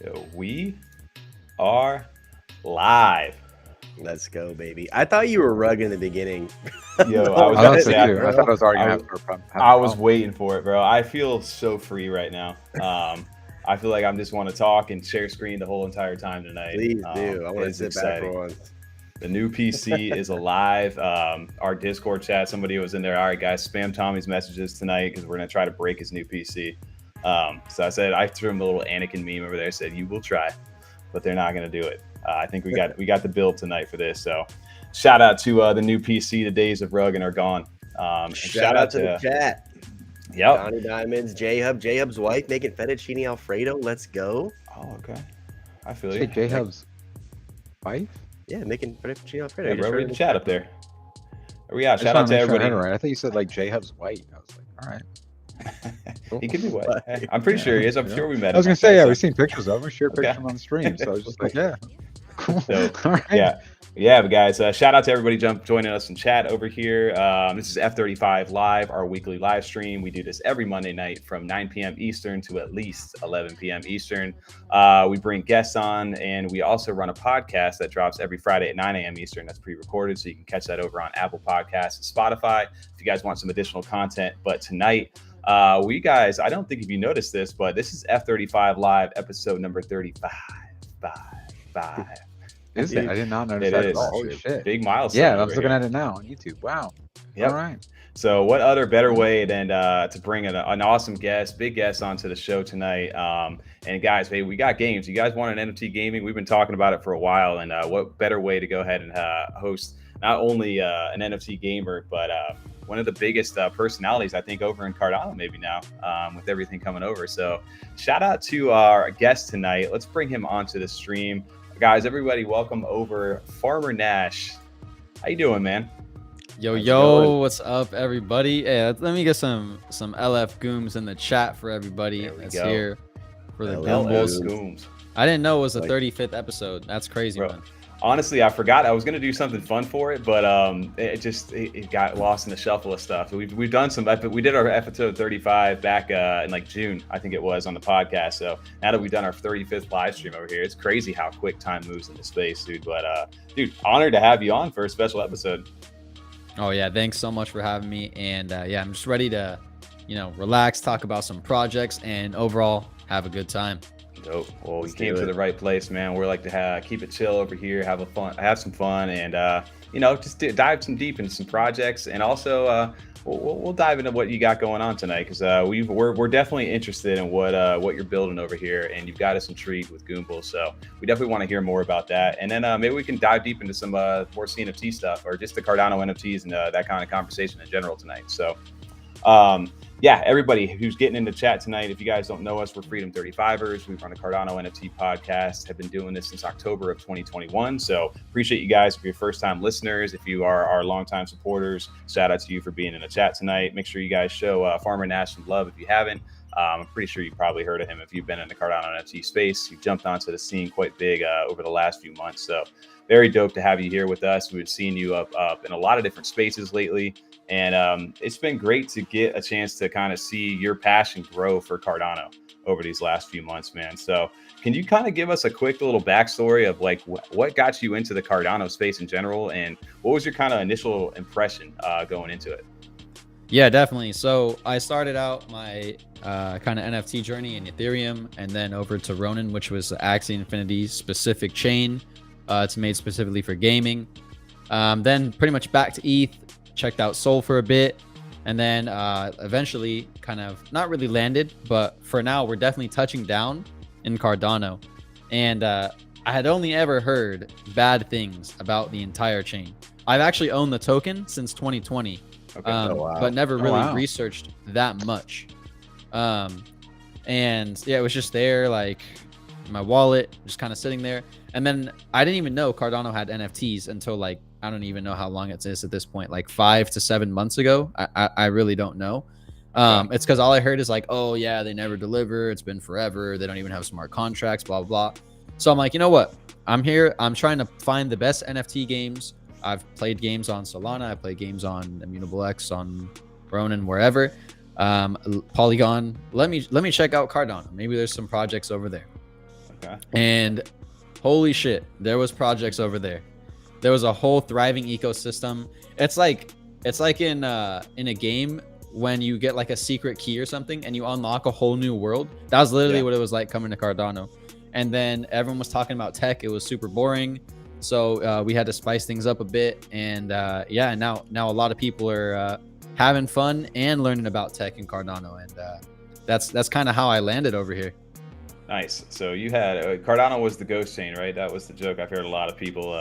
Yo, we are live. Let's go, baby. I thought you were rugged in the beginning. Yo, I Don't was I about to thought rug so say, me, too. I thought I bro. was already I, gonna was- have a I was problem. waiting for it, bro. I feel so free right now. I feel like I'm just want to talk and share screen the whole entire time tonight. Please do. I want to It's sit back for exciting. once. The new PC is alive. Our Discord chat, somebody was in there. All right, guys, spam Tommy's messages tonight because we're gonna try to break his new PC. So I threw him a little Anakin meme over there. Said you will try, but they're not gonna do it. I think we got the build tonight for this. So shout out to the new PC. The days of rugging are gone. And Shout out to the chat. Yep. Donnie Diamonds, J-Hub's wife making fettuccine Alfredo. Let's go. Oh, okay. I feel Say you. J Hub's wife. Yeah, making fettuccine Alfredo. Hey, I just bro, heard read in the the chat up there. There we are. I just Shout want out to to make sure I heard everybody. it right. I thought you said like J Hub's white. I was like, all right. He could be white. I'm pretty sure he is. I'm Yeah. sure we met him. I was gonna like say, that, yeah, so- we've seen pictures of him. We shared Okay. pictures on the stream, so I was just like, yeah, cool. So, All right. yeah, but guys, shout out to everybody joining us in chat over here. This is F35 Live, our weekly live stream. We do this every Monday night from 9 p.m. Eastern to at least 11 p.m. Eastern. We bring guests on, and we also run a podcast that drops every Friday at 9 a.m. Eastern. That's pre-recorded, so you can catch that over on Apple Podcasts and Spotify if you guys want some additional content. But tonight, we guys, I don't think if you noticed this, but this is F35 Live, episode number 35. Five. Is it? I did not notice It that is. at all. Holy shit. Big milestone. Yeah, I over was looking here. at it now on YouTube. Wow. Yep. All right. So what other better way than to bring an awesome guest, big guest onto the show tonight? And guys, hey, we got games. You guys want an NFT gaming? We've been talking about it for a while. And what better way to go ahead and host not only an NFT gamer, but one of the biggest personalities, I think, over in Cardano maybe now with everything coming over. So shout out to our guest tonight. Let's bring him onto the stream. Guys, everybody, welcome over Farmer Nash. How you doing, man? Yo, How's it yo, going? what's up, everybody? Hey, let me get some LF Gooms in the chat for everybody There we that's go. here for the LF Goombles. Gooms. I didn't know it was the Like- 35th episode. That's crazy, Bro. man. Honestly, I forgot I was gonna do something fun for it, but it got lost in the shuffle of stuff. We've done some. We did our episode 35 back in like June, I think it was, on the podcast. So now that we've done our 35th live stream over here, it's crazy how quick time moves into space, dude. But dude, honored to have you on for a special episode. Oh yeah, thanks so much for having me. And yeah, I'm just ready to, relax, talk about some projects, and overall have a good time. Dope. Well, Let's you came do to it. the right place, man. We're like to keep it chill over here, have some fun, and just dive some deep into some projects, and also we'll dive into what you got going on tonight because we're definitely interested in what you're building over here, and you've got us intrigued with Goombles, so we definitely want to hear more about that, and then maybe we can dive deep into some more CNFT stuff or just the Cardano NFTs and that kind of conversation in general tonight. So. Yeah, everybody who's getting into chat tonight, if you guys don't know us, we're Freedom 35ers. We run a Cardano NFT podcast, have been doing this since October of 2021. So appreciate you guys if you're first-time listeners. If you are our longtime supporters, shout out to you for being in the chat tonight. Make sure you guys show Farmer Nash some love if you haven't. I'm pretty sure you've probably heard of him if you've been in the Cardano NFT space. You've jumped onto the scene quite big over the last few months. So very dope to have you here with us. We've seen you up in a lot of different spaces lately. And it's been great to get a chance to kind of see your passion grow for Cardano over these last few months, man. So can you kind of give us a quick little backstory of like what got you into the Cardano space in general? And what was your kind of initial impression going into it? Yeah, definitely. So I started out my kind of NFT journey in Ethereum, and then over to Ronin, which was the Axie Infinity specific chain. It's made specifically for gaming. Then pretty much back to ETH, checked out Sol for a bit, and then eventually kind of not really landed, but for now we're definitely touching down in Cardano. And I had only ever heard bad things about the entire chain. I've actually owned the token since 2020. Okay. wow. But never Oh, really wow. researched that much. And yeah, it was just there, like my wallet, just kind of sitting there. And then I didn't even know Cardano had NFTs until like, I don't even know how long it is at this point, like 5 to 7 months ago. I really don't know. It's because all I heard is like, oh yeah, they never deliver. It's been forever. They don't even have smart contracts, blah, blah, blah. So I'm like, you know what? I'm here. I'm trying to find the best NFT games. I've played games on Solana. I played games on Immutable X, on Ronin, wherever. Polygon. Let me check out Cardano. Maybe there's some projects over there. Okay. And holy shit, there was projects over there. There was a whole thriving ecosystem. It's like in a game when you get like a secret key or something and you unlock a whole new world. That was literally what it was like coming to Cardano. And then everyone was talking about tech. It was super boring. So we had to spice things up a bit. And yeah, now a lot of people are having fun and learning about tech in Cardano. And that's kind of how I landed over here. Nice. So you had Cardano was the ghost chain, right? That was the joke. I've heard a lot of people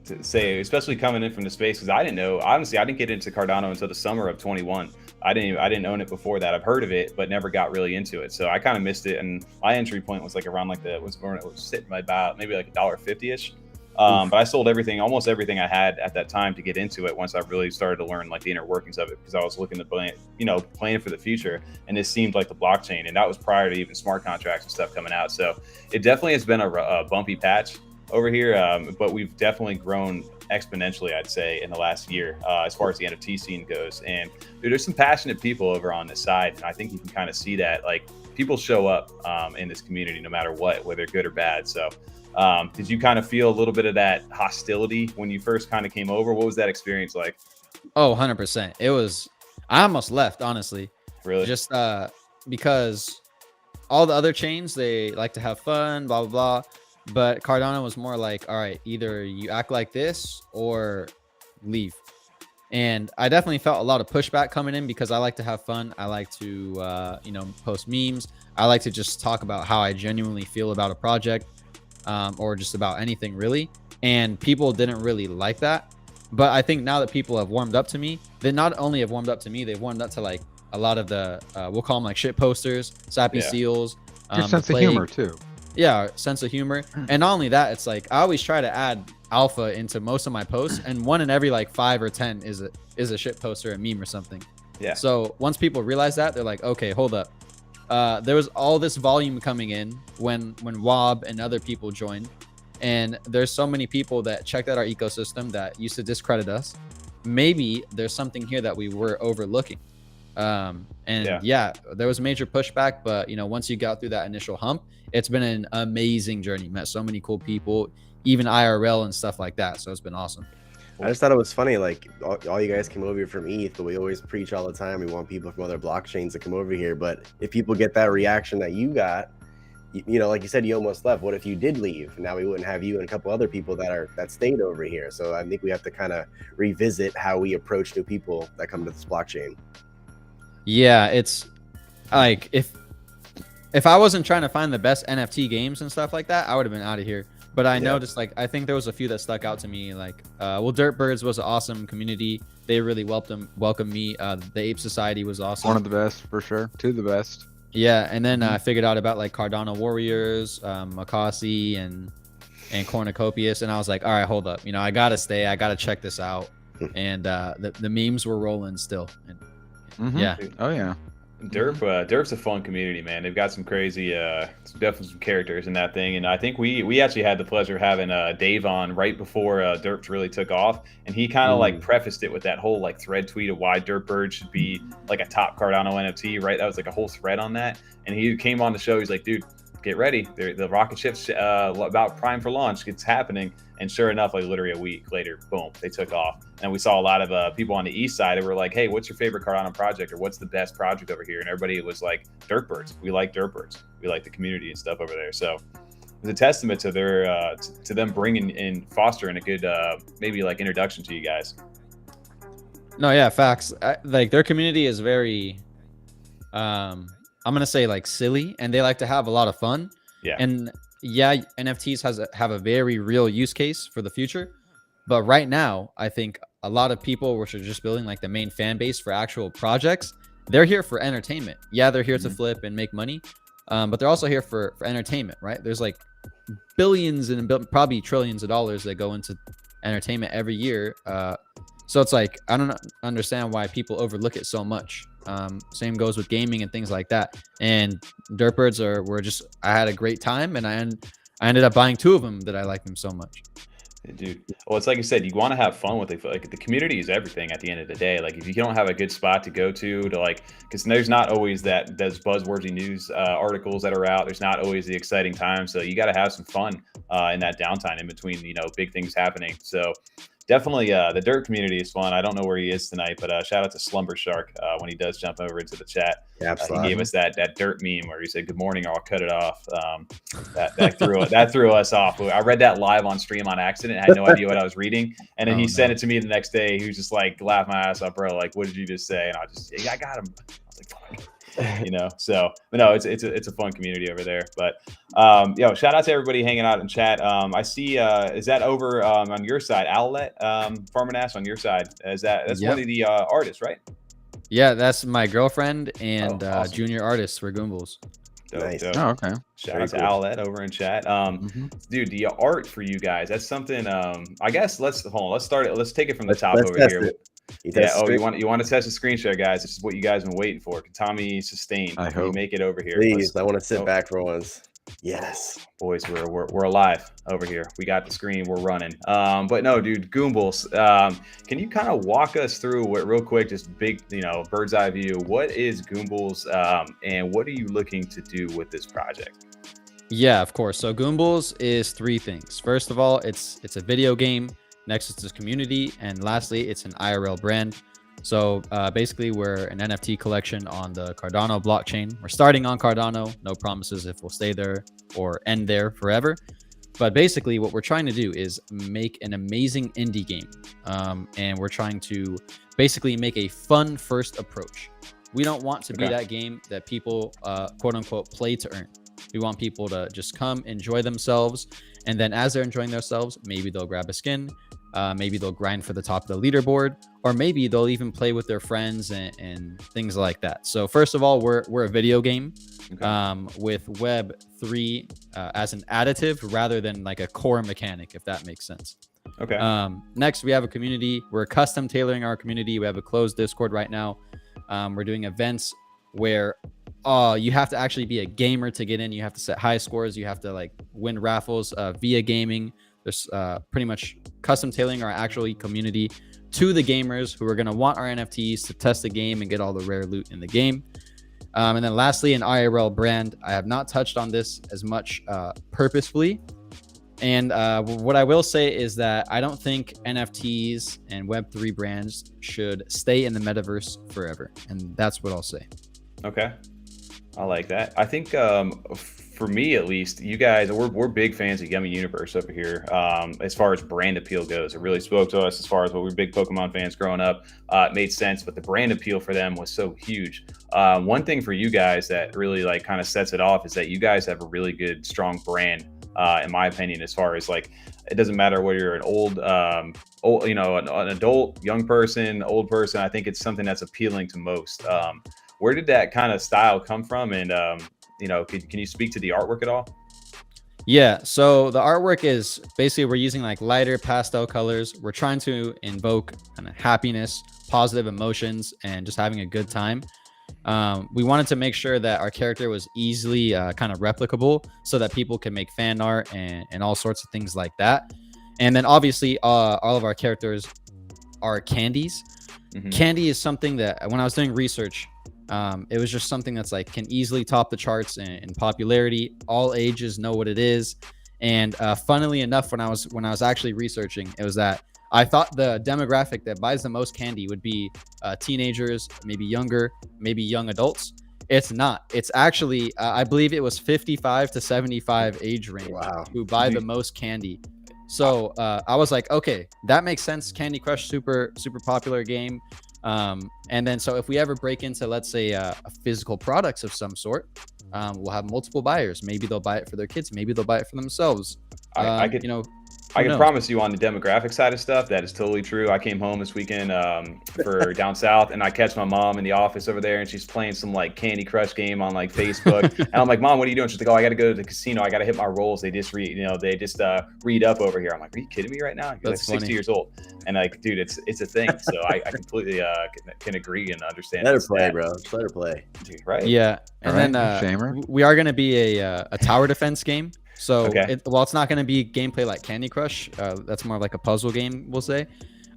to say, especially coming in from the space, because I didn't know. Honestly, I didn't get into Cardano until the summer of 21. I didn't own it before that. I've heard of it, but never got really into it. So I kind of missed it. And my entry point was like around like it was sitting by about maybe like $1.50-ish. But I sold almost everything I had at that time to get into it once I really started to learn like the inner workings of it, because I was looking to plan for the future, and this seemed like the blockchain, and that was prior to even smart contracts and stuff coming out. So it definitely has been a bumpy patch over here, but we've definitely grown exponentially, I'd say, in the last year as far as the NFT scene goes. And dude, there's some passionate people over on this side, and I think you can kind of see that like people show up in this community no matter what, whether good or bad. So did you kind of feel a little bit of that hostility when you first kind of came over? What was that experience like? Oh, 100%. It was, I almost left, honestly. Really? Just because all the other chains, they like to have fun, blah, blah, blah. But Cardano was more like, all right, either you act like this or leave. And I definitely felt a lot of pushback coming in because I like to have fun. I like to, post memes. I like to just talk about how I genuinely feel about a project. Or just about anything really, and people didn't really like that. But I think now that people have warmed up to me, they not only have warmed up to me, they've warmed up to like a lot of the we'll call them like shit posters, sappy seals, your sense of humor too. Yeah, sense of humor. And not only that, it's like I always try to add alpha into most of my posts, and one in every like 5 or 10 is a shit poster, a meme or something. Yeah. So once people realize that, they're like, okay, hold up. There was all this volume coming in when Wob and other people joined, and there's so many people that checked out our ecosystem that used to discredit us. Maybe there's something here that we were overlooking. Yeah, there was major pushback, but once you got through that initial hump, it's been an amazing journey. Met so many cool people, even IRL and stuff like that. So it's been awesome. I just thought it was funny, like all you guys came over here from ETH, but we always preach all the time. We want people from other blockchains to come over here. But if people get that reaction that you got, like you said, you almost left. What if you did leave? Now we wouldn't have you and a couple other people that stayed over here. So I think we have to kind of revisit how we approach new people that come to this blockchain. Yeah, it's like if I wasn't trying to find the best NFT games and stuff like that, I would have been out of here. But I noticed, like, I think there was a few that stuck out to me. Like, Derp Birds was an awesome community. They really welcomed me. The Ape Society was awesome. One of the best, for sure. Two of the best. Yeah, and then I figured out about, like, Cardano Warriors, Makasi, and Cornucopius. And I was like, all right, hold up. I got to stay. I got to check this out. And the memes were rolling still. And, yeah. Oh, yeah. Derp's a fun community, man. They've got some crazy, definitely some characters in that thing. And I think we actually had the pleasure of having Dave on right before Derp's really took off, and he kind of like prefaced it with that whole like thread tweet of why Derp Bird should be like a top Cardano NFT, right? That was like a whole thread on that. And he came on the show. He's like, dude, get ready. The rocket ship's about prime for launch. It's happening. And sure enough, like literally a week later, boom, they took off. And we saw a lot of people on the east side that were like, hey, what's your favorite Cardano project, or what's the best project over here? And everybody was like, Derp Birds. We like Derp Birds. We like the community and stuff over there. So it's a testament to their to them bringing in, fostering a good maybe like introduction to you guys. No, yeah, facts. Like their community is very I'm gonna say like silly, and they like to have a lot of fun. Yeah. And yeah, NFTs have a very real use case for the future, but right now I think a lot of people which are just building like the main fan base for actual projects, they're here for entertainment. Yeah, they're here to flip and make money, but they're also here for entertainment, right? There's like billions and probably trillions of dollars that go into entertainment every year. So it's like, I don't understand why people overlook it so much. Same goes with gaming and things like that. And Derp Birds I had a great time, and I ended up buying 2 of them that I like them so much. Dude, well, it's like I said, you want to have fun with it. Like the community is everything at the end of the day. Like if you don't have a good spot to go to like, because there's not always those buzzworthy news articles that are out. There's not always the exciting time. So you got to have some fun in that downtime in between, big things happening. So definitely the Derp community is fun. I don't know where he is tonight, but shout out to Slumber Shark when he does jump over into the chat. He gave us that Derp meme where he said "Good morning" or "I'll cut it off." That threw us off. I read that live on stream on accident. I had no idea what I was reading, and then he sent it to me the next day. He was just like, "Laugh my ass off, bro! Like, what did you just say?" And I got him. I was like, "Fuck." So but no, it's a fun community over there. But shout out to everybody hanging out in chat. I see is that over on your side, Owlet Farmer Nash on your side? That's one of the artists, right? Yeah, that's my girlfriend and awesome. Junior artists for Goombles. Nice. Oh, okay. Shout out to Owlet over in chat. Dude, the art for you guys, that's something I guess let's start it. Let's take it from the top over here. You want to test the screen share, guys. This is what you guys have been waiting for. Katami sustain. I hope. You make it over here. Please, I want to sit back for once. Yes, boys, we're alive over here. We got the screen. We're running. But no, dude, Goombles. Can you kind of walk us through real quick, just big, bird's eye view? What is Goombles, and what are you looking to do with this project? Yeah, of course. So Goombles is three things. First of all, it's a video game. Next, it's a community, and lastly, it's an IRL brand. So basically, we're an NFT collection on the Cardano blockchain. We're starting on Cardano. No promises if we'll stay there or end there forever. But basically, what we're trying to do is make an amazing indie game. And we're trying to basically make a fun first approach. We don't want to be that game that people, quote unquote, play to earn. We want people to just come, enjoy themselves. And then as they're enjoying themselves, maybe they'll grab a skin. Maybe they'll grind for the top of the leaderboard, or maybe they'll even play with their friends and things like that. So first of all, we're a video game with Web3 as an additive rather than like a core mechanic, if that makes sense. Okay. Next, we have a community. We're custom tailoring our community. We have a closed Discord right now. We're doing events where you have to actually be a gamer to get in. You have to set high scores. You have to like win raffles via gaming. There's pretty much custom tailoring our actual community to the gamers who are going to want our NFTs to test the game and get all the rare loot in the game. And then lastly, an IRL brand. I have not touched on this as much purposefully. And what I will say is that I don't think NFTs and Web3 brands should stay in the metaverse forever. And that's what I'll say. Okay. I like that. I think for me, at least, you guys, we're big fans of Yummy Universe over here. As far as brand appeal goes, it really spoke to us as far as what we're big Pokemon fans growing up. It made sense, but the brand appeal for them was so huge. One thing for you guys that really like kind of sets it off is that you guys have a really good, strong brand, in my opinion, as far as like, it doesn't matter whether you're an old, an adult, young person, old person. I think it's something that's appealing to most. Where did that kind of style come from? And, can you speak to the artwork at all? Yeah, so the artwork is basically we're using like lighter pastel colors. We're trying to invoke kind of happiness, positive emotions, and just having a good time. We wanted to make sure that our character was easily kind of replicable so that people can make fan art and all sorts of things like that. And then obviously all of our characters are candies. Mm-hmm. Candy is something that when I was doing research, it was just something that's like can easily top the charts in popularity. All ages know what it is. And funnily enough, when I was actually researching, it was that I thought the demographic that buys the most candy would be teenagers, maybe younger, maybe young adults. It's not. It's actually, I believe it was 55 to 75 age range who buy the most candy. So I was like, okay, that makes sense. Candy Crush, super popular game. And then so if we ever break into, let's say, a physical products of some sort, we'll have multiple buyers. Maybe they'll buy it for their kids. Maybe they'll buy it for themselves. I can promise you on the demographic side of stuff, that is totally true. I came home this weekend for down south, and I catch my mom in the office over there, and she's playing some like Candy Crush game on like Facebook. And I'm like, Mom, what are you doing? She's like, oh, I got to go to the casino. I got to hit my rolls. They just read up over here. I'm like, are you kidding me right now? You're like 60 years old. And like, dude, it's a thing. So I completely can agree and understand. Let her play, bro. Let her play. Dude, right? Yeah. And then we are going to be a tower defense game. So Okay. while it's not going to be gameplay like Candy Crush, that's more like a puzzle game, we'll say.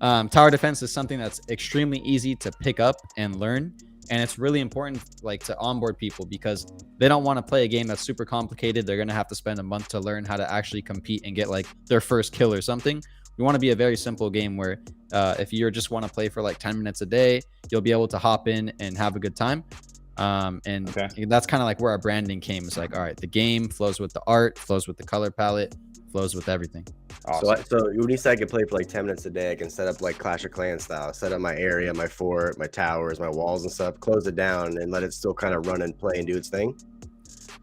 Tower defense is something that's extremely easy to pick up and learn, and it's really important like to onboard people because they don't want to play a game that's super complicated. They're going to have to spend a month to learn how to actually compete and get like their first kill or something. We want to be a very simple game where if you just want to play for like 10 minutes a day, you'll be able to hop in and have a good time. And that's kind of like where our branding came. It's like, all right, the game flows with the art, flows with the color palette, flows with everything. Awesome. So when you say I can play for like 10 minutes a day, I can set up like Clash of Clans style, set up my area, my fort, my towers, my walls and stuff, close it down and let it still kind of run and play and do its thing.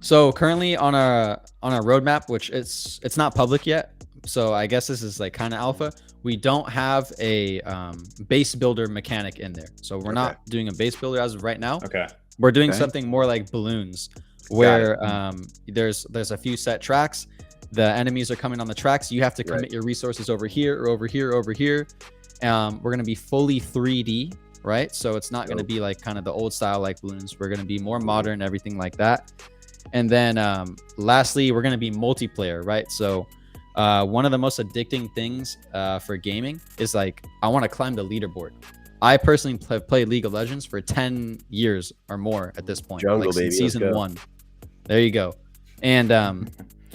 So currently on our roadmap, which it's not public yet, so I guess this is like kind of alpha, we don't have a base builder mechanic in there. So we're not doing a base builder as of right now. Okay. We're doing something more like balloons, where there's a few set tracks. The enemies are coming on the tracks. You have to commit your resources over here or over here, over here. We're going to be fully 3D, right? So it's not going to be like kind of the old style like balloons. We're going to be more modern, everything like that. And then lastly, we're going to be multiplayer, right? So one of the most addicting things for gaming is like, I want to climb the leaderboard. I personally have played League of Legends for 10 years or more at this point. Jungle, like baby, since season 1. There you go. And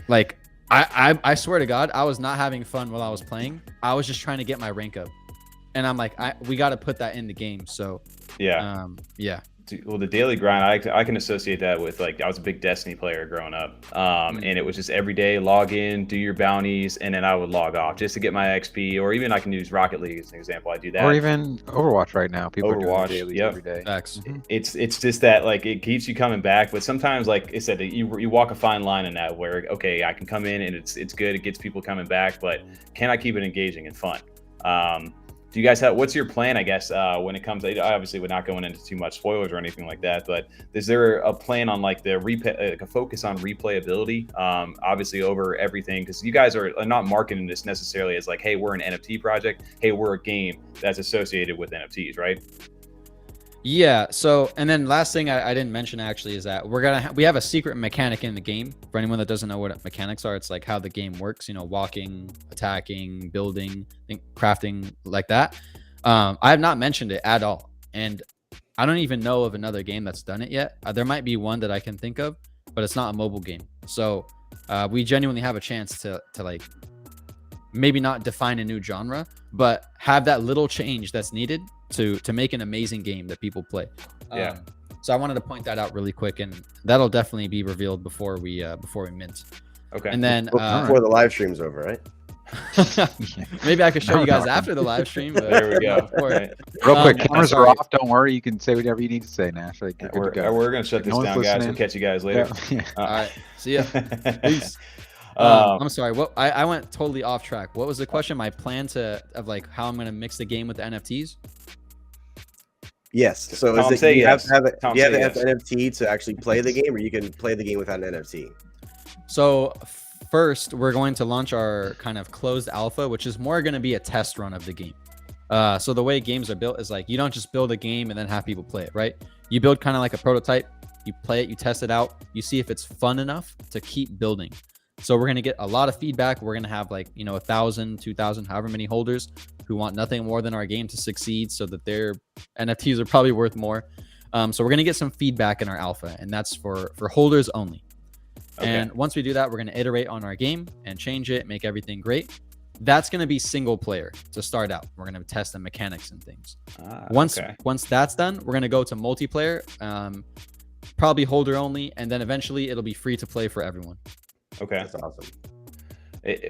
like, I swear to God, I was not having fun while I was playing. I was just trying to get my rank up. And I'm like, we got to put that in the game. So yeah. Well, the daily grind, I can associate that with like, I was a big Destiny player growing up. And it was just every day, log in, do your bounties, and then I would log off just to get my XP, or even I can use Rocket League as an example. I do that. Or even Overwatch right now. People are doing dailies every day. Facts. It's just that like it keeps you coming back, but sometimes, like I said, you walk a fine line in that where, okay, I can come in and it's good, it gets people coming back, but can I keep it engaging and fun? Do you guys have, what's your plan, I guess, when it comes, obviously we're not going into too much spoilers or anything like that, but is there a plan on like the a focus on replayability, obviously over everything? Because you guys are not marketing this necessarily as like, hey, we're an NFT project, hey, we're a game that's associated with NFTs, right? Yeah. So, and then last thing I didn't mention actually is that we have a secret mechanic in the game. For anyone that doesn't know what mechanics are, it's like how the game works. You know, walking, attacking, building, crafting, like that. I have not mentioned it at all, and I don't even know of another game that's done it yet. There might be one that I can think of, but it's not a mobile game. So we genuinely have a chance to like maybe not define a new genre, but have that little change that's needed to make an amazing game that people play. So I wanted to point that out really quick, and that'll definitely be revealed before we mint. Okay. And then before the live stream's over, right? maybe I could show you guys after the live stream. But there we go. Right. Real quick, cameras are off. Don't worry. You can say whatever you need to say, Nash. Like, we're going to shut this down, guys. We'll catch you guys later. All right. See ya. Peace. I'm sorry. What I went totally off track. What was the question? My plan of like how I'm going to mix the game with the NFTs? Yes. So Tom, is it, you have to have Tom, you have to yes. have an NFT to actually play the game, or you can play the game without an NFT? So first, we're going to launch our kind of closed alpha, which is more going to be a test run of the game. So the way games are built is like, you don't just build a game and then have people play it, right? You build kind of like a prototype, you play it, you test it out, you see if it's fun enough to keep building. So we're going to get a lot of feedback. We're going to have like, 1,000, 2,000, however many holders who want nothing more than our game to succeed so that their NFTs are probably worth more. So we're going to get some feedback in our alpha, and that's for holders only. Okay. And once we do that, we're going to iterate on our game and change it, make everything great. That's going to be single player to start out. We're going to test the mechanics and things. Once that's done, we're going to go to multiplayer, probably holder only, and then eventually it'll be free to play for everyone. Okay. That's awesome.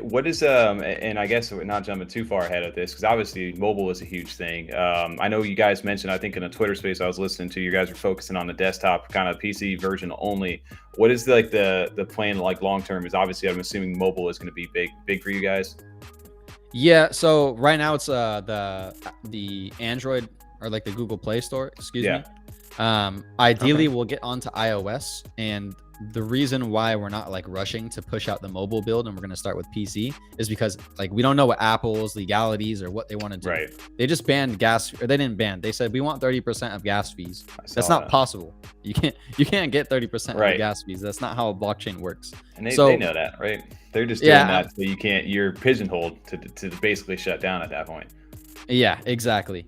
What is and I guess we're not jumping too far ahead of this, because obviously mobile is a huge thing. I know you guys mentioned, I think in a Twitter space I was listening to, you guys are focusing on the desktop kind of PC version only. What is like the plan like long term? Is obviously, I'm assuming mobile is going to be big for you guys. Yeah. So right now it's the Android, or like the Google Play Store, excuse me. Ideally we'll get onto iOS, and the reason why we're not like rushing to push out the mobile build and we're going to start with PC is because like we don't know what Apple's legalities or what they want to do. Right. They just banned gas, or they didn't ban. They said we want 30% of gas fees. That's not possible. You can't get 30% of the gas fees. That's not how a blockchain works. And they know that, right? They're just doing that so you're pigeonholed to basically shut down at that point. Yeah, exactly.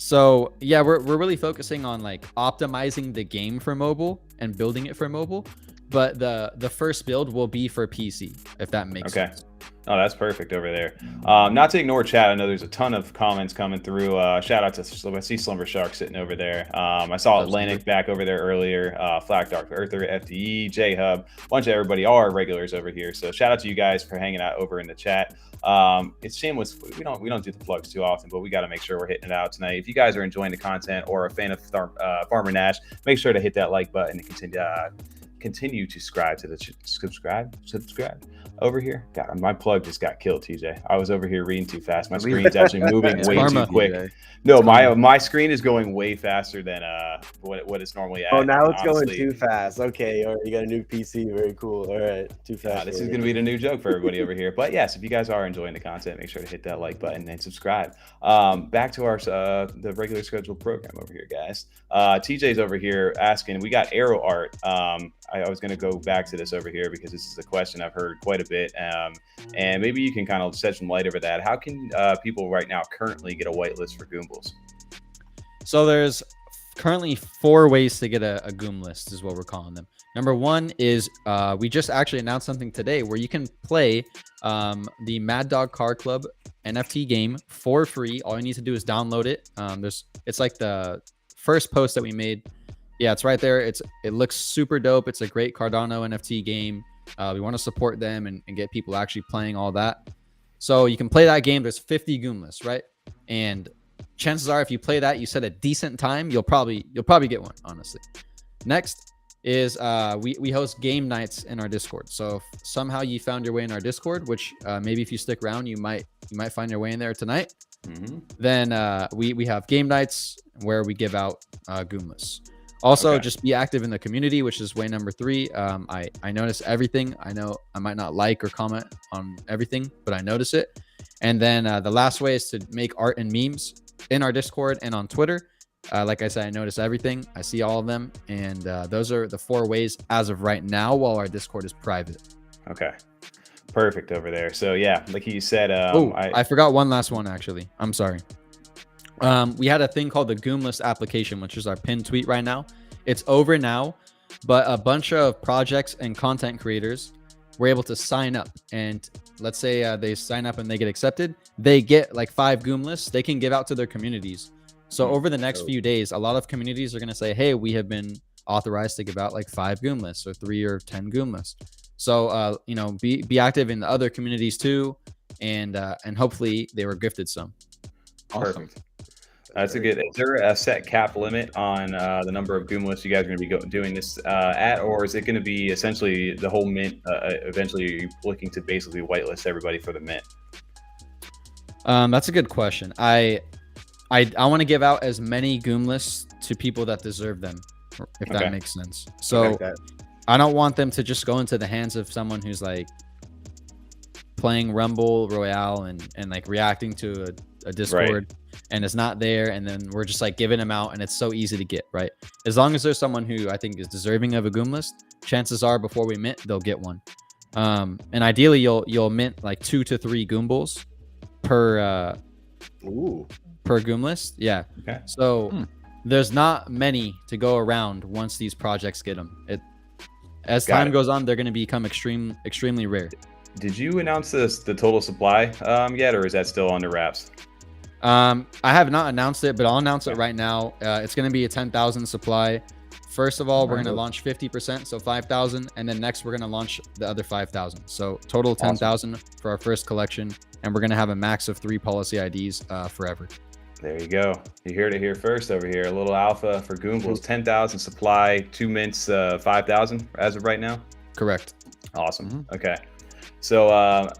So yeah, we're really focusing on like optimizing the game for mobile and building it for mobile, but the first build will be for PC, if that makes sense. Oh, that's perfect over there. Not to ignore chat. I know there's a ton of comments coming through. Shout out to I see Slumber Shark sitting over there. I saw Atlantic back over there earlier. Flack Dark Earther, FDE, J Hub, a bunch of everybody, all our regulars over here. So shout out to you guys for hanging out over in the chat. It's shameless. We don't do the plugs too often, but we got to make sure we're hitting it out tonight. If you guys are enjoying the content or a fan of Farmer Nash, make sure to hit that like button and continue to subscribe to the subscribe over here. God, my plug just got killed, TJ. I was over here reading too fast. My screen's actually moving way too quick. TJ. No, my screen is going way faster than what it's normally at. Oh, now it's going too fast. Okay, all right, you got a new PC. Very cool. All right, too fast. This is going to be the new joke for everybody over here. But yes, if you guys are enjoying the content, make sure to hit that like button and subscribe. Back to our the regular scheduled program over here, guys. TJ's over here asking. We got arrow art. I was going to go back to this over here because this is a question I've heard quite a bit, and maybe you can kind of shed some light over that. How can people right now currently get a whitelist for Goombles? So there's currently 4 ways to get a Goom list, is what we're calling them. Number 1 is we just actually announced something today where you can play the Mad Dog Car Club NFT game for free. All you need to do is download it. It's like the first post that we made. Yeah, it's right there. It looks super dope. It's a great Cardano NFT game. We want to support them and get people actually playing all that. So you can play that game. There's 50 Goom lists, right? And chances are, if you play that, you set a decent time, you'll probably get one, honestly. Next is we host game nights in our Discord. So if somehow you found your way in our Discord, which maybe if you stick around, you might find your way in there tonight. Then we have game nights where we give out Goom lists. Also, just be active in the community, which is way number 3. I notice everything. I know I might not like or comment on everything, but I notice it. And then the last way is to make art and memes in our Discord and on Twitter. Like I said, I notice everything. I see all of them. And those are the 4 ways as of right now, while our Discord is private. Okay. Perfect over there. So, yeah, like you said. I forgot one last one, actually. I'm sorry. We had a thing called the Goom list application, which is our pinned tweet right now. It's over now, but a bunch of projects and content creators were able to sign up. And let's say they sign up and they get accepted. They get like 5 Goom lists they can give out to their communities. So over the next few days, a lot of communities are going to say, hey, we have been authorized to give out like 5 Goom lists or 3 or 10 Goom lists. So, be active in the other communities too. And hopefully they were gifted some. Awesome. Perfect. That's a good. Is there a set cap limit on the number of Goom lists you guys are going to be doing this at, or is it going to be essentially the whole mint? Eventually, you're looking to basically whitelist everybody for the mint. That's a good question. I want to give out as many Goom lists to people that deserve them, if that makes sense. So I don't want them to just go into the hands of someone who's like playing Rumble Royale and like reacting to a Discord and it's not there, and then we're just like giving them out and it's so easy to get, right? As long as there's someone who I think is deserving of a Goom list, chances are before we mint, they'll get one. And ideally you'll mint like 2 to 3 Goombles per Goom list. Yeah. Okay. So there's not many to go around once these projects get them. As time goes on, they're going to become extremely rare. Did you announce the total supply yet, or is that still under wraps? I have not announced it, but I'll announce it right now. It's going to be a 10,000 supply. First of all, we're going to launch 50%, so 5,000, and then next we're going to launch the other 5,000. So total 10,000 for our first collection, and we're going to have a max of 3 policy IDs forever. There you go. You heard it here first over here. A little alpha for Goombles, 10,000 supply, 2 mints, 5,000 as of right now. Correct. Awesome. Okay. So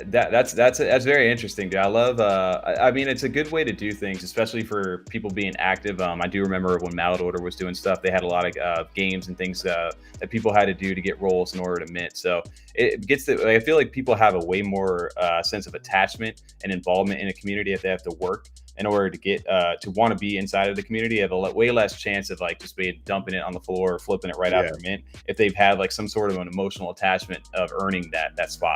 that's very interesting, dude. I love. I mean, it's a good way to do things, especially for people being active. I do remember when Mallet Order was doing stuff. They had a lot of games and things that people had to do to get roles in order to mint. So it gets to. I feel like people have a way more sense of attachment and involvement in a community if they have to work in order to get to want to be inside of the community. Have a way less chance of like just being dumping it on the floor or flipping it right after mint if they've had like some sort of an emotional attachment of earning that spot.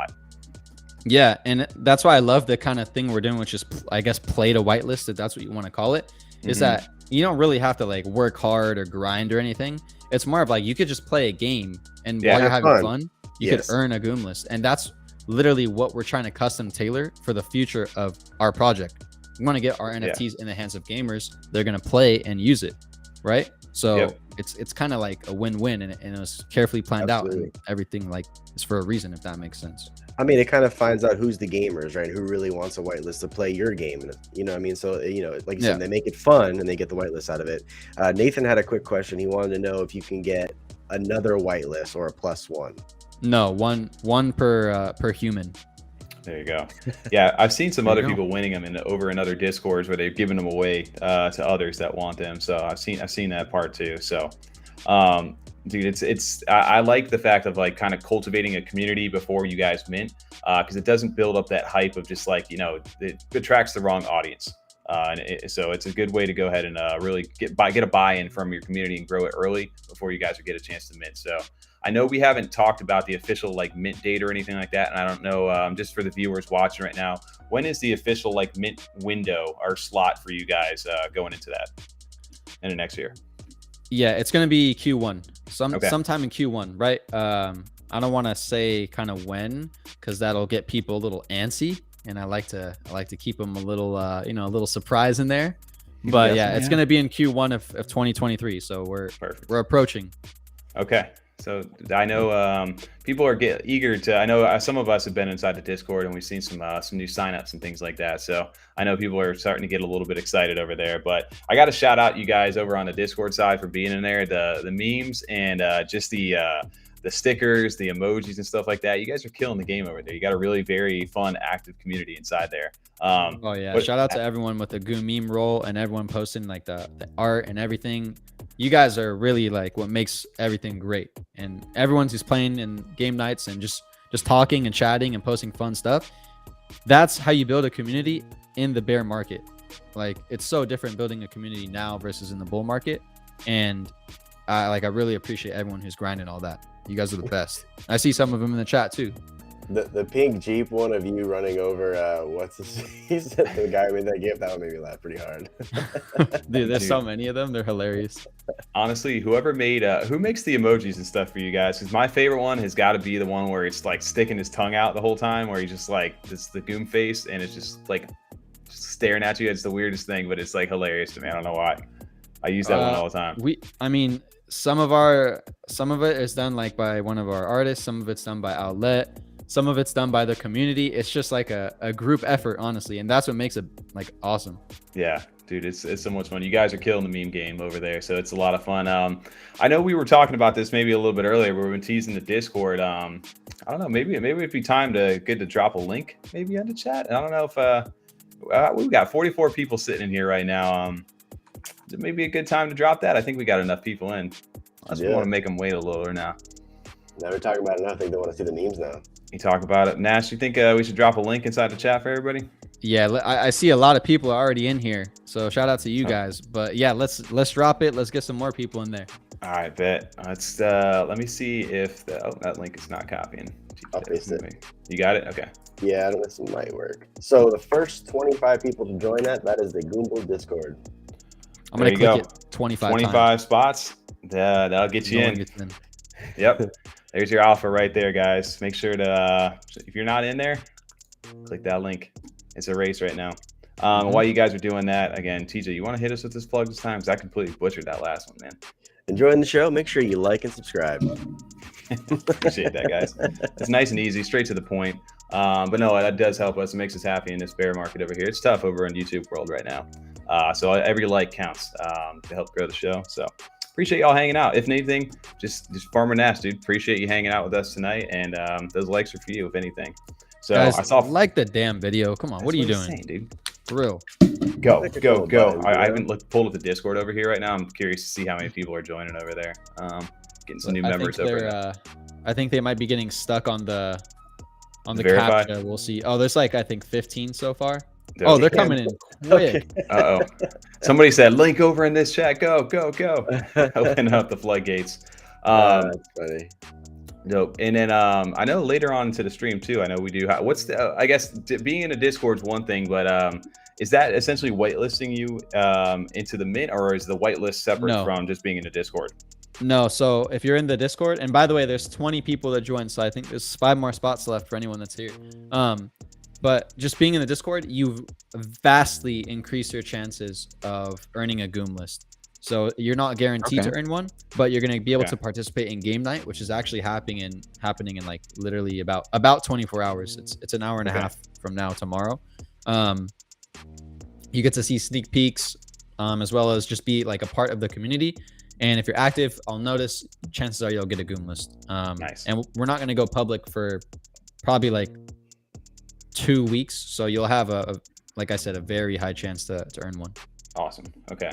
Yeah, and that's why I love the kind of thing we're doing, which is I guess play to whitelist, if that's what you want to call it. Is that you don't really have to like work hard or grind or anything. It's more of like you could just play a game, and while you're having fun, you could earn a Goom list, and that's literally what we're trying to custom tailor for the future of our project. We want to get our NFTs in the hands of gamers. They're going to play and use it, right? So it's kind of like a win-win, and it was carefully planned out, and everything like is for a reason, if that makes sense. I mean, it kind of finds out who's the gamers, right? Who really wants a whitelist to play your game, you know what I mean? So, you know, like you said, they make it fun and they get the whitelist out of it. Nathan had a quick question. He wanted to know if you can get another whitelist or a +1. No, one per human. There you go. Yeah, I've seen some other people winning them over in other discords where they've given them away to others that want them. So I've seen that part too. So, dude, I like the fact of like kind of cultivating a community before you guys mint, because it doesn't build up that hype of just like, you know, it attracts the wrong audience. So it's a good way to go ahead and really get a buy-in from your community and grow it early before you guys get a chance to mint. So I know we haven't talked about the official like mint date or anything like that, and I don't know, just for the viewers watching right now, when is the official like mint window or slot for you guys going into that in the next year? Yeah, it's gonna be Q1, sometime in Q1, right? I don't want to say kind of when, because that'll get people a little antsy, and I like to keep them a little you know, a little surprise in there. But yeah, it's gonna be in Q1 of 2023, so we're approaching. Okay. So I know people are eager to. I know some of us have been inside the Discord and we've seen some new signups and things like that. So I know people are starting to get a little bit excited over there. But I got to shout out you guys over on the Discord side for being in there. The memes and just the stickers, the emojis and stuff like that. You guys are killing the game over there. You got a really very fun, active community inside there. Oh yeah, shout out to everyone with the Goom meme roll and everyone posting like the art and everything. You guys are really like what makes everything great, and everyone's just playing in game nights and just talking and chatting and posting fun stuff. That's how you build a community in the bear market. Like, it's so different building a community now versus in the bull market. And I really appreciate everyone who's grinding all that. You guys are the best. I see some of them in the chat too. The pink Jeep one of you running over he said the guy with that gift, that one made me laugh pretty hard. Dude, there's so many of them, they're hilarious. Honestly, whoever made who makes the emojis and stuff for you guys, because my favorite one has got to be the one where it's like sticking his tongue out the whole time, where he's just like the Goom face and it's just like staring at you. It's the weirdest thing, but it's like hilarious to me. I don't know why. I use that one all the time. I mean, some of it is done like by one of our artists, some of it's done by Outlet, some of it's done by the community. It's just like a group effort, honestly, and that's what makes it like awesome. Yeah, dude, it's so much fun. You guys are killing the meme game over there, so it's a lot of fun. I know we were talking about this maybe a little bit earlier, but we've been teasing the Discord. I don't know, maybe it'd be time to drop a link maybe on the chat. I don't know if we've got 44 people sitting in here right now. It may be a good time to drop that. I think we got enough people in. I just want to make them wait a little now. Now we're talking about it. I think they want to see the memes now. You talk about it. Nash, you think we should drop a link inside the chat for everybody? Yeah, I see a lot of people are already in here, so shout out to you guys. But yeah, let's drop it. Let's get some more people in there. All right, bet. Let's let me see if that link is not copying. I'll paste it. You got it? Okay. Yeah, this might work. So the first 25 people to join that is the Goombles Discord. I'm gonna click it 25 spots. Yeah, that'll get you in. Yep. There's your alpha right there, guys. Make sure to, if you're not in there, click that link. It's a race right now. While you guys are doing that, again, TJ, you want to hit us with this plug this time? Because I completely butchered that last one, man. Enjoying the show? Make sure you like and subscribe. Appreciate that, guys. It's nice and easy, straight to the point. But no, that does help us. It makes us happy in this bear market over here. It's tough over in YouTube world right now. So every like counts to help grow the show. So appreciate y'all hanging out. If anything, just Farmer Nash, dude. Appreciate you hanging out with us tonight, and those likes are for you, if anything. So Guys, I saw like the damn video. Come on, what are you doing, saying, dude? For real? Go. Buttons, I haven't pulled up the Discord over here right now. I'm curious to see how many people are joining over there. Getting some new members over. I think they might be getting stuck on the Verify? captcha. We'll see. Oh, there's like I think 15 so far. Oh, they're coming in quick. Uh oh. Somebody said link over in this chat. Go. Open up the floodgates. That's funny. Dope. And then I know later on into the stream too. I know we do. What's the? I guess being in a Discord is one thing, but is that essentially whitelisting you into the mint, or is the whitelist separate from just being in the Discord? No. So if you're in the Discord, and by the way, there's 20 people that joined, so I think there's 5 more spots left for anyone that's here. But just being in the Discord, you vastly increase your chances of earning a Goom list. So you're not guaranteed to earn one, but you're going to be able to participate in game night, which is actually happening in like literally about 24 hours. It's an hour and a half from now tomorrow. You get to see sneak peeks, as well as just be like a part of the community. And if you're active, I'll notice chances are you'll get a Goom list. Nice. And we're not going to go public for probably like 2 weeks. So you'll have like I said, a very high chance to earn one. Awesome. Okay.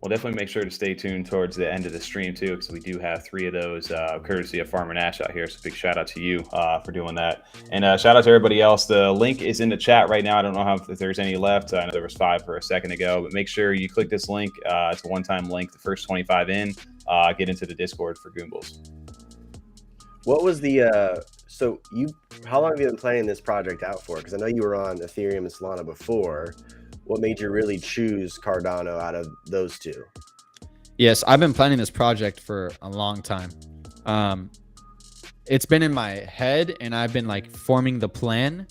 We'll definitely make sure to stay tuned towards the end of the stream too, because we do have 3 of those courtesy of Farmer Nash out here. So big shout out to you for doing that, and shout out to everybody else. The link is in the chat right now. I don't know if there's any left. I know there was 5 for a second ago, but make sure you click this link. It's a one-time link. The first 25 in get into the Discord for Goombles. What was the so how long have you been planning this project out for? Because I know you were on Ethereum and Solana before. What made you really choose Cardano out of those 2? Yes, I've been planning this project for a long time. It's been in my head, and I've been like forming the plan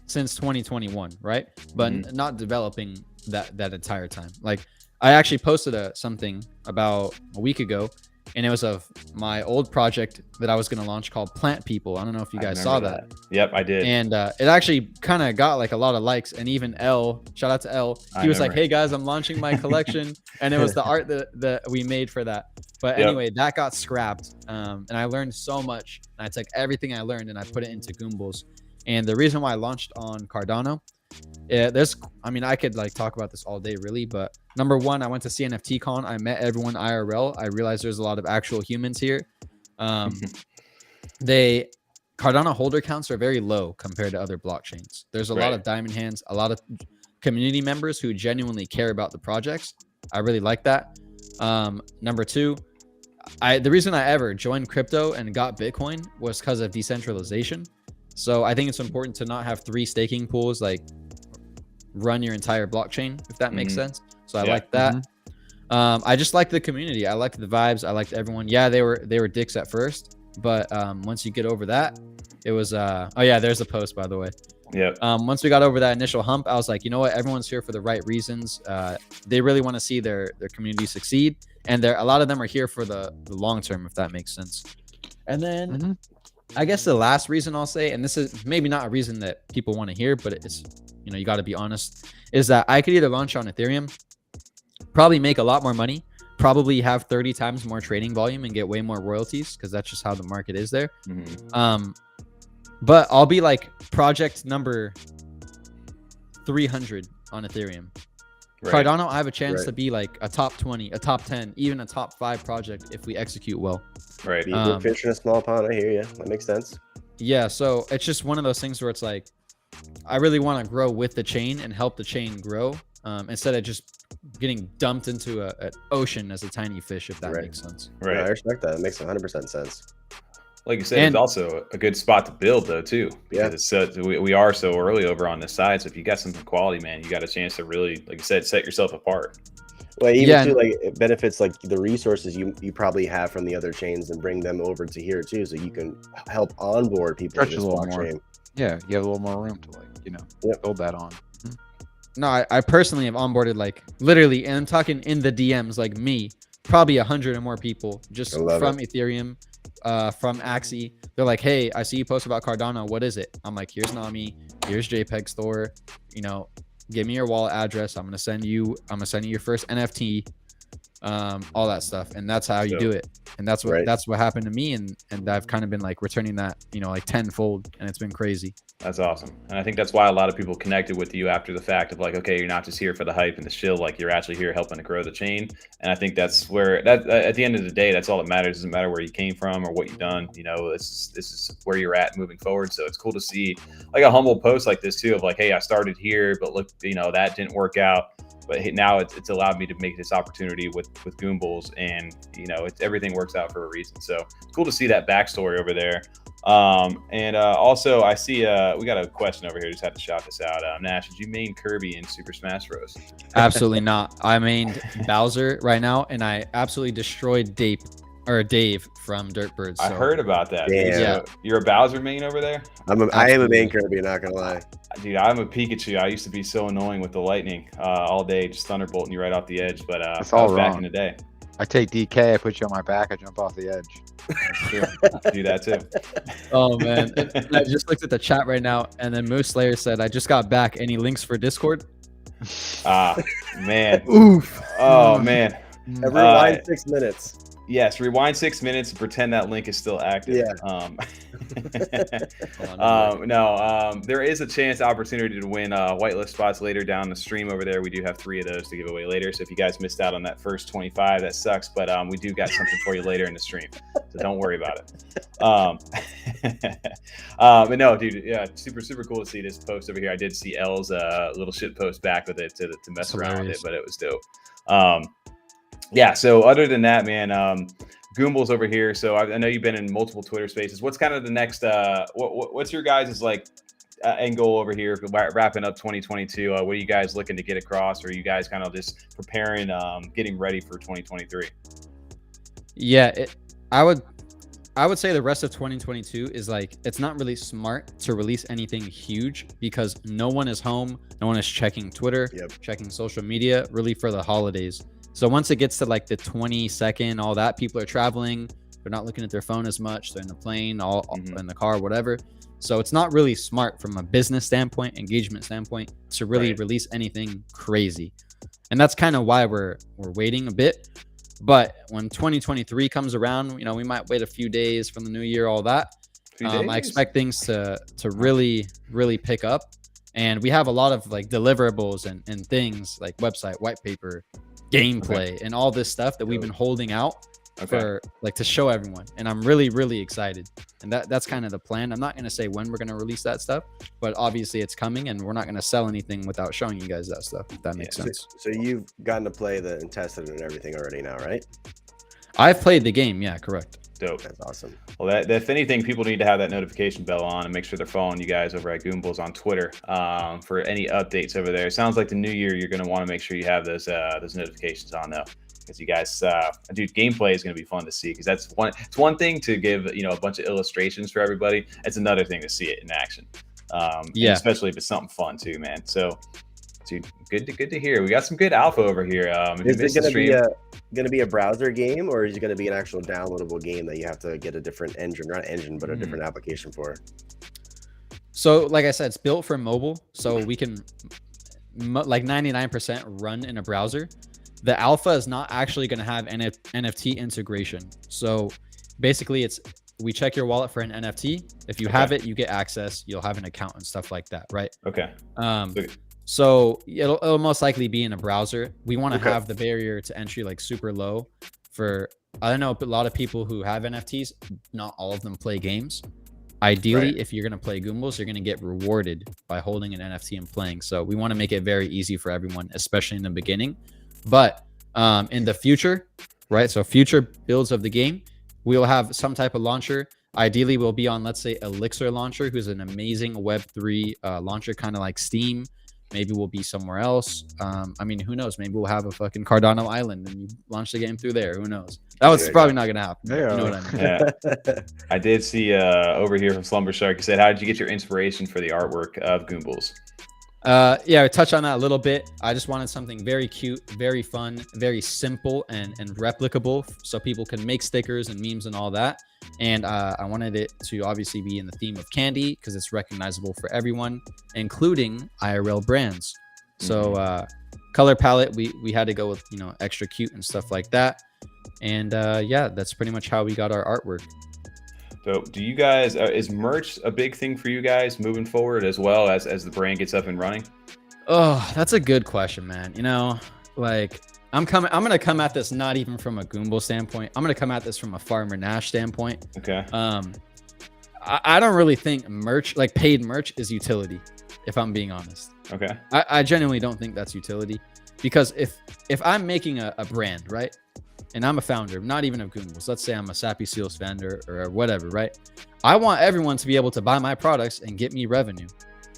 since 2021, right? But not developing that entire time. Like I actually posted something about a week ago, and it was of my old project that I was going to launch called Plant People. I don't know if you guys saw that. Yep, I did. And it actually kind of got like a lot of likes, and even L, shout out to L, he was like, hey guys, I'm launching my collection. And it was the art that we made for that. But anyway, that got scrapped. And I learned so much. And I took everything I learned and I put it into Goombles. And the reason why I launched on Cardano, I could like talk about this all day really, but number one, I went to CNFT con. I met everyone IRL. I realized there's a lot of actual humans here. Cardano holder counts are very low compared to other blockchains. There's a lot of diamond hands, a lot of community members who genuinely care about the projects. I really like that. Number two, the reason I ever joined crypto and got Bitcoin was because of decentralization. So I think it's important to not have 3 staking pools like run your entire blockchain, if that makes sense. So I like that. I just like the community. I liked the vibes. I liked everyone. Yeah, they were dicks at first, but once you get over that, it was oh yeah, there's a post by the way. Yeah. Once we got over that initial hump, I was like, you know what? Everyone's here for the right reasons. They really want to see their community succeed, and a lot of them are here for the long term, if that makes sense. And then I guess the last reason I'll say, and this is maybe not a reason that people want to hear, but it's, you got to be honest, is that I could either launch on Ethereum, probably make a lot more money, probably have 30 times more trading volume and get way more royalties, because that's just how the market is there. But I'll be like project number 300 on Ethereum. Cardano, I have a chance to be like a top 20, a top 10, even a top 5 project if we execute well. Be a good fish in a small pond. I hear you. That makes sense. Yeah, so it's just one of those things where it's like, I really want to grow with the chain and help the chain grow, instead of just getting dumped into an ocean as a tiny fish, if that makes sense. Yeah, I respect that. It makes 100% sense. Like you said, it's also a good spot to build though too, because it's we are so early over on this side. So if you got something quality, man, you got a chance to really, like you said, set yourself apart. Well, even too, like it benefits like the resources you probably have from the other chains and bring them over to here too, so you can help onboard people to this blockchain. Yeah, you have a little more room to build that on. No, I personally have onboarded like literally, and I'm talking in the DMs, like me, probably 100 or more people just from Ethereum, from Axie. They're like, hey, I see you post about Cardano. What is it? I'm like, here's Nami, here's JPEG Store. Give me your wallet address. I'm gonna send you your first NFT. all that stuff, and that's how you do it. And that's what happened to me, and I've kind of been like returning that, you know, like tenfold, and it's been crazy. That's awesome. And I think that's why a lot of people connected with you after the fact of like, okay, you're not just here for the hype and the shill, like you're actually here helping to grow the chain. And I think that's where that at the end of the day, that's all that matters. It doesn't matter where you came from or what you've done. You know, this is where you're at moving forward. So it's cool to see like a humble post like this too, of like, hey, I started here, but look, you know, that didn't work out. But now it's allowed me to make this opportunity with Goombles, and you know, everything works out for a reason. So it's cool to see that backstory over there. Also I see we got a question over here. Just had to shout this out. Nash, did you main Kirby in Super Smash Bros? Absolutely not. I mained Bowser right now, and I absolutely destroyed Dave from Dirtbirds. So. I heard about that. Damn. Yeah, you're a Bowser main over there. I am a main Kirby, not gonna lie. Dude, I'm a Pikachu. I used to be so annoying with the lightning all day, just thunderbolting you right off the edge. But That's all back wrong. in the day. I take DK, I put you on my back, I jump off the edge. Do that too. Oh man, and I just looked at the chat right now, and then Moose Slayer said, "I just got back. Any links for Discord?" Man. Oof. Oh man. Rewind 6 minutes. Yes, rewind 6 minutes and pretend that link is still active. Yeah. There is a chance opportunity to win whitelist spots later down the stream over there. We do have 3 of those to give away later. So if you guys missed out on that first 25, that sucks. But we do got something for you later in the stream. So don't worry about it. But no, dude, yeah, super cool to see this post over here. I did see L's little shit post back with it to mess around with it, but it was dope. Yeah, so other than that, man, Goombles over here. So I know you've been in multiple Twitter spaces. What's kind of the next, what's your guys' like end goal over here wrapping up 2022? What are you guys looking to get across? Or are you guys kind of just preparing, getting ready for 2023? Yeah, I would say the rest of 2022 is like, it's not really smart to release anything huge because no one is home. No one is checking Twitter, checking social media really for the holidays. So once it gets to like the 22nd, all that, people are traveling. They're not looking at their phone as much. They're in the plane, in the car, whatever. So it's not really smart from a business standpoint, engagement standpoint, to really release anything crazy. And that's kind of why we're waiting a bit. But when 2023 comes around, you know, we might wait a few days from the new year, all that. I expect things to really pick up. And we have a lot of like deliverables and things like website, white paper, gameplay, and all this stuff that we've been holding out for like to show everyone. And I'm really excited. And that's kind of the plan. I'm not going to say when we're going to release that stuff, but obviously it's coming, and we're not going to sell anything without showing you guys that stuff, if that makes sense. So you've gotten to play and tested and everything already now, right? I've played the game. Yeah, correct. Dope. That's awesome. Well, if anything, people need to have that notification bell on and make sure they're following you guys over at Goombles on Twitter for any updates over there. It sounds like the new year, you're going to want to make sure you have those notifications on though, because you guys, dude, gameplay is going to be fun to see, because it's one thing to give, you know, a bunch of illustrations for everybody. It's another thing to see it in action. Yeah, especially if it's something fun too, man. So, dude, good to hear. We got some good alpha over here. Is it going to be a browser game, or is it going to be an actual downloadable game that you have to get a different engine, not engine, but a different application for? So, like I said, it's built for mobile, so we can like 99% run in a browser. The alpha is not actually going to have NFT integration. So basically we check your wallet for an NFT. If you have it, you get access. You'll have an account and stuff like that, right? Okay. So it'll most likely be in a browser. We want to have the barrier to entry like super low. For I don't know, a lot of people who have NFTs, not all of them play games. Ideally, if you're going to play Goombles, you're going to get rewarded by holding an NFT and playing. So we want to make it very easy for everyone, especially in the beginning. But in the future, right? So future builds of the game, we'll have some type of launcher. Ideally, we'll be on, let's say, Elixir launcher, who's an amazing Web3 launcher, kind of like Steam. Maybe we'll be somewhere else. I mean, who knows? Maybe we'll have a fucking Cardano island and you launch the game through there. Who knows? That was probably not going to happen. Yeah. You know what I mean? Yeah. I did see over here from Slumber Shark, he said, how did you get your inspiration for the artwork of Goombles? Yeah, I touched on that a little bit. I just wanted something very cute, very fun, very simple and replicable, so people can make stickers and memes and all that. And I wanted it to obviously be in the theme of candy because it's recognizable for everyone, including IRL brands. So color palette, we had to go with, you know, extra cute and stuff like that. And yeah, that's pretty much how we got our artwork. So do you guys, is merch a big thing for you guys moving forward as well as the brand gets up and running? Oh, that's a good question, man. You know, like I'm going to come at this not even from a Goomble standpoint. I'm going to come at this from a Farmer Nash standpoint. Okay. I don't really think merch, like paid merch, is utility, if I'm being honest. Okay. I genuinely don't think that's utility, because if I'm making a brand, right, and I'm a founder, not even of Goombles, let's say I'm a Sappy Seals founder or whatever, right, I want everyone to be able to buy my products and get me revenue.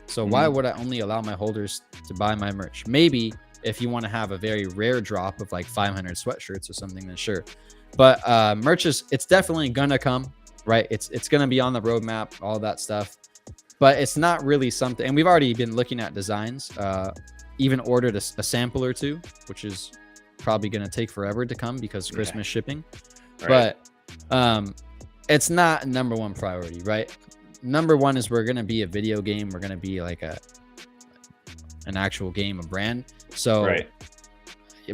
So why would I only allow my holders to buy my merch? Maybe if you want to have a very rare drop of like 500 sweatshirts or something, then sure. But merch it's definitely gonna come, right? It's gonna be on the roadmap, all that stuff. But it's not really something, and we've already been looking at designs, even ordered a sample or two, which is probably gonna take forever to come because Christmas shipping. Right. But it's not number one priority, right? Number one is we're gonna be a video game. We're gonna be like an actual game, a brand. So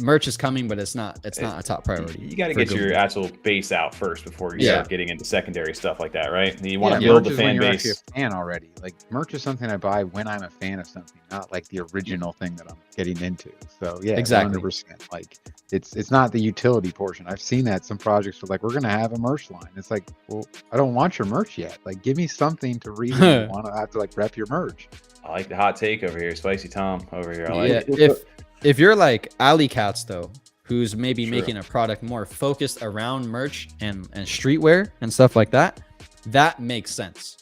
merch is coming, but it's not a top priority. You got to get your actual base out first before you start getting into secondary stuff like that, right? You want to build the fan base. You're actually a fan already. Like merch is something I buy when I'm a fan of something, not like the original thing that I'm getting into. So yeah, exactly. 100%. Like it's not the utility portion. I've seen that some projects are like, we're gonna have a merch line. It's like, well, I don't want your merch yet. Like, give me something to really want to have to like rep your merch. I like the hot take over here, Spicy Tom over here. I like it. If you're like Alley Cats though, who's maybe making a product more focused around merch and streetwear and stuff like that, that makes sense.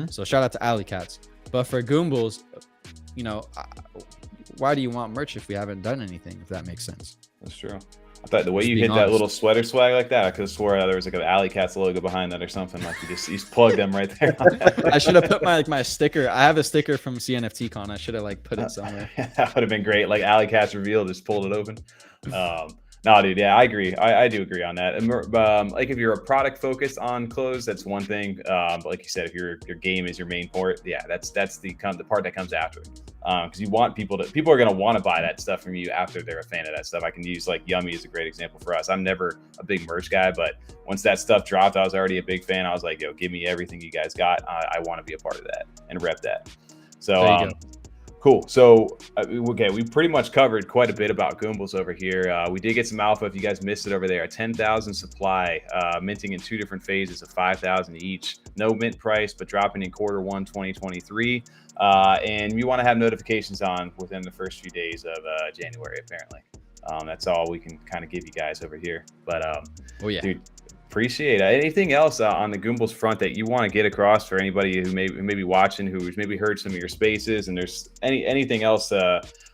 So shout out to Alley Cats. But for Goombles, you know, why do you want merch if we haven't done anything? If that makes sense. That's true. I thought the way you hit that little sweater swag like that, I could have swore there was like an Alley Cats logo behind that or something. Like you just plugged them right there. I should have put my sticker. I have a sticker from CNFT Con. I should have like put it somewhere. That would have been great. Like Alley Cats reveal, just pulled it open. No, dude. Yeah, I agree. I do agree on that. And, like if you're a product focused on clothes, that's one thing. But like you said, if your game is your main port, yeah, that's the part that comes after. Because you want people are going to want to buy that stuff from you after they're a fan of that stuff. I can use like Yummy as a great example for us. I'm never a big merch guy, but once that stuff dropped, I was already a big fan. I was like, yo, give me everything you guys got. I want to be a part of that and rep that. So cool. So okay, we pretty much covered quite a bit about Goombles over here. We did get some alpha. If you guys missed it over there, a 10,000 supply, minting in 2 different phases of 5,000 each. No mint price, but dropping in Q1 2023. And we want to have notifications on within the first few days of January, apparently. That's all we can kind of give you guys over here. But dude, appreciate it. Anything else on the Goombles front that you want to get across for anybody who may be watching, who's maybe heard some of your spaces, and there's anything else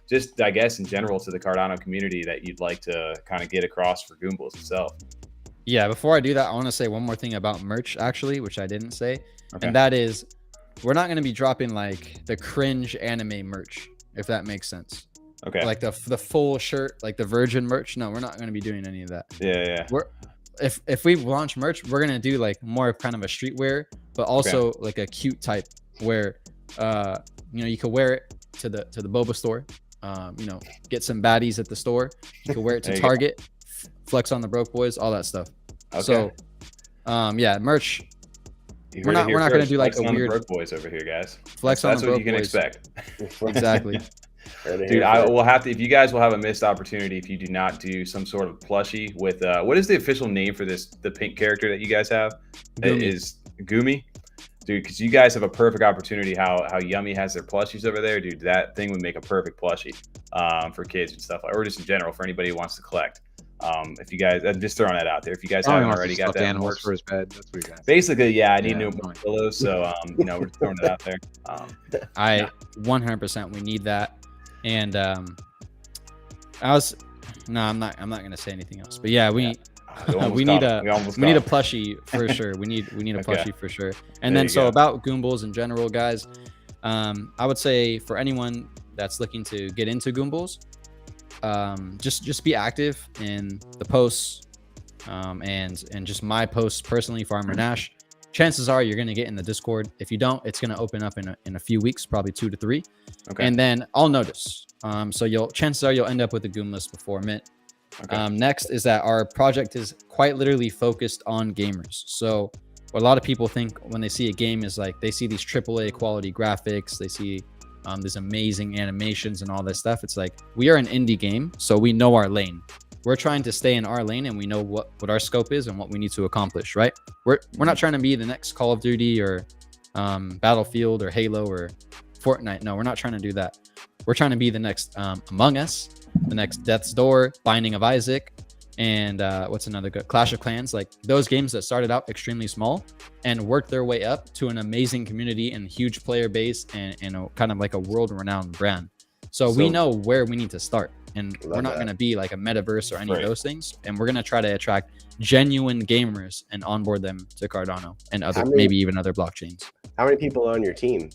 just I guess in general to the Cardano community that you'd like to kind of get across for Goombles itself? Yeah, before I do that, I want to say one more thing about merch actually, which I didn't say. And that is, we're not going to be dropping like the cringe anime merch, if that makes sense. Okay. Like the full shirt, like the Virgin merch. No, we're not going to be doing any of that. Yeah. If we launch merch, we're gonna do like more kind of a streetwear, but also like a cute type where you know, you could wear it to the boba store, you know, get some baddies at the store. You could wear it to Target, flex on the broke boys, all that stuff. So yeah, merch. We're not gonna do like a weird broke boys over here, guys. Flex on the broke boys. That's what you can expect. Exactly. Dude, I will have to. If you guys will have a missed opportunity if you do not do some sort of plushie with what is the official name for the pink character that you guys have? It is Goomy, dude. Because you guys have a perfect opportunity. How Yummy has their plushies over there, dude. That thing would make a perfect plushie for kids and stuff, or just in general for anybody who wants to collect. If you guys, I'm just throwing that out there. If you guys haven't already got that, animals for his bed. That's what you got. Basically, yeah, I need new pillows, so you know, we're throwing it out there. I 100% we need that. And I'm not gonna say anything else, but yeah, we need a plushie for sure. We need a plushie for sure. And then about Goombles in general, guys, I would say for anyone that's looking to get into Goombles, just be active in the posts, and just my posts personally, Farmer Nash. Chances are you're gonna get in the Discord. If you don't, it's gonna open up in a few weeks, probably 2 to 3. And then I'll notice. So chances are you'll end up with a Goomless before mint. Okay. Next is that our project is quite literally focused on gamers. So what a lot of people think when they see a game is like they see these AAA quality graphics, they see these amazing animations and all this stuff. It's like we are an indie game, so we know our lane. We're trying to stay in our lane, and we know what our scope is and what we need to accomplish, right? We're not trying to be the next Call of Duty or Battlefield or Halo or Fortnite. No, we're not trying to do that. We're trying to be the next Among Us, the next Death's Door, Binding of Isaac, and what's another good? Clash of Clans. Like those games that started out extremely small and worked their way up to an amazing community and huge player base and a, kind of like a world-renowned brand. So we know where we need to start, and we're not going to be like a metaverse or any of those things. And we're going to try to attract genuine gamers and onboard them to Cardano and other, maybe even other blockchains. How many people are on your team?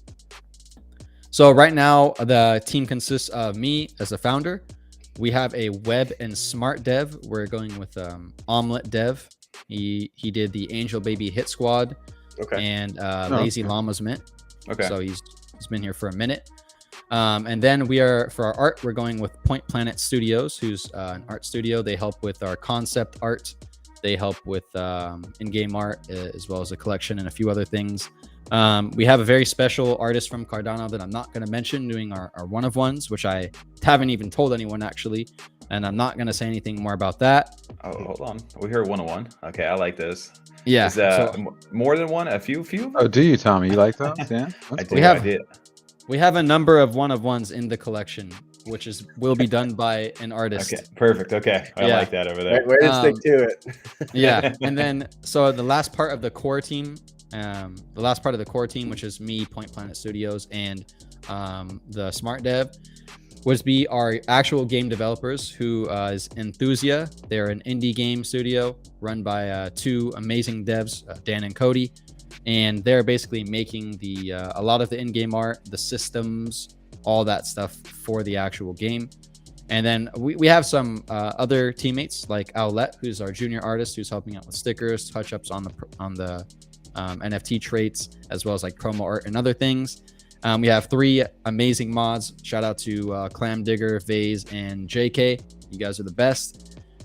So right now, the team consists of me as a founder. We have a web and smart dev. We're going with Omelet Dev. He did the Angel Baby Hit Squad, and Lazy Llama's Mint. So he's been here for a minute. And then for our art, we're going with Point Planet Studios, who's an art studio. They help with our concept art. They help with in-game art, as well as a collection and a few other things. We have a very special artist from Cardano that I'm not going to mention doing our one-of-ones, which I haven't even told anyone actually. And I'm not going to say anything more about that. Oh, hold on. We heard one-on-one. Okay, I like this. Yeah. Is more than one? A few? Oh, do you, Tommy? You like those? Yeah. I did. We have a number of one-of-ones in the collection, which will be done by an artist. Okay, perfect. Okay, I like that over there. Way to stick to it. Yeah, and then so the last part of the core team, which is me, Point Planet Studios, and the Smart Dev, would be our actual game developers, who is Enthusia. They're an indie game studio run by two amazing devs, Dan and Cody. And they're basically making a lot of the in-game art, the systems, all that stuff for the actual game. And then we have some other teammates like Owlette, who's our junior artist, who's helping out with stickers, touch-ups on the NFT traits, as well as like promo art and other things. We have three amazing mods. Shout out to Clam Digger, Vase, and JK. You guys are the best.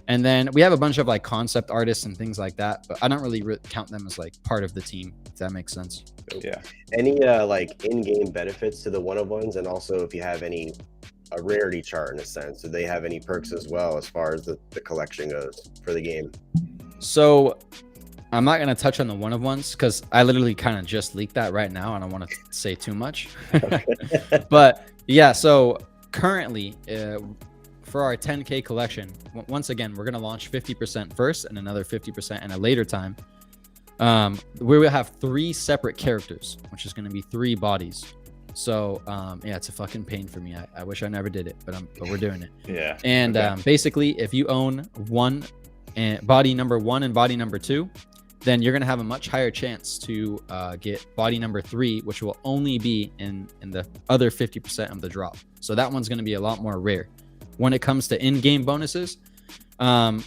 And then we have a bunch of like concept artists and things like that, but I don't really count them as like part of the team, if that makes sense. Yeah. Any like in-game benefits to the one-of-ones, and also if you have a rarity chart in a sense, do they have any perks as well as far as the collection goes for the game? So I'm not going to touch on the one-of-ones because I literally kind of just leaked that right now. I don't want to say too much. But yeah, so currently for our 10K collection, once again, we're going to launch 50% first and another 50% in a later time. We will have 3 separate characters, which is going to be 3 bodies. So yeah, it's a fucking pain for me. I wish I never did it, but we're doing it. Yeah. And basically, if you own body number 1 and body number 2, then you're going to have a much higher chance to get body number 3, which will only be in the other 50% of the drop. So that one's going to be a lot more rare. When it comes to in-game bonuses,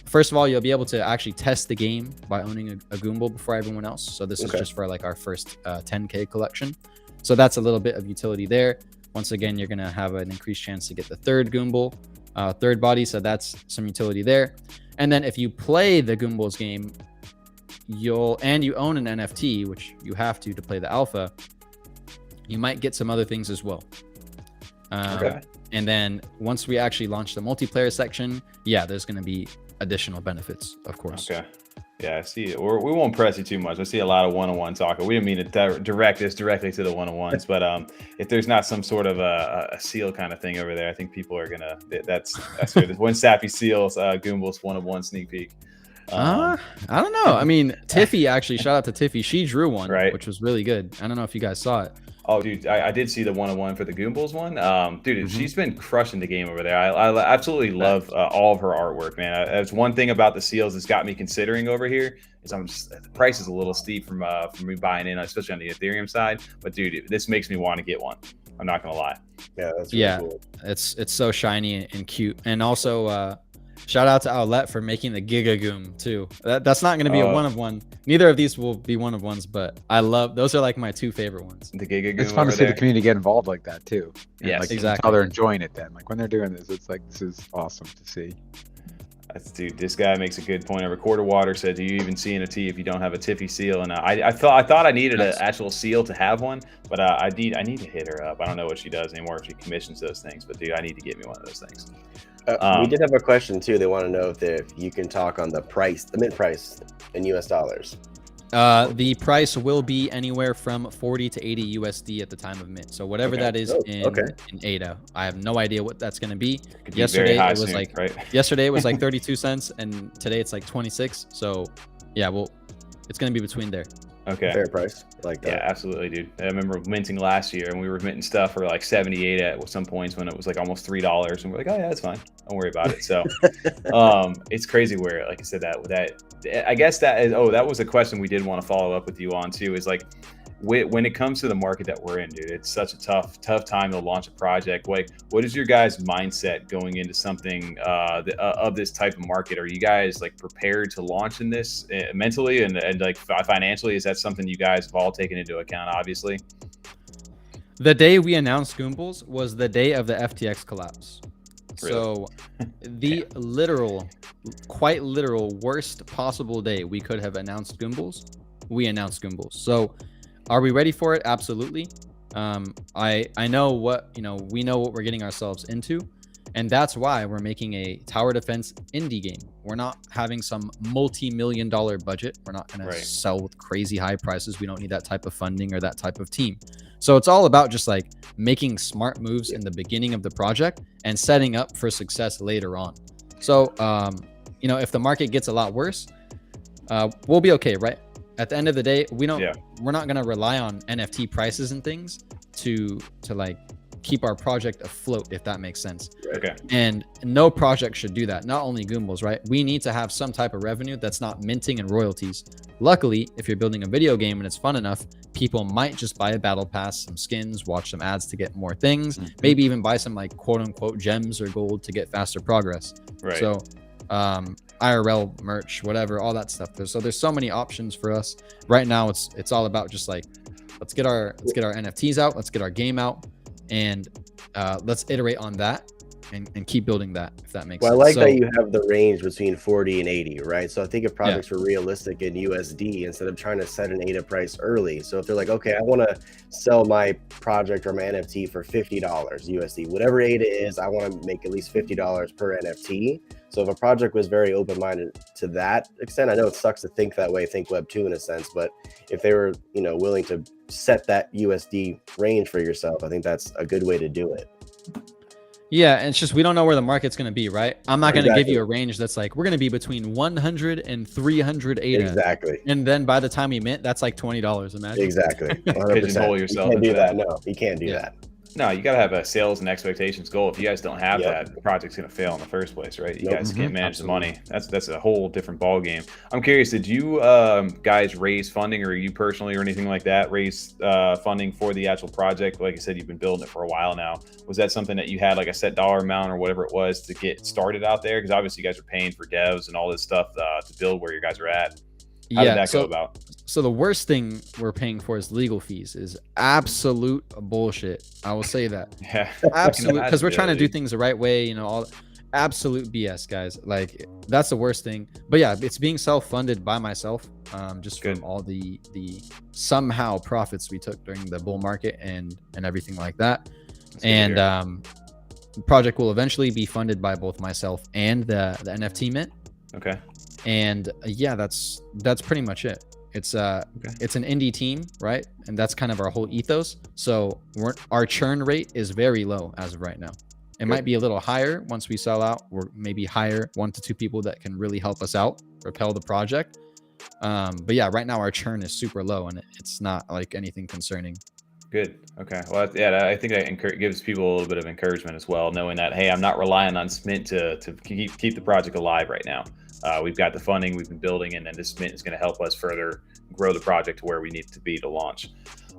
first of all, you'll be able to actually test the game by owning a Goomble before everyone else. So this is just for like our first 10K collection. So that's a little bit of utility there. Once again, you're going to have an increased chance to get the third Goomble, third body. So that's some utility there. And then if you play the Goombles game, you own an NFT, which you have to play the alpha, you might get some other things as well. And then once we actually launch the multiplayer section, yeah, there's going to be additional benefits, of course. Okay. Yeah, I see. We won't press you too much. I see a lot of one-on-one talk. We didn't mean to direct this directly to the one-on-ones, but if there's not some sort of a seal kind of thing over there, I think people are gonna. That's good. One Sappy Seals Goombles one-on-one sneak peek. I don't know. I mean, Tiffy actually, shout out to Tiffy. She drew one, which was really good. I don't know if you guys saw it. Oh, dude, I did see the one-on-one for the Goombles one. Dude, she's been crushing the game over there. I absolutely love all of her artwork, man. That's one thing about the seals that's got me considering over here is the price is a little steep from me buying in, especially on the Ethereum side. But dude, this makes me want to get one. I'm not gonna lie. Yeah, that's really cool. It's so shiny and cute. And also, Shout out to Owlet for making the Giga Goom too. That's not going to be a one of one. Neither of these will be one of ones, but I love those are like my two favorite ones. The Giga Goom. It's fun to see the community get involved like that too. And Yes, like, exactly. how they're enjoying it then. Like when they're doing this, it's like, this is awesome to see. Dude, this guy makes a good point. A recorder water said, "Do you even CNFT if you don't have a Tiffy seal?" And I thought I needed an actual seal to have one, but I need to hit her up. I don't know what she does anymore, if she commissions those things, but dude, I need to get me one of those things. We did have a question too. They want to know if you can talk on the price, the mint price in US dollars. The price will be anywhere from 40 to 80 USD at the time of mint. So whatever that is in ADA, I have no idea what that's going to be. Yesterday it was like yesterday it was like 32 cents, and today it's like 26. So yeah, well, it's going to be between there. Okay. Fair price. Like that. Yeah, absolutely, dude. I remember minting last year, and we were minting stuff for like 78 at some points when it was like almost $3, and we're like, oh yeah, that's fine. Don't worry about it. So, it's crazy where, like I said, that I guess that is. Oh, that was a question we did want to follow up with you on too. Is like, when it comes to the market that we're in, dude, it's such a tough time to launch a project. Like, what is your guys' mindset going into something of this type of market? Are you guys like prepared to launch in this mentally and like financially? Is that something you guys have all taken into account? Obviously, the day we announced Goombles was the day of the FTX collapse. Really? So the quite literal worst possible day we could have announced Goombles, we announced Goombles. So are we ready for it? Absolutely. I know what, we know what we're getting ourselves into, and that's why we're making a tower defense indie game. We're not having some multi-million-dollar budget. We're not going to sell with crazy high prices. We don't need that type of funding or that type of team. So it's all about just like making smart moves in the beginning of the project and setting up for success later on. So, if the market gets a lot worse, we'll be okay, right? At the end of the day, we're not going to rely on NFT prices and things to like keep our project afloat, if that makes sense. Okay. And no project should do that. Not only Goombles, right? We need to have some type of revenue that's not minting and royalties. Luckily, if you're building a video game and it's fun enough, people might just buy a battle pass, some skins, watch some ads to get more things, maybe even buy some like quote unquote gems or gold to get faster progress. Right. So, IRL merch, whatever, all that stuff. So there's so many options for us right now. It's all about just like, let's get our NFTs out, let's get our game out, and let's iterate on that and keep building that, if that makes sense. Well, I like that you have the range between 40 and 80, right? So I think if projects were realistic in USD, instead of trying to set an ADA price early. So if they're like, okay, I want to sell my project or my NFT for $50 USD, whatever ADA is, I want to make at least $50 per NFT. So if a project was very open-minded to that extent, I know it sucks to think that way, think Web 2 in a sense, but if they were, willing to set that USD range for yourself, I think that's a good way to do it. Yeah, and it's just we don't know where the market's going to be, right? I'm not going to give you a range that's like, we're going to be between 100 and 300 ADA. Exactly. And then by the time we mint, that's like $20, imagine. Exactly. 100%. Pigeonhole yourself. You can't do that. No, you can't do that. No, you got to have a sales and expectations goal. If you guys don't have that, the project's going to fail in the first place, right? You guys can't manage the money. That's a whole different ball game. I'm curious, did you guys raise funding, or you personally or anything like that raise funding for the actual project? Like I said, you've been building it for a while now. Was that something that you had like a set dollar amount or whatever it was to get started out there? Because obviously you guys are paying for devs and all this stuff to build where you guys are at. How did that go about? So the worst thing we're paying for is legal fees. Is absolute bullshit. I will say that. Yeah, absolute, because we're trying to do things the right way. All absolute BS, guys. Like that's the worst thing. But yeah, it's being self-funded by myself, just from all the somehow profits we took during the bull market and everything like that. And the project will eventually be funded by both myself and the NFT mint. Okay. And that's pretty much it. It's it's an indie team, right? And that's kind of our whole ethos. So our churn rate is very low as of right now. It might be a little higher once we sell out, or maybe hire 1 to 2 people that can really help us out, propel the project. But yeah, right now our churn is super low, and it's not like anything concerning. Good. Okay. Well, yeah, I think that gives people a little bit of encouragement as well, knowing that, hey, I'm not relying on Mint to keep the project alive right now. We've got the funding, we've been building, and then this Mint is going to help us further grow the project to where we need it to be to launch.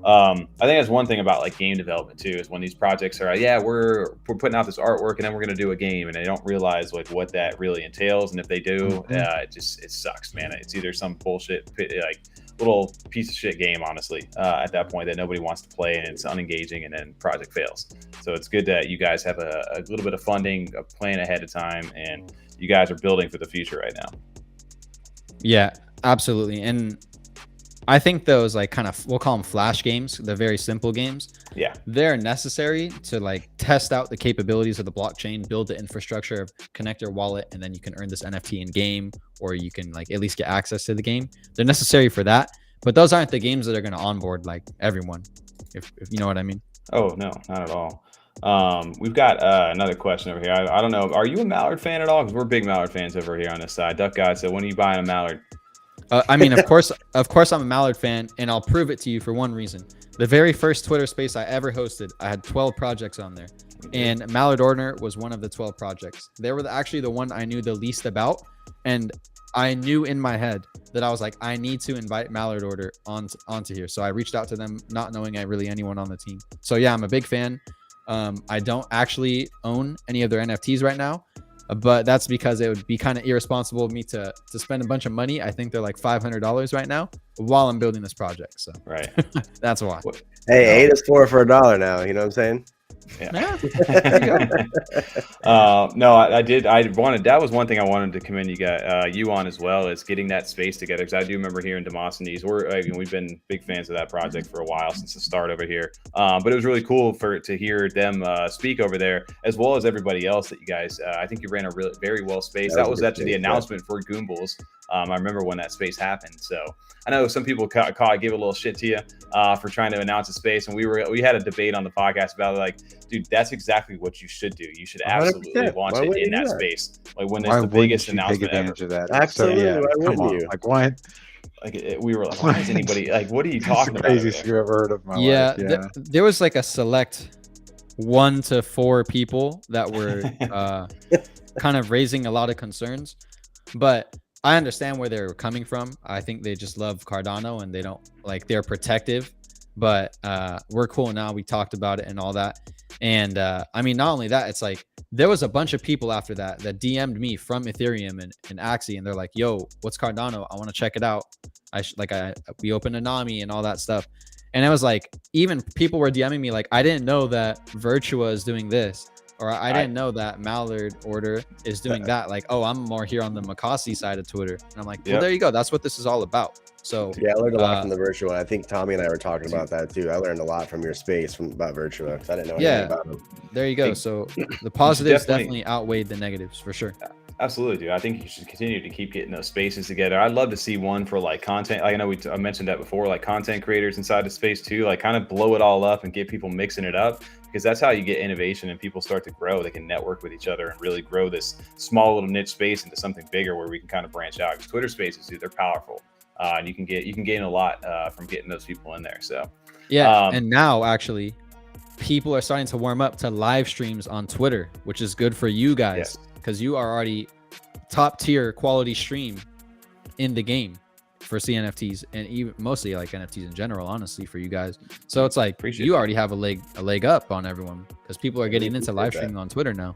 I think that's one thing about like game development too, is when these projects are like, yeah, we're putting out this artwork and then we're going to do a game, and they don't realize like what that really entails. And if they do, it sucks, man. It's either some bullshit like little piece of shit game, honestly, at that point, that nobody wants to play, and it's unengaging, and then project fails. So it's good that you guys have a little bit of funding, a plan ahead of time, and you guys are building for the future right now. Yeah, absolutely. And I think those like kind of, we'll call them flash games, the very simple games. Yeah, they're necessary to like test out the capabilities of the blockchain, build the infrastructure of connect your wallet, and then you can earn this NFT in game, or you can like at least get access to the game. They're necessary for that, but those aren't the games that are going to onboard like everyone, if you know what I mean. Oh no, not at all. We've got another question over here. I don't know, are you a Mallard fan at all? Because we're big Mallard fans over here on this side. Duck God said, when are you buying a Mallard? I mean, of course I'm a Mallard fan, and I'll prove it to you for one reason. The very first Twitter space I ever hosted, I had 12 projects on there, and Mallard Order was one of the 12 projects. They were actually the one I knew the least about, and I knew in my head that I was like, I need to invite Mallard Order onto here. So I reached out to them, not knowing really anyone on the team. So yeah, I'm a big fan. I don't actually own any of their NFTs right now, but that's because it would be kind of irresponsible of me to spend a bunch of money. I think they're like $500 right now while I'm building this project. So right, that's why. Hey, 8 is 4 for $1 now. You know what I'm saying? Yeah. No, that was one thing I wanted to commend you on as well, is getting that space together, because I do remember hearing Demosthenes. We've been big fans of that project for a while, since the start over here, but it was really cool to hear them speak over there, as well as everybody else that you guys, I think you ran a very well space. That was actually the announcement for Goombles. I remember when that space happened. So I know some people give a little shit to you for trying to announce a space, and we had a debate on the podcast about it, like, dude, that's exactly what you should do. You should absolutely 100%. launch it in that space, like when Why it's the biggest wouldn't you take announcement advantage ever. of that? Absolutely. So, yeah, Why come wouldn't on. you? Like, why? Like we were like, why is anybody like, what are you talking It's about? the craziest you've ever heard of my Yeah, life. Yeah. there was like a select 1 to 4 people that were kind of raising a lot of concerns, but I understand where they're coming from. I think they just love Cardano, and they don't like, they're protective, but we're cool now. We talked about it and all that. And I mean, not only that, it's like there was a bunch of people after that DM'd me from Ethereum and Axie, and they're like, yo, what's Cardano? I want to check it out. We opened a Nami and all that stuff. And it was like, even people were DMing me like, I didn't know that Virtua is doing this, or I didn't know that Mallard Order is doing that. Like, oh, I'm more here on the Makasi side of Twitter. And I'm like, well, there you go. That's what this is all about. So yeah, I learned a lot from the Virtua. I think Tommy and I were talking about that too. I learned a lot from your space about Virtua, because I didn't know anything about them. There you go. So the positives definitely outweighed the negatives, for sure. Absolutely, dude. I think you should continue to keep getting those spaces together. I'd love to see one for like content. Like, I know I mentioned that before, like content creators inside the space too. Like, kind of blow it all up and get people mixing it up, because that's how you get innovation and people start to grow. They can network with each other and really grow this small little niche space into something bigger, where we can kind of branch out. Because Twitter spaces, dude, they're powerful, and you can gain a lot from getting those people in there. So yeah, and now actually, people are starting to warm up to live streams on Twitter, which is good for you guys, because you are already top tier quality stream in the game for CNFTs, and even mostly like NFTs in general, honestly, for you guys. So it's like you already have a leg up on everyone, because people are getting into live streaming on Twitter now.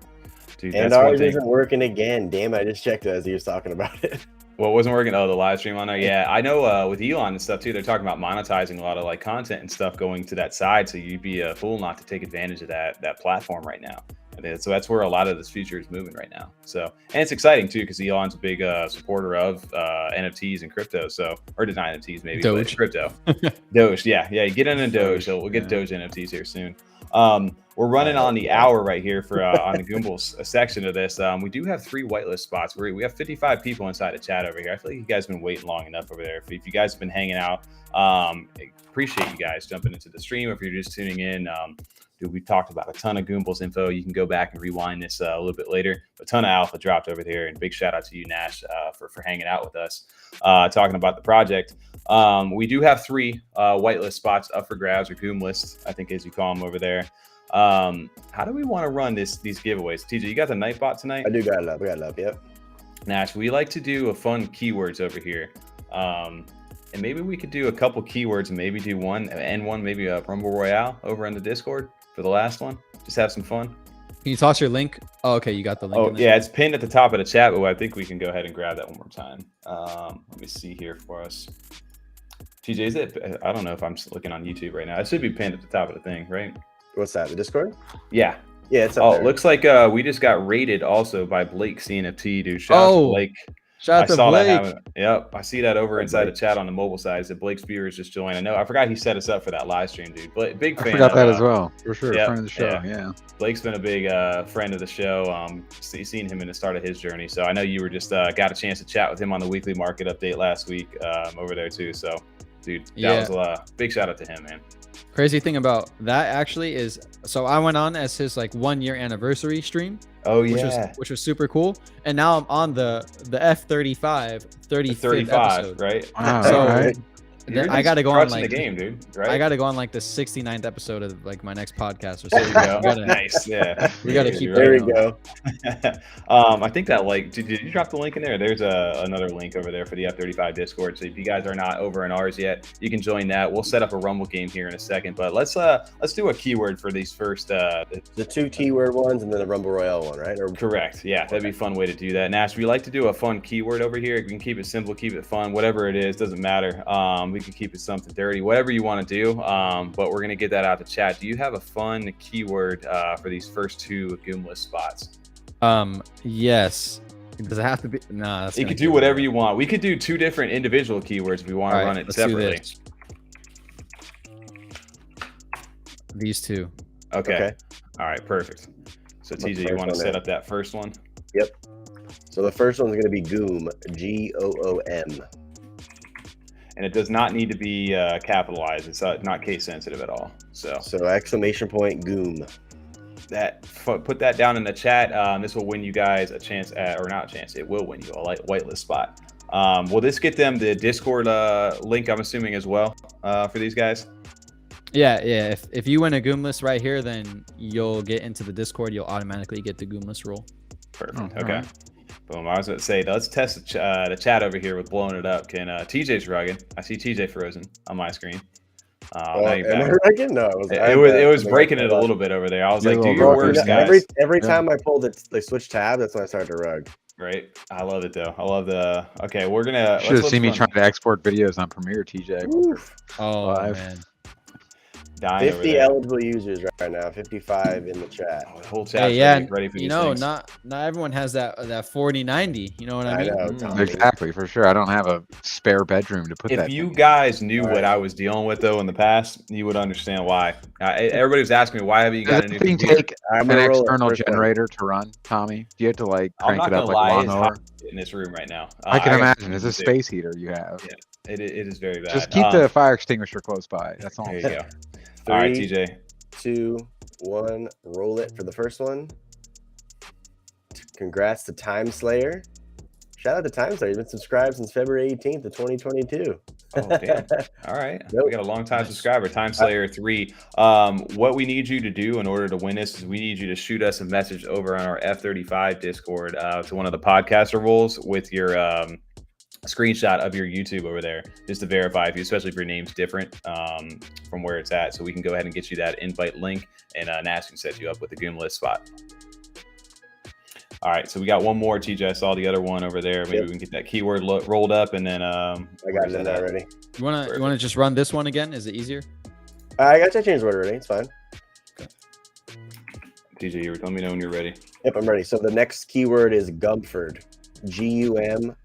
Dude, and ours isn't working again. Damn, I just checked it as he was talking about it. Well, it wasn't working. Oh, the live stream on there. Yeah, I know with Elon and stuff too, they're talking about monetizing a lot of like content and stuff going to that side. So you'd be a fool not to take advantage of that platform right now. So that's where a lot of this future is moving right now. So, and it's exciting too, because Elon's a big supporter of NFTs and crypto. So, or not NFTs, maybe Doge. Crypto. Doge, yeah, get in a Doge. So we'll get Doge NFTs here soon. We're running on the hour right here for on the Goombles section of this. We do have 3 whitelist spots. We have 55 people inside the chat over here. I feel like you guys have been waiting long enough over there. If you guys have been hanging out, appreciate you guys jumping into the stream. If you're just tuning in, dude, we talked about a ton of Goombles info. You can go back and rewind this a little bit later. A ton of alpha dropped over there, and big shout out to you, Nash, for hanging out with us, talking about the project. We do have 3 whitelist spots up for grabs, or Goom lists, I think, as you call them over there. How do we want to run these giveaways? TJ, you got the Nightbot tonight? I do got love. We got love. Yep. Nash, we like to do a fun keywords over here. And maybe we could do a couple keywords and maybe do one and one, maybe a Rumble Royale over in the Discord for the last one. Just have some fun. Can you toss your link? Oh, okay, you got the link. Oh, in there. yeah, it's pinned at the top of the chat, but I think we can go ahead and grab that one more time. Let me see here for us. TJ, is it? I don't know if I'm looking on YouTube right now. It should be pinned at the top of the thing, right? What's that? The Discord? Yeah. Yeah, it's up Oh, there. it looks like we just got rated also by Blake CNFT, dude. Shout out to Blake. Shout out to Blake. That happen. Yep, I see that over inside the chat on the mobile side. That Blake's viewers just joined. I know. I forgot he set us up for that live stream, dude. But big fan. I forgot of, that as well. For sure, yep, friend of the show. Yeah. Blake's been a big friend of the show. Seen him in the start of his journey. So I know you were just got a chance to chat with him on the weekly market update last week over there too. So, dude, that was a big shout out to him, man. Crazy thing about that actually is, so I went on as his like 1 year anniversary stream. Oh yeah, which was super cool. And now I'm on the F35 35th episode, right? Wow, so right. then I gotta go on like the game, dude. Right? I gotta go on like the 69th episode of like my next podcast or There something. you go. Nice, yeah. We gotta keep There we that go. I think that like, did you drop the link in there? There's another link over there for the F35 Discord. So if you guys are not over in ours yet, you can join that. We'll set up a Rumble game here in a second, but let's do a keyword for these first. The 2 keyword ones and then the Rumble Royale one, right? Or correct. Yeah, that'd be a fun way to do that. Nash, we like to do a fun keyword over here. We can keep it simple, keep it fun, whatever it is, doesn't matter. We can keep it something dirty, whatever you want to do. But we're gonna get that out the chat. Do you have a fun keyword for these first 2 Goombles spots? Yes. Does it have to be? Nah. You could do whatever you want. We could do 2 different individual keywords if we want to run it separately. These 2. Okay. All right. Perfect. So TJ, you want to set up that first one? Yep. So the first one's going to be Goom, Goom. And it does not need to be capitalized. It's not case sensitive at all. So exclamation point Goom. Put that down in the chat. This will win you guys a chance or not a chance. It will win you a whitelist spot. Will this get them the Discord link? I'm assuming as well for these guys. Yeah. If you win a Goomless right here, then you'll get into the Discord. You'll automatically get the Goomless role. Perfect. Okay. Right. Boom. I was going to say, let's test the chat over here with blowing it up. Can TJ's rugged? I see TJ frozen on my screen. Am I rugged? No, it was breaking it a little bit over there. I was like, do your worst, guys. Every time I pulled it, they switch tab. That's when I started to rug. Right. I love it though. I love the. Okay, we're gonna. Should have seen me trying to export videos on Premiere, TJ. Oof. Oh man. 50 eligible users right now, 55 in the chat. Oh, the whole chat ready for these things. not everyone has that 4090. You know what I mean? Exactly, for sure. I don't have a spare bedroom to put that. If you guys knew what I was dealing with though in the past, you would understand why. Everybody was asking me, why haven't you got a new computer? Take an external generator to run, Tommy? Do you have to like crank it up like a lawnmower? In this room right now, I can imagine. It's a space heater you have. Yeah, it is very bad. Just keep the fire extinguisher close by. That's all. There you go. 3, all right, TJ. 2, 1, roll it for the first one. Congrats to Time Slayer. Shout out to Time Slayer. He's been subscribed since February 18th of 2022. Oh, damn. All right. Nope. We got a long time subscriber, Time Slayer 3. What we need you to do in order to win this is we need you to shoot us a message over on our F35 Discord to one of the podcaster roles with your screenshot of your YouTube over there, just to verify if you, especially if your name's different from where it's at, so we can go ahead and get you that invite link, and Nash can set you up with the Goomless spot. All right, so we got one more, TJ. I saw the other one over there. Maybe we can get that keyword rolled up, and then I got it already. You wanna just run this one again? Is it easier? I got to change the word already. It's fine. Okay. TJ, let me know when you're ready. Yep, I'm ready. So the next keyword is Gumford. Gumford!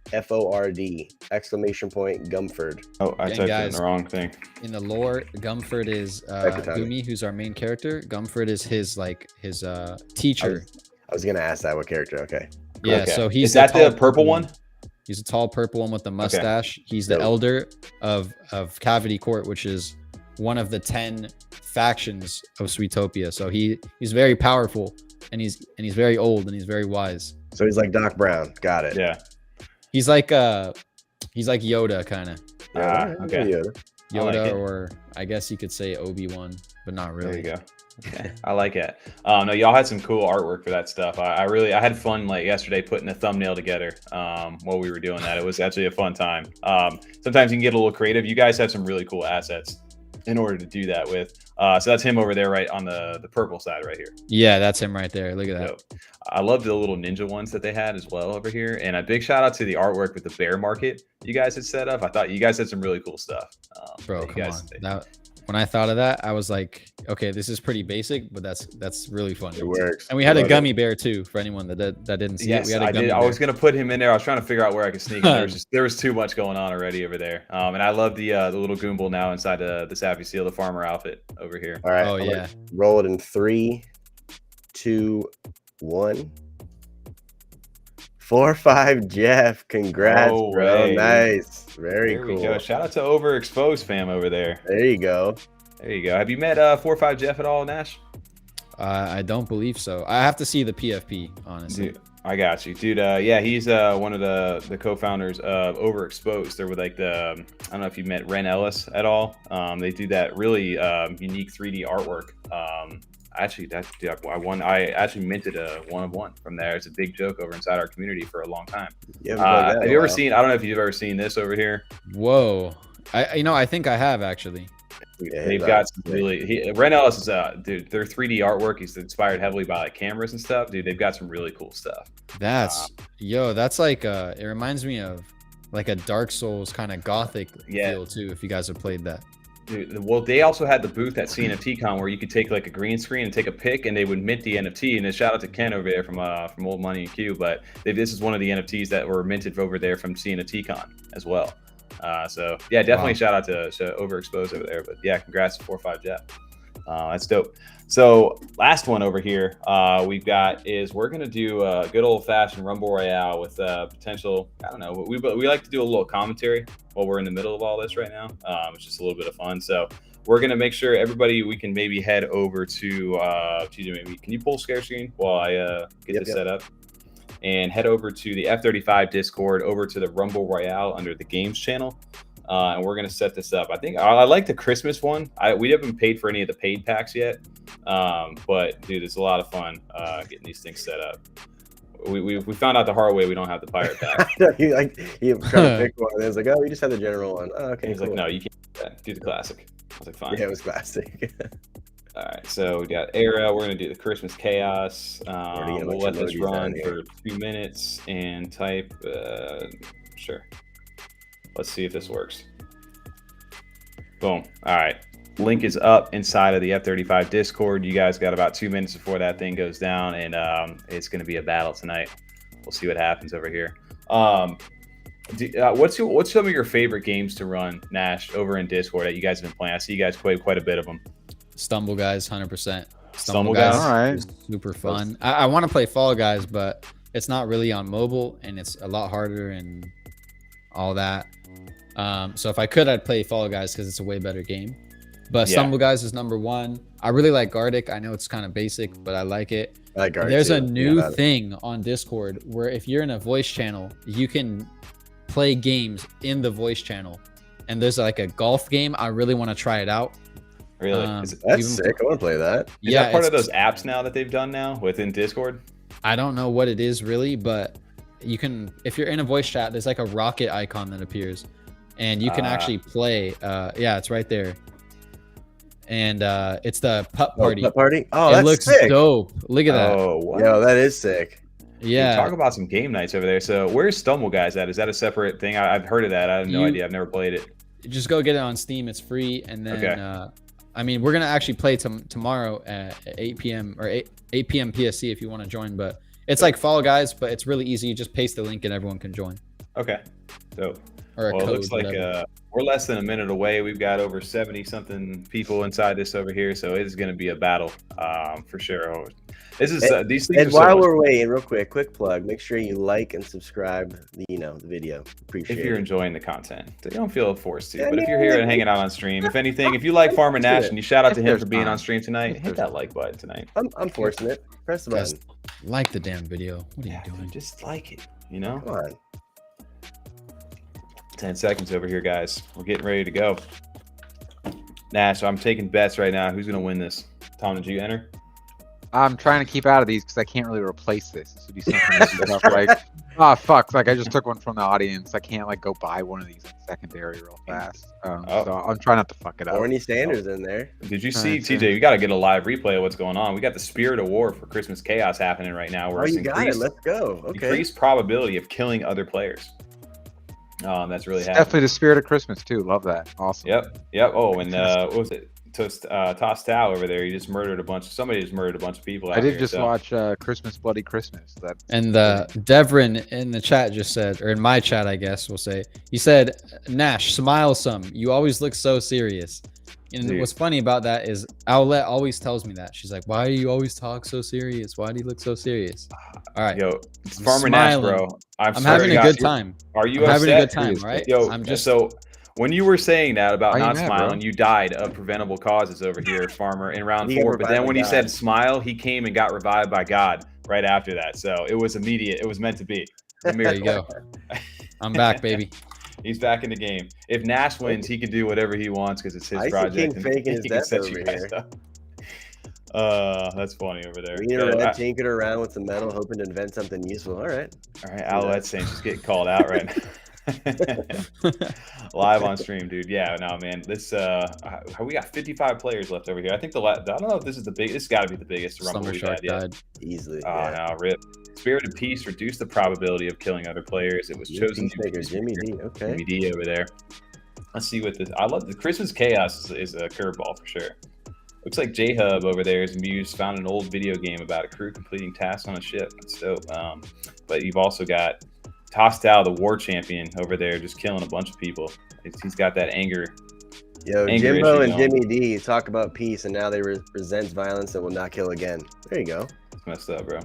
Exclamation point Gumford. Oh, I typed in the wrong thing. In the lore, Gumford is Gumi, who's our main character. Gumford is his teacher. I was gonna ask that what character. Okay. Yeah, okay. so he's the purple one? He's a tall purple one with the mustache. Okay. He's the elder of Cavity Court, which is one of the 10 factions of Sweetopia. So he's very powerful, and he's very old, and he's very wise. So he's like Doc Brown. Got it. Yeah. He's like Yoda kind of. Okay. Yoda, like or I guess you could say Obi-Wan. but not There you really. go. Okay, I like it. No, y'all had some cool artwork for that stuff. I had fun like yesterday putting a thumbnail together while we were doing that. It was actually a fun time. Sometimes you can get a little creative. You guys have some really cool assets in order to do that with. So that's him over there, right on the purple side right here. Yeah, that's him right there. Look at that. So, I love the little ninja ones that they had as well over here. And a big shout out to the artwork with the bear market you guys had set up. I thought you guys had some really cool stuff. Bro, come on. That, when I thought of that, I was like, okay, this is pretty basic, but that's really fun. It works. And we had a gummy bear too for anyone that didn't see it. We had a gummy bear. I was gonna put him in there. I was trying to figure out where I could sneak him. There was too much going on already over there. And I love the little Goomble now inside the Savvy Seal, the farmer outfit over here. All right. Oh yeah. Roll it in 3, 2, 1. 4-5 Jeff, congrats, No bro. way. Nice, very There cool. we go. Shout out to Overexposed fam over there. There you go. There you go. Have you met 4-5 Jeff at all, Nash? I don't believe so. I have to see the PFP, honestly. Dude, I got you, dude. Yeah, he's one of the co-founders of Overexposed. They're with like the I don't know if you met Ren Ellis at all. They do that really unique 3D artwork. Actually, I actually minted a 1-of-1 from there. It's a big joke over inside our community for a long time. Yeah, have you ever seen? I don't know if you've ever seen this over here. Whoa. I think I have actually. They've got some really Ren Ellis is dude. Their 3D artwork is inspired heavily by like cameras and stuff. Dude, they've got some really cool stuff. That's that's like it reminds me of like a Dark Souls kind of gothic feel too. If you guys have played that. Dude, well, they also had the booth at CNFT Con where you could take like a green screen and take a pic, and they would mint the NFT. And a shout out to Ken over there from Old Money and Q. But this is one of the NFTs that were minted over there from CNFT Con as well. So yeah, definitely shout out to Overexposed over there. But yeah, congrats to 4-5 Jeff. That's dope. So last one over here we've got is we're gonna do a good old fashioned Rumble Royale with potential. I don't know. We like to do a little commentary while we're in the middle of all this right now. It's just a little bit of fun. So we're gonna make sure everybody we can maybe head over to TJ. Maybe can you pull share screen while I get this set up? And head over to the F35 Discord, over to the Rumble Royale under the games channel. And we're going to set this up. I think I like the Christmas one. We haven't paid for any of the paid packs yet. But, dude, it's a lot of fun getting these things set up. We found out the hard way we don't have the pirate pack. you tried to pick one. And it was like, oh, we just had the general one. Oh, okay. He's like, no, you can't do that. Do the classic. I was like, fine. Yeah, it was classic. All right, so we got Era. We're going to do the Christmas Chaos. We'll let this run for 2 minutes and type, sure. Let's see if this works. Boom. All right. Link is up inside of the F35 Discord. You guys got about 2 minutes before that thing goes down, and it's going to be a battle tonight. We'll see what happens over here. What's some of your favorite games to run, Nash, over in Discord that you guys have been playing? I see you guys play quite a bit of them. Stumble Guys, 100%. Stumble Guys, all right. is super fun. I want to play Fall Guys, but it's not really on mobile, and it's a lot harder and all that. So if I could, I'd play Fall Guys because it's a way better game. But Stumble Guys is #1. I really like Gardic. I know it's kind of basic, but I like it. I like Gardic There's too. a new thing on Discord where if you're in a voice channel, you can play games in the voice channel. And there's like a golf game. I really want to try it out. Really? That's sick. I want to play that. Is that part of those apps now that they've done now within Discord? I don't know what it is really, but you can, if you're in a voice chat, there's like a rocket icon that appears and you can actually play. Yeah, it's right there. And it's the putt party. Putt party? Oh, it that's looks sick. dope. Look at that. Oh, what? Yo, that is sick. Yeah. Dude, talk about some game nights over there. So where's Stumble Guys at? Is that a separate thing? I've heard of that. I have no idea. I've never played it. Just go get it on Steam. It's free. And then, I mean, we're going to actually play tomorrow at 8 p.m. or 8 p.m. PSC if you want to join. But it's like Fall Guys, but it's really easy. You just paste the link and everyone can join. Okay. Dope. Or well, it looks like we're less than a minute away. We've got over 70-something people inside this over here. So it is going to be a battle for sure. This is these things. And while we're waiting, real quick plug. Make sure you like and subscribe. The video. Appreciate it. If you're enjoying the content, you don't feel forced to. But if you're here and hanging out on stream, if anything, if you like Farmer Nash and you shout out to him for being on stream tonight, hit that like button tonight. I'm forcing it. Press the button. Like the damn video. What are you doing? Just like it. You know. Come on. 10 seconds over here, guys. We're getting ready to go. Nash, I'm taking bets right now. Who's gonna win this? Tom, did you enter? I'm trying to keep out of these because I can't really replace this. This would be something that'd be tough. Like, oh fuck! Like I just took one from the audience. I can't like go buy one of these in secondary real fast. So I'm trying not to fuck it up. Bernie Sanders in there. Did you see, TJ? You got to get a live replay of what's going on. We got the Spirit of War for Christmas Chaos happening right now. Where Oh, you got it. Let's go. Okay. Increased probability of killing other players. That's really happening. Definitely the spirit of Christmas too. Love that. Awesome. Yep. Oh, and what was it? Tostao over there. He just murdered somebody just murdered a bunch of people. I did just watch Christmas Bloody Christmas. That And Devrin in the chat just said, or in my chat, I guess we'll say, he said, Nash, smile some. You always look so serious. And Dude. what's funny about that is Owlette always tells me that. She's like, why do you always talk so serious? Why do you look so serious? All right. Yo, it's Farmer Nash, bro. I'm having a good time. Are you I'm having a good upset? time, right? Yo, I'm just so when you were saying that about Why you not mad, smiling, bro? you died of preventable causes over here, Farmer, in round He 4. But then revived when he by said God. smile, he came and got revived by God right after that. So it was immediate. It was meant to be. The there you miracle. go. I'm back, baby. He's back in the game. If Nash wins, he can do whatever he wants because it's his Icy project. King faking his he can death set over you guys here. up. That's funny over there. Reading around, tinkering around with some metal, hoping to invent something useful. All right. All right, Alouette Saints just getting called out right now. Live on stream, dude. Yeah, no, man. This we got 55 players left over here. I think I don't know if this is the big. This has got to be the biggest rumble Summer we've Shark had yet. died. Easily. Oh Yeah. no, rip. Spirit of Peace reduced the probability of killing other players. It was chosen to Peacemaker, Jimmy D. Okay. Jimmy D over there. Let's see what this. I love the Christmas Chaos is a curveball for sure. Looks like J-Hub over there is amused, found an old video game about a crew completing tasks on a ship. That's dope. But you've also got Tostao, the war champion, over there just killing a bunch of people. He's got that anger. Yo, Anger Jimbo issue and going. Jimmy D talk about peace, and now they resent violence and will not kill again. There you go. It's messed up, bro.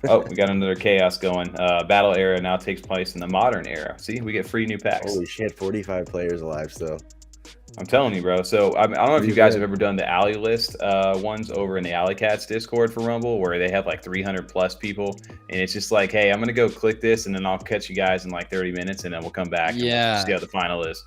Oh, we got another chaos going. Battle era now takes place in the modern era. See, we get free new packs. Holy shit, 45 players alive still. I'm telling you, bro. So I don't know if you guys have ever done the Alley List ones over in the Alley Cats Discord for Rumble, where they have like 300 plus people, and it's just like, hey, I'm gonna go click this, and then I'll catch you guys in like 30 minutes, and then we'll come back. And Yeah. we'll see how the final is.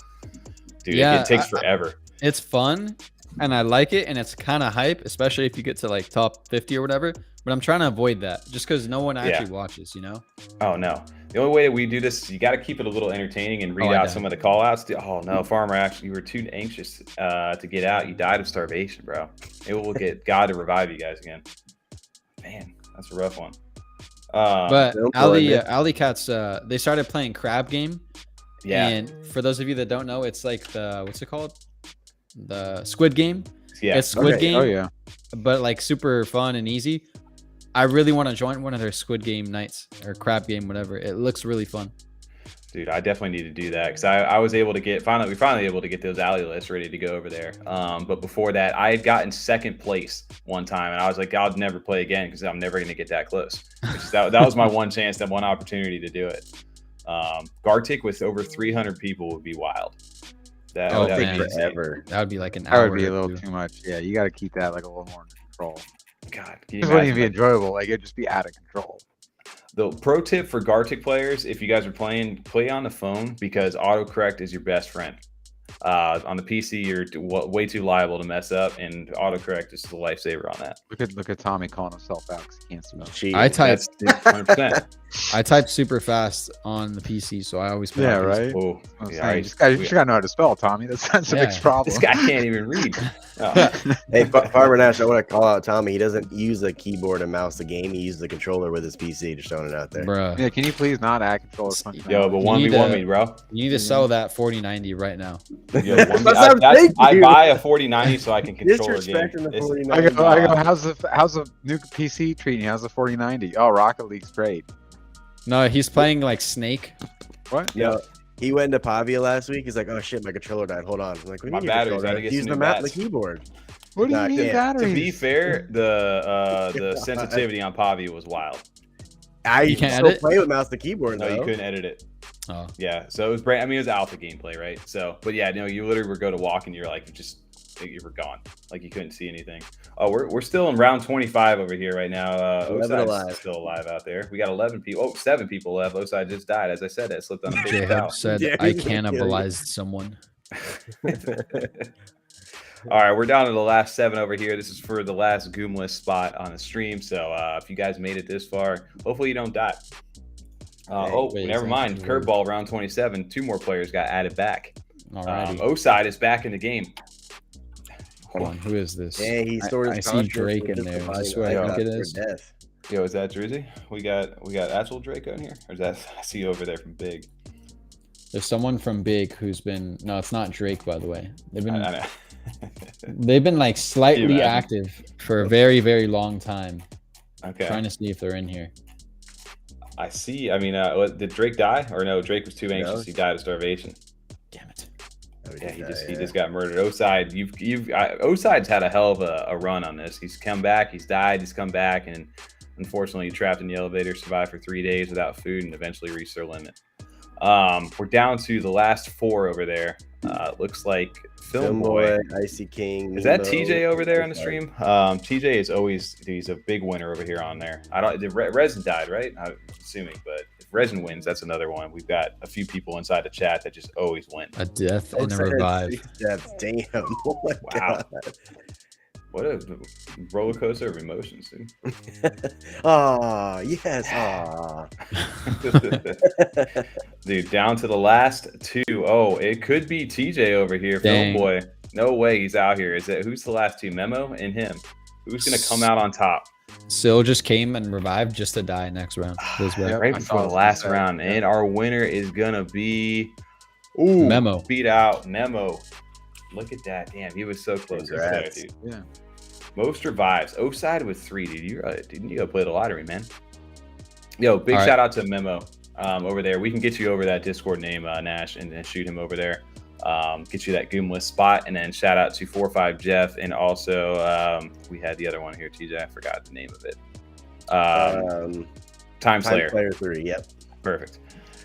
Dude, Yeah, it takes forever. It's fun and I like it, and it's kind of hype, especially if you get to like top 50 or whatever. But I'm trying to avoid that just because no one actually watches, you know? Oh no. The only way that we do this is you got to keep it a little entertaining and read I out know. some of the call outs. Oh no, Farmer, actually, you were too anxious to get out. You died of starvation, bro. Maybe we'll get God to revive you guys again. Man, that's a rough one. But don't blame it. Alley Cats, they started playing Crab Game. yeah, And for those of you that don't know, it's like what's it called? The Squid Game. yeah. It's Squid Okay. Game, Oh yeah. but like super fun and easy. I really want to join one of their Squid Game nights or Crab Game, whatever. It looks really fun. Dude, I definitely need to do that because I was able to get we finally able to get those alley lists ready to go over there. But before that, I had gotten second place one time, and I was like, I'll never play again because I'm never going to get that close. That was my one chance, that one opportunity to do it. Gartic with over 300 people would be wild. That Oh, would be man. insane. Forever. That would be like an That hour. would be a or little two. too much. Yeah, you got to keep that like a little more under control. God, can you This wouldn't even imagine be that? enjoyable. Like it'd just be out of control. The pro tip for Gartic players, if you guys are playing, play on the phone because autocorrect is your best friend. On the PC, you're way too liable to mess up, and autocorrect is the lifesaver on that. Look at Tommy calling himself out because he can't spell. Cheating. I type That's 100%. I type super fast on the PC, so I always play Yeah, on PC. right. Oh, I'm yeah, saying, I- you just gotta know how to spell, Tommy. That's a big Yeah. problem. this guy can't even read. Oh. Hey, Farmer Nash, I want to call out Tommy. He doesn't use a keyboard and mouse the game. He uses the controller with his PC. Just throwing it out there. Bruh. Yeah, can you please not add controller functionality? Yo, but You 1v1 need me, bro. You need to sell that 4090 right now. Yo, 1v1 That's what I'm thinking, I dude. buy a 4090 so I can control a game. Disrespecting the It's- 49. I go, how's the new PC treating you? How's the 4090? Oh, Rocket League's great. No, he's playing like Snake. What? Yo, he went into Pavia last week. He's like, "Oh shit, my controller died. Hold on." I'm like, "What do My you mean batteries, your I controller had to died? get Use some the new mouse, the bats." keyboard." What do Nah, you need yeah. batteries? To be fair, the sensitivity on Pavia was wild. You can't still edit? play with mouse the keyboard No, though. you couldn't edit it. Oh, Yeah, so it was brand. I mean, it was alpha gameplay, right? So, but yeah, no, you literally would go to walk and you're like, you were gone, like you couldn't see anything. Oh, we're still in round 25 over here right now. 11 Oside's alive. still alive out there. We got 11 people. Oh, 7 people left. Oside just died. As I said, that slipped on a big J-Hub foul. said Yeah, I he's gonna kill you. cannibalized someone. All right, we're down to the last 7 over here. This is for the last Goomless spot on the stream. So if you guys made it this far, hopefully you don't die. Wait, never mind. Curveball round 27. 2 more players got added back. Alrighty. O-Side is back in the game. Hold on, who is this? Yeah, he stored I his see Drake in there. Is this who I think it is? Yo, is that Drizzy? We got actual Drake on here, or is that I see over there from Big? There's someone from Big who's been. No, it's not Drake, by the way. They've been. I They've been like slightly active for a very, very long time. Okay. Trying to see if they're in here. I see. I mean, did Drake die, or no? Drake was too anxious. He died of starvation. Damn it. Yeah, he just got murdered. O-Side, O-Side's had a hell of a run on this. He's come back, he's died, he's come back, and unfortunately trapped in the elevator, survived for 3 days without food, and eventually reached their limit. We're down to the last 4 over there. Looks like Film Boy, Icy King. Is that TJ over there on the stream? TJ is always, he's a big winner over here on there. Resin died, right? I'm assuming, but if Resin wins, that's another one. We've got a few people inside the chat that just always win. A death and a revive. Deaths, damn. Oh my God. What a roller coaster of emotions, dude. Oh, yes. Oh. Dude, down to the last 2. Oh, it could be TJ over here. Film Boy. No way he's out here. Who's the last 2? Memo and him. Who's going to come out on top? Sil just came and revived just to die next round. Right before the last round. And our winner is going to be Memo. Beat out Memo. Look at that. Damn, he was so close. There, dude. Yeah. Most revives. O-Side with 3, dude. Didn't you go play the lottery, man? Yo, big All shout out to Memo over there. We can get you over that Discord name, Nash, and shoot him over there. Get you that Goomless spot, and then shout out to 45 Jeff, and also we had the other one here, TJ. I forgot the name of it. Time Slayer 3. Yep. Perfect.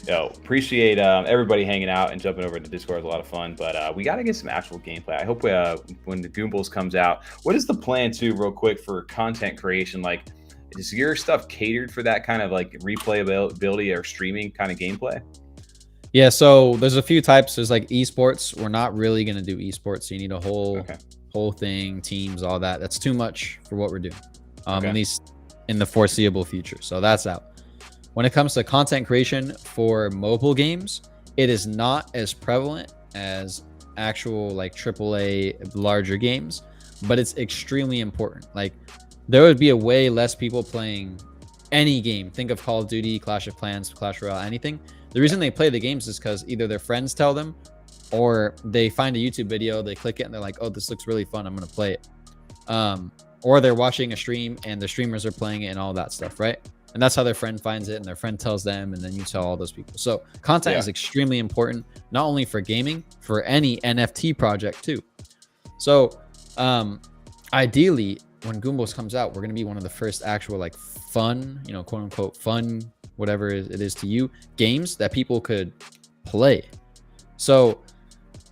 Yo, appreciate everybody hanging out and jumping over to Discord. It was a lot of fun, but we got to get some actual gameplay. I hope when the Goombles comes out, what is the plan too, real quick, for content creation? Like, is your stuff catered for that kind of like replayability or streaming kind of gameplay? Yeah, so there's a few types. There's like esports. We're not really gonna do esports. So you need a whole thing, teams, all that. That's too much for what we're doing. At least in the foreseeable future. So that's out. When it comes to content creation for mobile games, it is not as prevalent as actual like AAA larger games, but it's extremely important. Like, there would be a way less people playing any game. Think of Call of Duty, Clash of Clans, Clash Royale, anything. The reason they play the games is because either their friends tell them, or they find a YouTube video, they click it, and they're like, oh, this looks really fun, I'm going to play it. Or they're watching a stream, and the streamers are playing it and all that stuff, right? And that's how their friend finds it, and their friend tells them, and then you tell all those people. So content is extremely important, not only for gaming, for any NFT project too. So ideally, when Goombles comes out, we're going to be one of the first actual like fun, quote unquote fun, whatever it is to you, games that people could play. So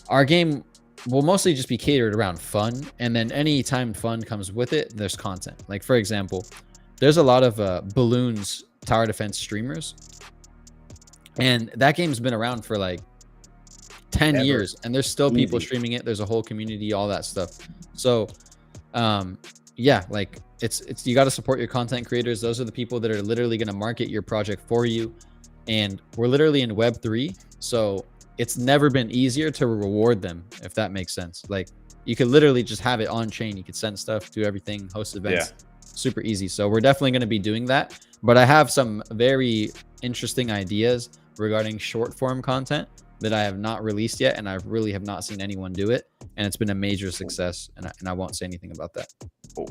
our game will mostly just be catered around fun, and then any time fun comes with it, there's content. Like, for example, there's a lot of Balloons tower defense streamers, and that game's been around for like 10 years, and there's still people streaming it. There's a whole community, all that stuff. So yeah, like it's you got to support your content creators. Those are the people that are literally going to market your project for you, and we're literally in Web3, so it's never been easier to reward them, if that makes sense. Like, you could literally just have it on chain. You could send stuff, do everything, host events. Super easy. So we're definitely going to be doing that, but I have some very interesting ideas regarding short form content that I have not released yet, and I really have not seen anyone do it, and it's been a major success, and I won't say anything about that.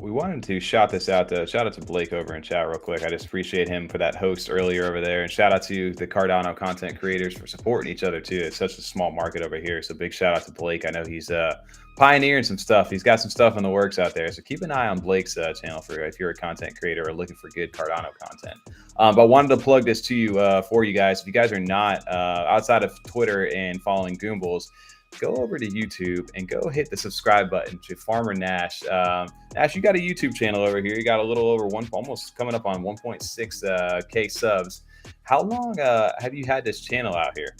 We wanted to shout out to Blake over in chat real quick. I just appreciate him for that host earlier over there, and shout out to the Cardano content creators for supporting each other too. It's such a small market over here, so big shout out to Blake. I know he's pioneering some stuff. He's got some stuff in the works out there, so keep an eye on Blake's channel for if you're a content creator or looking for good Cardano content. But I wanted to plug this to you for you guys. If you guys are not outside of Twitter and following Goombles, go over to YouTube and go hit the subscribe button to Farmer Nash. Nash, you got a YouTube channel over here. You got a little over almost coming up on 1.6K subs. How long have you had this channel out here?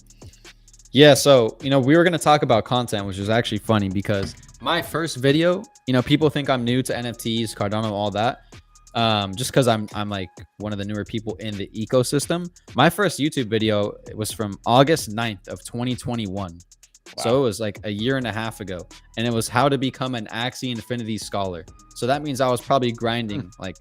Yeah, so we were going to talk about content, which is actually funny because my first video, you know, people think I'm new to NFTs, Cardano, all that. Just because I'm like one of the newer people in the ecosystem. My first YouTube video was from August 9th of 2021. Wow. So it was like a year and a half ago. And it was how to become an Axie Infinity scholar. So that means I was probably grinding like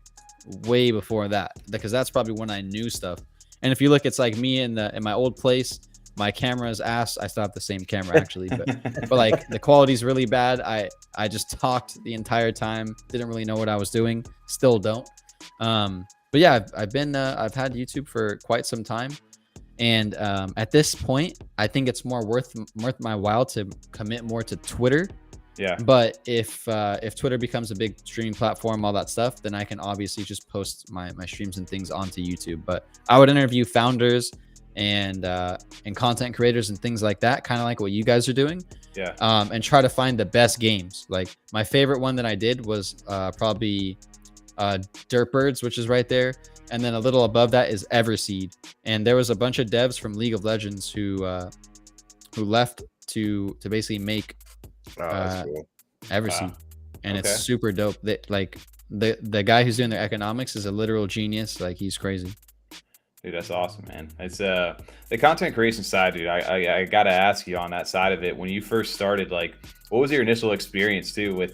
way before that, because that's probably when I knew stuff. And if you look, it's like me in my old place. My camera's ass. I still have the same camera actually, but like the quality's really bad. I just talked the entire time. Didn't really know what I was doing. Still don't. But yeah, I've had YouTube for quite some time, and at this point, I think it's more worth my while to commit more to Twitter. Yeah. But if Twitter becomes a big streaming platform, all that stuff, then I can obviously just post my streams and things onto YouTube. But I would interview founders and content creators and things like that, kind of like what you guys are doing. Yeah. And try to find the best games. Like my favorite one that I did was probably Derp, which is right there, and then a little above that is Everseed. And there was a bunch of devs from League of Legends who left to basically make cool. Everseed. Wow. And Okay. it's super dope. That like the guy who's doing their economics is a literal genius. Like he's crazy. Dude, that's awesome, man. It's the content creation side, dude. I gotta ask you on that side of it. When you first started, like, what was your initial experience too with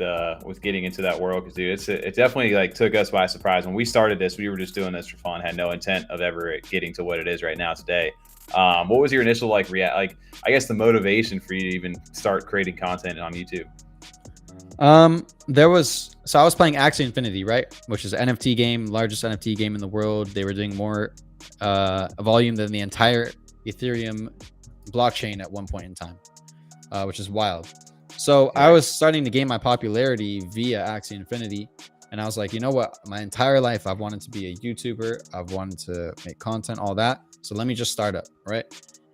getting into that world? Because dude, it definitely like took us by surprise. When we started this, we were just doing this for fun, had no intent of ever getting to what it is right now today. What was your initial like I guess the motivation for you to even start creating content on YouTube? I was playing Axie Infinity, right, which is an NFT game, largest NFT game in the world. They were doing more volume than the entire Ethereum blockchain at one point in time, which is wild. So I was starting to gain my popularity via Axie Infinity, and I was like, you know what, my entire life I've wanted to be a YouTuber, I've wanted to make content, all that, so let me just start up, right?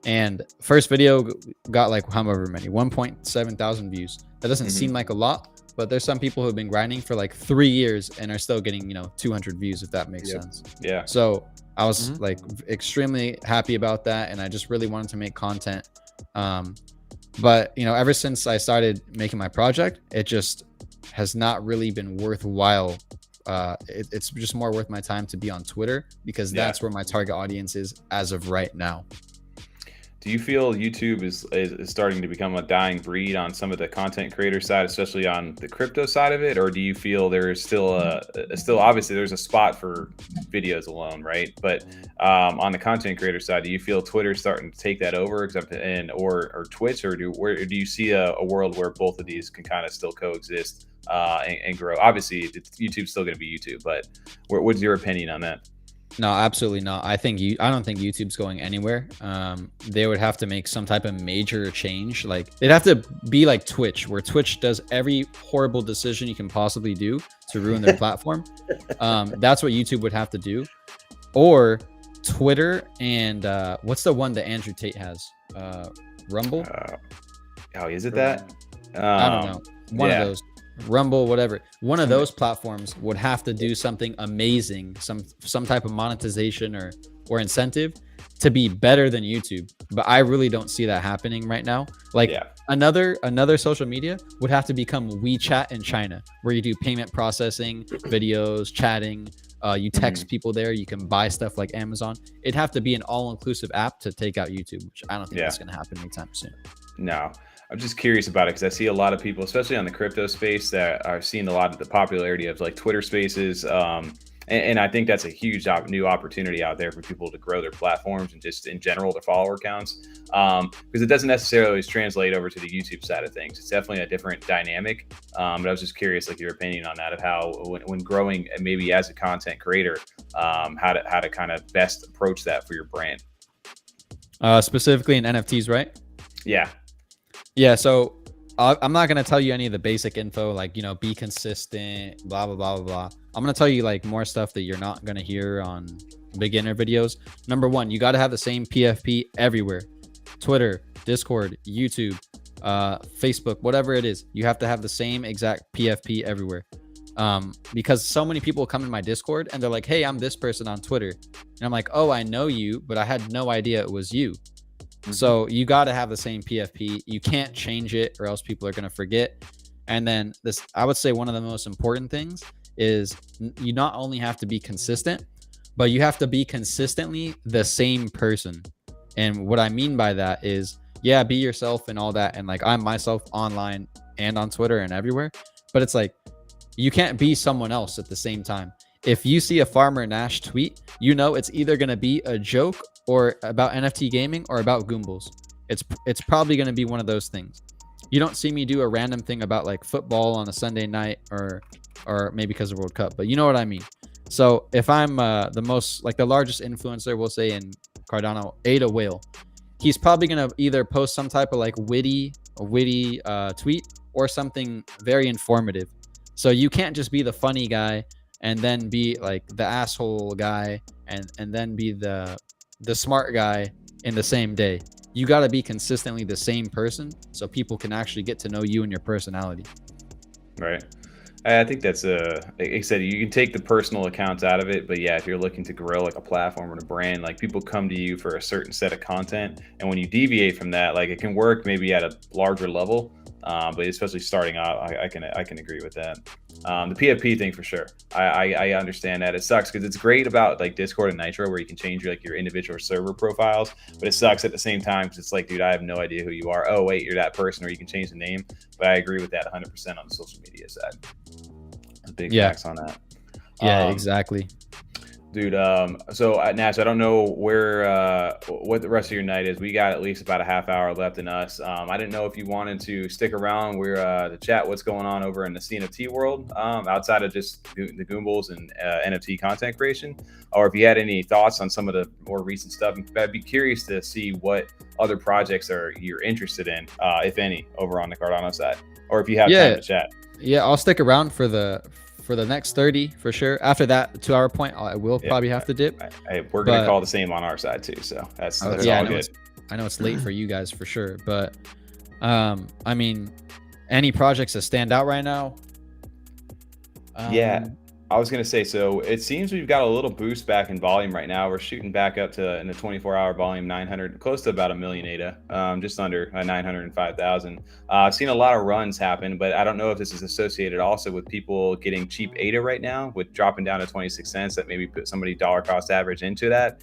And first video got like however many, 1.7 thousand views. That doesn't seem like a lot, but there's some people who have been grinding for like 3 years and are still getting, 200 views, if that makes sense. Yeah. So I was like extremely happy about that, and I just really wanted to make content. But ever since I started making my project, it just has not really been worthwhile. It's just more worth my time to be on Twitter, because that's where my target audience is as of right now. Do you feel YouTube is starting to become a dying breed on some of the content creator side, especially on the crypto side of it? Or do you feel there's still obviously there's a spot for videos alone, right? But on the content creator side, do you feel Twitter's starting to take that over, or Twitch, or do you see a world where both of these can kind of still coexist and grow? Obviously, YouTube's still going to be YouTube, but what's your opinion on that? No, absolutely not. I don't think YouTube's going anywhere. They would have to make some type of major change. Like they'd have to be like Twitch, where Twitch does every horrible decision you can possibly do to ruin their platform. That's what YouTube would have to do. Or Twitter and what's the one that Andrew Tate has? Rumble? Is it that? I don't know. One of those. Rumble, whatever. One of those platforms would have to do something amazing, some type of monetization or incentive to be better than YouTube. But I really don't see that happening right now. Like another social media would have to become WeChat in China, where you do payment processing, videos, chatting, you text people there, you can buy stuff like Amazon. It'd have to be an all-inclusive app to take out YouTube, which I don't think that's going to happen anytime soon. No. I'm just curious about it because I see a lot of people, especially on the crypto space, that are seeing a lot of the popularity of like Twitter Spaces. And I think that's a huge new opportunity out there for people to grow their platforms and just in general their follower counts, because it doesn't necessarily always translate over to the YouTube side of things. It's definitely a different dynamic. But I was just curious, like your opinion on that, of how when growing maybe as a content creator, how to kind of best approach that for your brand. Specifically in NFTs, right? Yeah, so I'm not going to tell you any of the basic info, like, be consistent, blah, blah, blah, blah, blah. I'm going to tell you like more stuff that you're not going to hear on beginner videos. Number one, you got to have the same PFP everywhere. Twitter, Discord, YouTube, Facebook, whatever it is. You have to have the same exact PFP everywhere. Because so many people come in my Discord and they're like, hey, I'm this person on Twitter. And I'm like, oh, I know you, but I had no idea it was you. So you got to have the same PFP. You can't change it or else people are going to forget. And then this, I would say one of the most important things is you not only have to be consistent, but you have to be consistently the same person. And what I mean by that is, yeah, be yourself and all that. And like, I'm myself online and on Twitter and everywhere, but it's like, you can't be someone else at the same time. If you see a Farmer Nash tweet, you know it's either going to be a joke or about NFT gaming or about Goombles. It's probably going to be one of those things. You don't see me do a random thing about like football on a Sunday night or maybe because of World Cup, but you know what I mean. So if I'm the largest influencer, we'll say in Cardano, Ada Whale, he's probably going to either post some type of like witty tweet or something very informative. So you can't just be the funny guy and then be like the asshole guy and then be the smart guy in the same day. You got to be consistently the same person so people can actually get to know you and your personality. Right. I think that's like I said, you can take the personal accounts out of it, but yeah, if you're looking to grow like a platform or a brand, like people come to you for a certain set of content, and when you deviate from that, like it can work maybe at a larger level, but especially starting out, I can agree with that. The PFP thing for sure, I understand that. It sucks because it's great about like Discord and Nitro where you can change your individual server profiles, but it sucks at the same time because it's like, dude, I have no idea who you are. Oh wait, you're that person, or you can change the name. But I agree with that 100% on the social media side. Big facts on that. Yeah, exactly. Dude, so Nash, I don't know what the rest of your night is. We got at least about a half hour left in us. I didn't know if you wanted to stick around. We're to chat what's going on over in the CNFT world, outside of just the Goombles and NFT content creation, or if you had any thoughts on some of the more recent stuff. I'd be curious to see what other projects you're interested in, if any, over on the Cardano side, or if you have time to chat. Yeah, I'll stick around for the next 30 for sure. After that 2-hour point, I will probably have to dip. We're gonna call the same on our side too, so that's all good. I know it's late for you guys for sure, but I mean, any projects that stand out right now? Yeah, I was gonna say, so it seems we've got a little boost back in volume right now. We're shooting back up to, in the 24-hour volume, 900, close to about 1 million ADA, just under 905,000. I've seen a lot of runs happen, but I don't know if this is associated also with people getting cheap ADA right now, with dropping down to 26 cents. That maybe put somebody dollar cost average into that,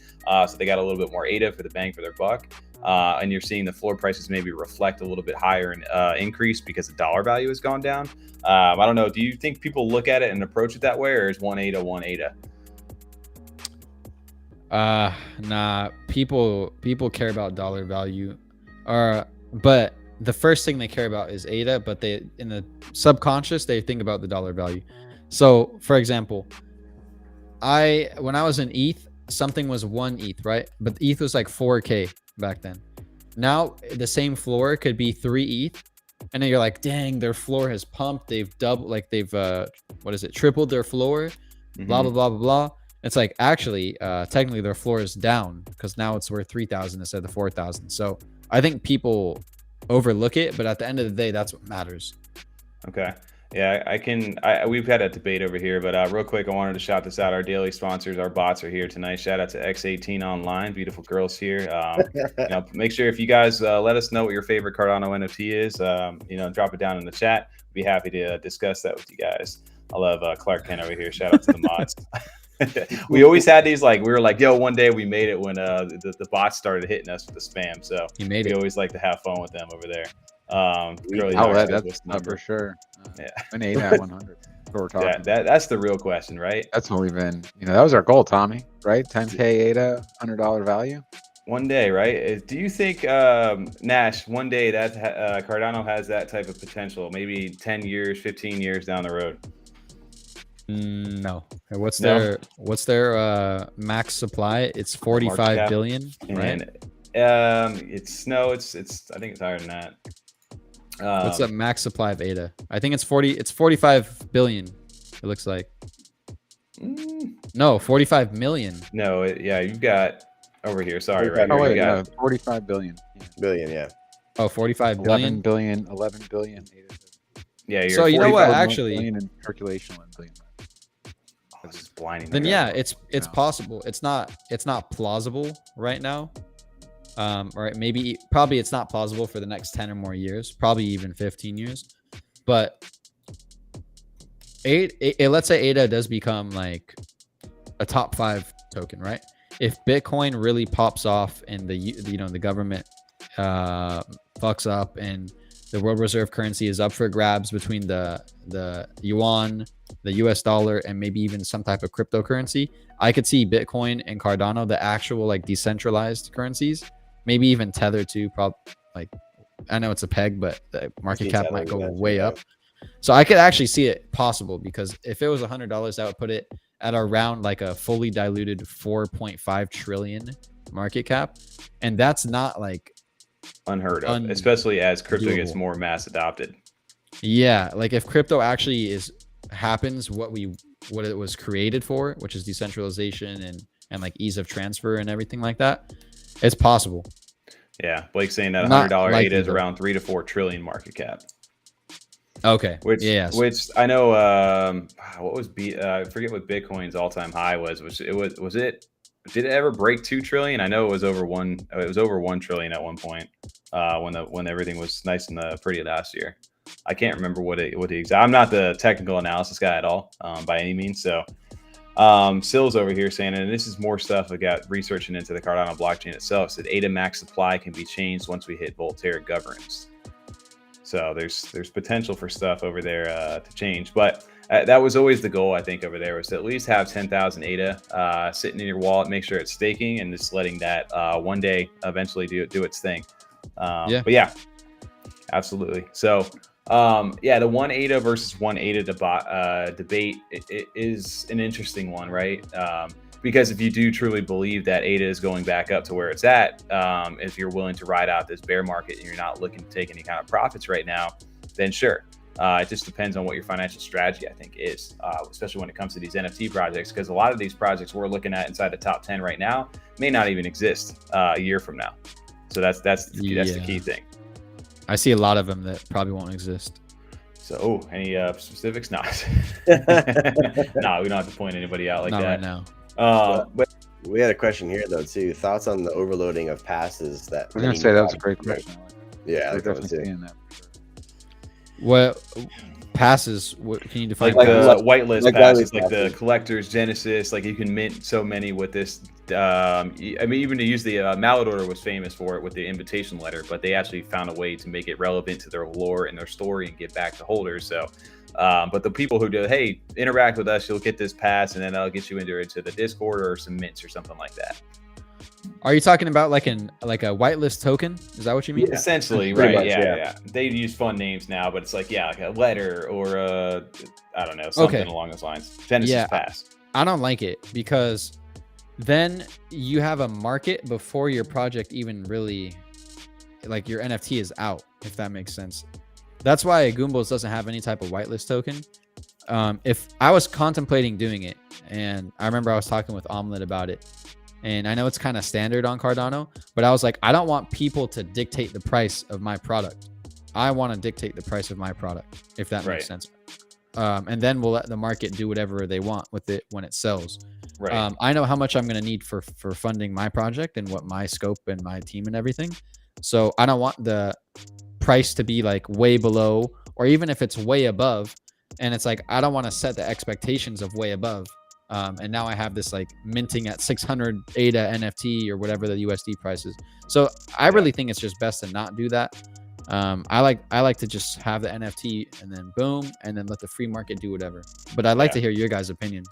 so they got a little bit more ADA for the bang for their buck. And you're seeing the floor prices maybe reflect a little bit higher in increase because the dollar value has gone down. I don't know. Do you think people look at it and approach it that way, or is 1 ADA 1 ADA? Nah. People care about dollar value, but the first thing they care about is ADA. But they, in the subconscious, they think about the dollar value. So, for example, when I was in ETH, something was 1 ETH, right? But ETH was like 4K back then. Now the same floor could be 3 ETH, and then you're like, dang, their floor has pumped. They've doubled, like they've tripled their floor. Blah blah blah blah blah. It's like, actually, technically their floor is down because now it's worth 3,000 instead of 4,000. So I think people overlook it, but at the end of the day, that's what matters. Okay. Yeah, we've had a debate over here, but real quick, I wanted to shout this out. Our daily sponsors, our bots are here tonight. Shout out to X18 Online, beautiful girls here. Make sure if you guys let us know what your favorite Cardano NFT is, drop it down in the chat. Be happy to discuss that with you guys. I love Clark Kent over here. Shout out to the mods. We always had these, like, we were like, yo, one day we made it when the bots started hitting us with the spam. So we always like to have fun with them over there. That's not for sure. An 8 at 100. That's the real question, right? That's what we've been, that was our goal, Tommy, right? 10K ADA, $100 value. One day, right? Do you think, Nash, one day that Cardano has that type of potential, maybe 10 years, 15 years down the road? No. What's their max supply? It's 45 billion, right? And, it's I think it's higher than that. What's the max supply of ADA? I think it's 45 billion. It looks like. No, 45 million. No, you've got over here. Sorry, right? Oh wait, no, 45 billion. Billion, yeah. Oh, 45 billion. 11 billion. Yeah. So you know what? Actually, in circulation, 1 billion. It's just blinding. Then it's possible. It's not plausible right now. Or probably it's not plausible for the next 10 or more years, probably even 15 years. But let's say ADA does become like a top 5 token, right? If Bitcoin really pops off and the government fucks up and the world reserve currency is up for grabs between the yuan, the US dollar, and maybe even some type of cryptocurrency, I could see Bitcoin and Cardano, the actual like decentralized currencies, maybe even Tether too. Probably, like, I know it's a peg, but the market cap might go way up. So I could actually see it possible, because if it was $100, that would put it at around like a fully diluted 4.5 trillion market cap, and that's not like unheard of, especially as crypto gets more mass adopted. Yeah, like if crypto actually happens what it was created for, which is decentralization and like ease of transfer and everything like that, it's possible. Yeah, Blake's saying that $100 ADA is around 3 to 4 trillion market cap. Okay. Which I know. What was I forget what Bitcoin's all-time high was. Did it ever break 2 trillion? I know it was over 1. It was over 1 trillion at one point. When everything was nice and pretty last year. I can't remember what the exact. I'm not the technical analysis guy at all, by any means. So, Sill's over here saying, and this is more stuff I got researching into the Cardano blockchain itself. Said ADA max supply can be changed once we hit Voltaire governance. So there's potential for stuff over there to change, but that was always the goal, I think, over there, was to at least have 10,000 ADA sitting in your wallet, make sure it's staking, and just letting that one day eventually do its thing. But yeah, absolutely. So the 1 ADA versus 1 ADA debate it is an interesting one, right? Because if you do truly believe that ADA is going back up to where it's at, if you're willing to ride out this bear market and you're not looking to take any kind of profits right now, then sure. It just depends on what your financial strategy, I think, is, especially when it comes to these NFT projects, because a lot of these projects we're looking at inside the top 10 right now may not even exist a year from now. So that's the key thing. I see a lot of them that probably won't exist. So, any specifics? No. No, we don't have to point anybody out like not that. Right now. But we had a question here though too. Thoughts on the overloading of passes that I was gonna say that was a great question. Yeah, I definitely seeing that. What passes? What can you define? Like the whitelist passes, like the collector's Genesis. Like you can mint so many with this. I mean, even to use the Mallet order was famous for it with the invitation letter, but they actually found a way to make it relevant to their lore and their story and get back to holders. So. But the people who do, hey, interact with us, you'll get this pass, and then I'll get you into the Discord or some mints or something like that. Are you talking about like a whitelist token? Is that what you mean? Yeah, essentially, right? Much, yeah. They use fun names now, but it's like like a letter or I don't know, something along those lines. Genesis pass. I don't like it, because then you have a market before your project even really, like, your NFT is out, if that makes sense. That's why Goombles doesn't have any type of whitelist token. If I was contemplating doing it, and I remember I was talking with Omelette about it, and I know it's kind of standard on Cardano, but I was like, I don't want people to dictate the price of my product. I want to dictate the price of my product, if that makes sense. And then we'll let the market do whatever they want with it when it sells. Right. I know how much I'm going to need for funding my project and what my scope and my team and everything. So I don't want the price to be like way below, or even if it's way above, and it's like, I don't want to set the expectations of way above. And now I have this like minting at 600 ADA NFT or whatever the USD price is. So I really think it's just best to not do that. I like to just have the NFT and then boom, and then let the free market do whatever. But I'd like to hear your guys' opinions.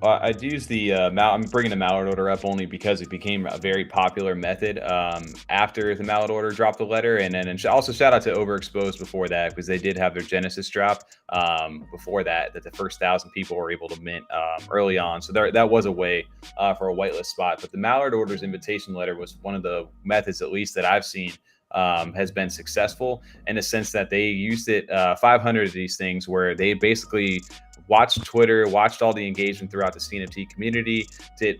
I'd use the I'm bringing the Mallet order up only because it became a very popular method after the Mallet order dropped the letter, and also shout out to Overexposed before that, because they did have their Genesis drop before that the first 1,000 people were able to mint early on. So that was a way for a whitelist spot. But the Mallet order's invitation letter was one of the methods, at least that I've seen, has been successful in the sense that they used it 500 of these things where they basically watched Twitter, watched all the engagement throughout the CNFT community,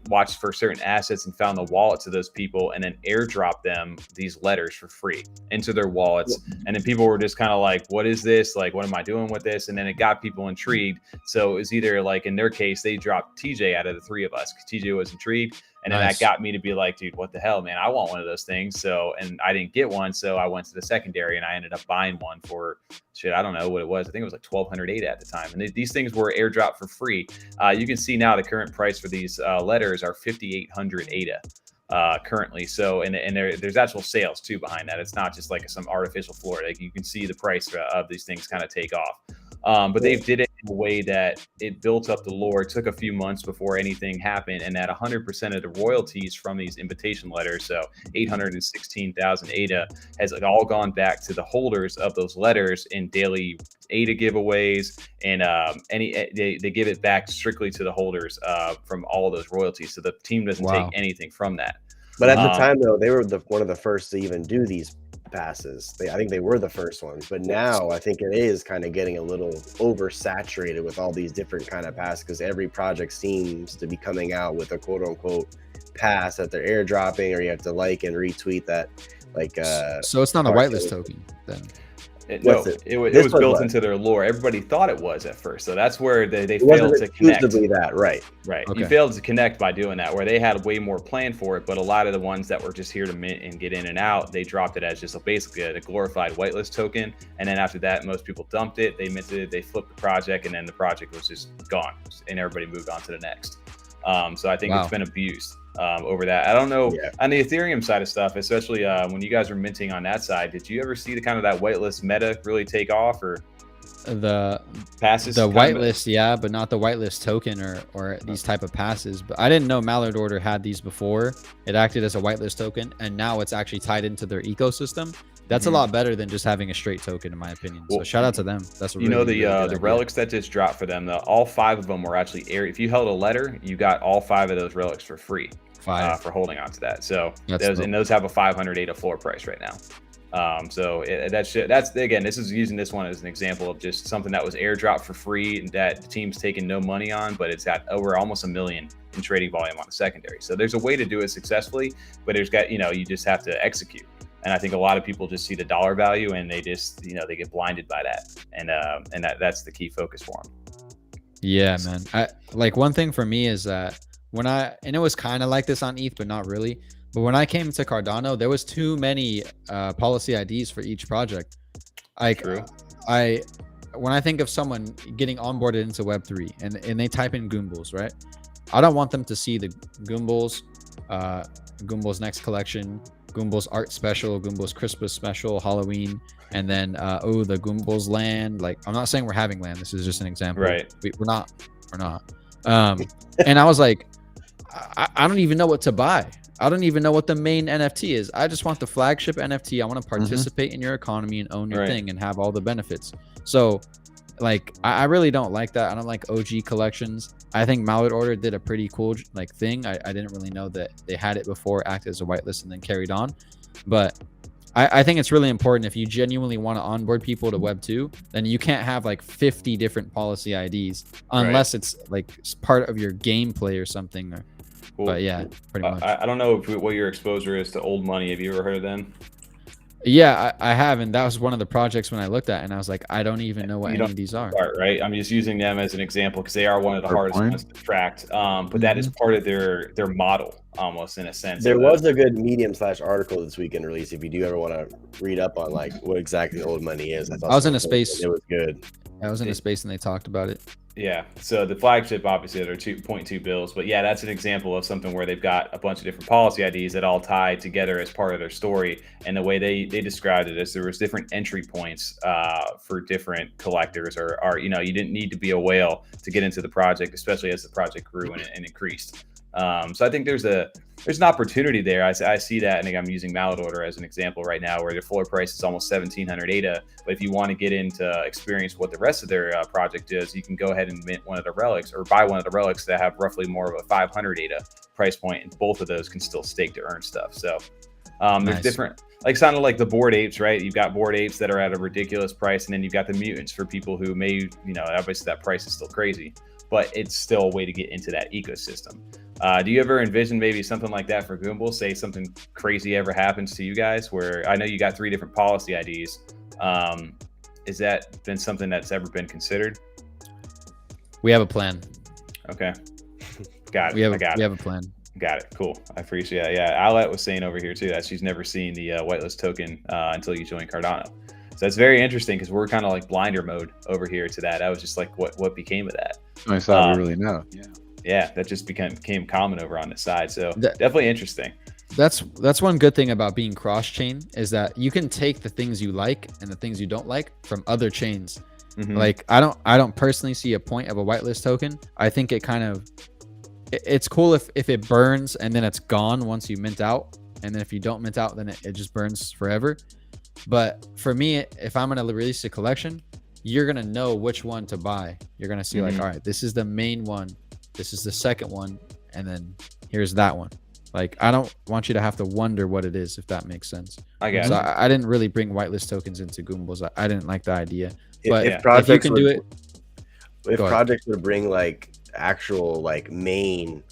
watched for certain assets and found the wallets of those people, and then airdrop them these letters for free into their wallets. And then people were just kind of like, what is this? Like, what am I doing with this? And then it got people intrigued. So it was either like, in their case, they dropped TJ out of the three of us because TJ was intrigued. And then that got me to be like, dude, what the hell, man? I want one of those things. So, and I didn't get one. So I went to the secondary and I ended up buying one for shit. I don't know what it was. I think it was like 1,200 ADA at the time. And these things were airdropped for free. You can see now the current price for these letters are 5,800 ADA. Currently. So, and there's actual sales too behind that. It's not just like some artificial floor. Like you can see the price of these things kind of take off. But they did it in a way that it built up the lore. It took a few months before anything happened, and that 100% of the royalties from these invitation letters, so 816,000 ADA, has all gone back to the holders of those letters in daily ADA giveaways, and they give it back strictly to the holders from all of those royalties. So the team doesn't take anything from that. But at the time, though, they were one of the first to even do these passes. I think they were the first ones, but now I think it is kind of getting a little oversaturated with all these different kind of passes, because every project seems to be coming out with a quote unquote pass that they're airdropping, or you have to like and retweet that. Like, so it's not a whitelist token then. It was built into their lore. Everybody thought it was at first, so that's where they failed to connect. That right. Okay. You failed to connect by doing that, where they had way more planned for it, but a lot of the ones that were just here to mint and get in and out, they dropped it as just basically a glorified whitelist token. And then after that, most people dumped it. They minted it, they flipped the project, and then the project was just gone, and everybody moved on to the next. So I think it's been abused over that. I don't know on the Ethereum side of stuff, especially when you guys were minting on that side. Did you ever see the kind of that whitelist meta really take off, or the passes? The whitelist, yeah, but not the whitelist token or these type of passes. But I didn't know Mallard Order had these before. It acted as a whitelist token, and now it's actually tied into their ecosystem. That's a lot better than just having a straight token, in my opinion. So shout out to them. That's a the relics that just dropped for them. All 5 of them were actually if you held a letter, you got all 5 of those relics for free for holding on to that. So those have a 500 ADA floor price right now. So that's again, this is using this one as an example of just something that was airdropped for free and that the team's taking no money on, but it's got over almost 1 million in trading volume on the secondary. So there's a way to do it successfully, but there's you just have to execute. And I think a lot of people just see the dollar value and they just, they get blinded by that. And that's the key focus for them. Yeah, man. Like one thing for me is that and it was kind of like this on ETH, but not really. But when I came to Cardano, there was too many policy IDs for each project. When I think of someone getting onboarded into Web3 and they type in Goombles, right? I don't want them to see the Goombles, Goombles Next Collection, Goombles Art Special, Goombles Christmas Special, Halloween, and then the Goombles Land. Like, I'm not saying we're having land. This is just an example. Right. We're not. And I was like, I don't even know what to buy. I don't even know what the main NFT is. I just want the flagship NFT. I want to participate in your economy and own your thing and have all the benefits. So, like, I really don't like that. I don't like OG collections. I think Mallard Order did a pretty cool thing. I didn't really know that they had it before, acted as a whitelist, and then carried on. But I think it's really important, if you genuinely want to onboard people to Web 2, then you can't have like 50 different policy IDs unless it's like part of your gameplay or something. Cool. But yeah, pretty much. I don't know what your exposure is to old money. Have you ever heard of them? Yeah, I have, and that was one of the projects when I looked at, and I was like, I don't even know what any of these are. Right, I'm just using them as an example because they are one of the hardest ones to track. But that is part of their model, almost, in a sense. There was a good Medium/article this weekend release. If you do ever want to read up on like what exactly old money is, I was in a space. It was good. I was in a space and they talked about it. Yeah, so the flagship, obviously, they're 2.2 bills, but yeah, that's an example of something where they've got a bunch of different policy IDs that all tie together as part of their story. And the way they described it is there was different entry points for different collectors, or you didn't need to be a whale to get into the project, especially as the project grew and increased. So I think there's an opportunity there. I see that, and I'm using Mallard Order as an example right now, where their floor price is almost 1,700 ADA. But if you want to get into experience what the rest of their project is, you can go ahead and mint one of the relics, or buy one of the relics that have roughly more of a 500 ADA price point, and both of those can still stake to earn stuff. So there's different, like, sounded like the Bored Apes, right? You've got Bored Apes that are at a ridiculous price, and then you've got the mutants for people who may, obviously that price is still crazy, but it's still a way to get into that ecosystem. Do you ever envision maybe something like that for Goomble? Say something crazy ever happens to you guys, where I know you got 3 different policy IDs. Is that been something that's ever been considered? We have a plan. Okay. Got it. We have a plan. Got it. Cool. I appreciate it. Yeah, Alette was saying over here too that she's never seen the whitelist token until you join Cardano. So that's very interesting because we're kind of like blinder mode over here to that. I was just like, what became of that? I thought we really know. Yeah. Yeah, that just became common over on this side. So definitely interesting. That's one good thing about being cross-chain is that you can take the things you like and the things you don't like from other chains. Like I don't personally see a point of a whitelist token. I think it kind of it's cool if it burns and then it's gone once you mint out, and then if you don't mint out, then it just burns forever. But for me, if I'm gonna release a collection, you're gonna know which one to buy. You're gonna see like, all right, this is the main one, this is the second one, and then here's that one. Like, I don't want you to have to wonder what it is, if that makes sense. I guess. So I didn't really bring whitelist tokens into Goombles. I didn't like the idea. But if you can do it, if projects would bring like actual like main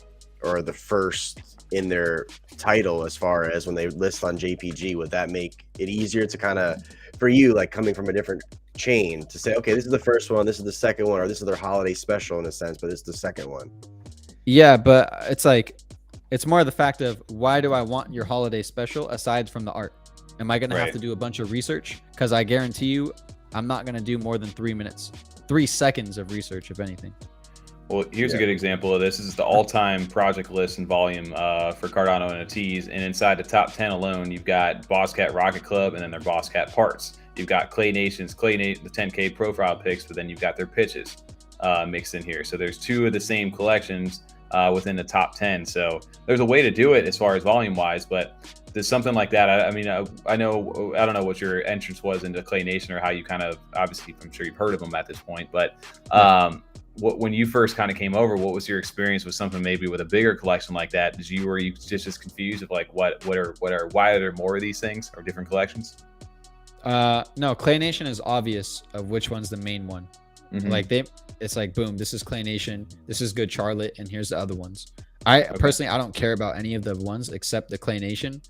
or the first in their title as far as when they list on JPG, would that make it easier to kind of for you, like coming from a different chain, to say, okay, this is the first one, this is the second one, or this is their holiday special in a sense, but it's the second one? Yeah, but it's like it's more the fact of, why do I want your holiday special aside from the art? Am I gonna have to do a bunch of research? Because I guarantee you I'm not gonna do more than 3 seconds of research, if anything. Well, here's a good example of this. This is the all-time project list and volume for Cardano NFTs, and inside the top 10 alone, you've got Boss Cat Rocket Club and then their Boss Cat parts. You've got Clay Nation, the 10K profile pics, but then you've got their pitches mixed in here. So there's 2 of the same collections within the top 10. So there's a way to do it as far as volume-wise, but there's something like that. I mean, I don't know what your entrance was into Clay Nation or how you kind of, obviously, I'm sure you've heard of them at this point, but when you first kind of came over, what was your experience with something maybe with a bigger collection like that? Were you just as confused of like why are there more of these things or different collections? No, Clay Nation is obvious of which one's the main one. Like it's like, boom, this is Clay Nation, this is Good Charlotte, and here's the other ones. Personally, I don't care about any of the ones except the Clay Nation,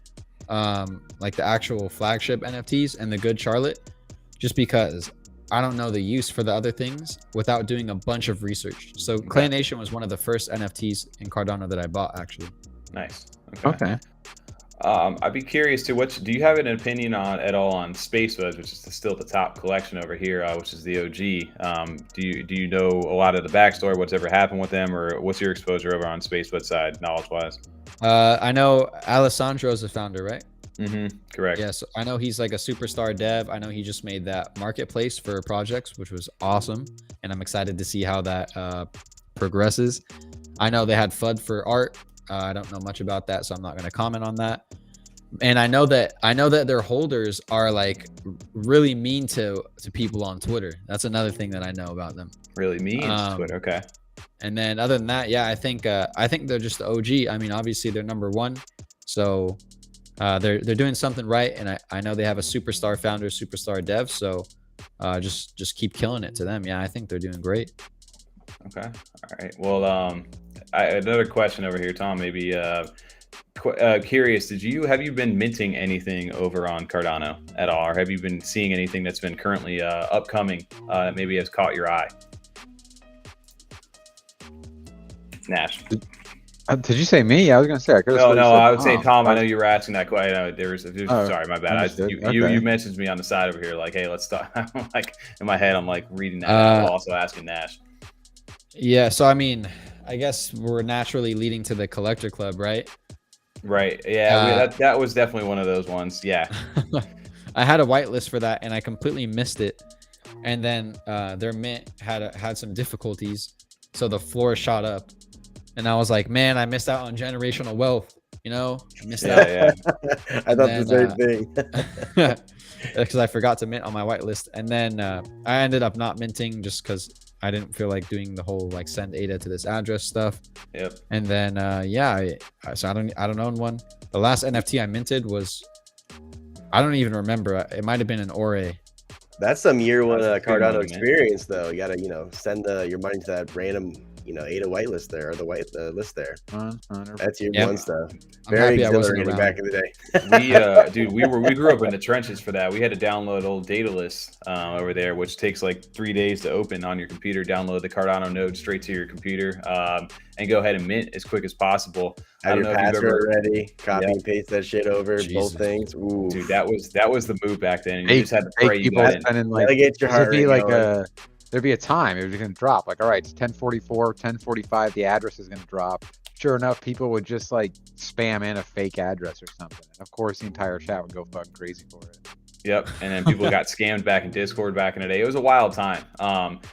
like the actual flagship NFTs and the Good Charlotte, just because I don't know the use for the other things without doing a bunch of research. So Clay Nation was one of the first NFTs in Cardano that I bought, actually. Nice. Okay. I'd be curious to do you have an opinion at all on Spacebuzz, which is still the top collection over here, which is the OG. Do you know a lot of the backstory, what's ever happened with them, or what's your exposure over on Spacebuzz side, knowledge-wise? I know Alessandro's the founder, right? Correct. Yeah, so I know he's like a superstar dev. I know he just made that marketplace for projects, which was awesome, and I'm excited to see how that progresses. I know they had FUD for art. I don't know much about that, so I'm not going to comment on that. And I know that their holders are like really mean to people on Twitter. That's another thing that I know about them. Really mean to Twitter. Okay. And then other than that, yeah, I think they're just the OG. I mean, obviously they're number one, so they're doing something right. And I know they have a superstar founder, superstar dev. So just keep killing it to them. Yeah, I think they're doing great. Okay. All right. Well, another question over here, Tom. Maybe curious. Have you been minting anything over on Cardano at all, or have you been seeing anything that's been currently upcoming that maybe has caught your eye? Nash. Did you say me? I was gonna say. No, I would say Tom. I know you were asking that question. Sorry, my bad. You messaged me on the side over here, like, "Hey, let's talk." I'm like, in my head, I'm like reading that. I'm also asking Nash. Yeah. So I mean, I guess we're naturally leading to the collector club, right? Right. Yeah. That was definitely one of those ones. Yeah. I had a whitelist for that, and I completely missed it. And then their mint had some difficulties, so the floor shot up. And I was like, man, I missed out on generational wealth. You know, I missed out. Yeah. I thought the same thing. Because I forgot to mint on my whitelist. And then I ended up not minting just because I didn't feel like doing the whole like send ADA to this address stuff. Yep. And then so I don't own one. The last NFT I minted was, I don't even remember. It might have been an Ore. That's some year one Cardano experience, though. You gotta, send your money to that random ADA whitelist there, or the white list there. That's your Yeah. one stuff. I'm Very happy I wasn't exhilarating around. back in the day. Dude, we grew up in the trenches for that. We had to download old data lists over there, which takes like 3 days to open on your computer. Download the Cardano node straight to your computer, and go ahead and mint as quick as possible. Have your password ready. Copy Yeah. and paste that shit over both things. Ooh. Dude, that was the move back then. And you just had to pray you people got in. spending like Gotta get your heart there'd be rate like going. there'd be a time it was gonna drop. Like, all right, it's 10:44, 10:45. The address is gonna drop. Sure enough, people would just like spam in a fake address or something, and of course, the entire chat would go fucking crazy for it. Yep, and then people got scammed back in Discord back in the day. It was a wild time.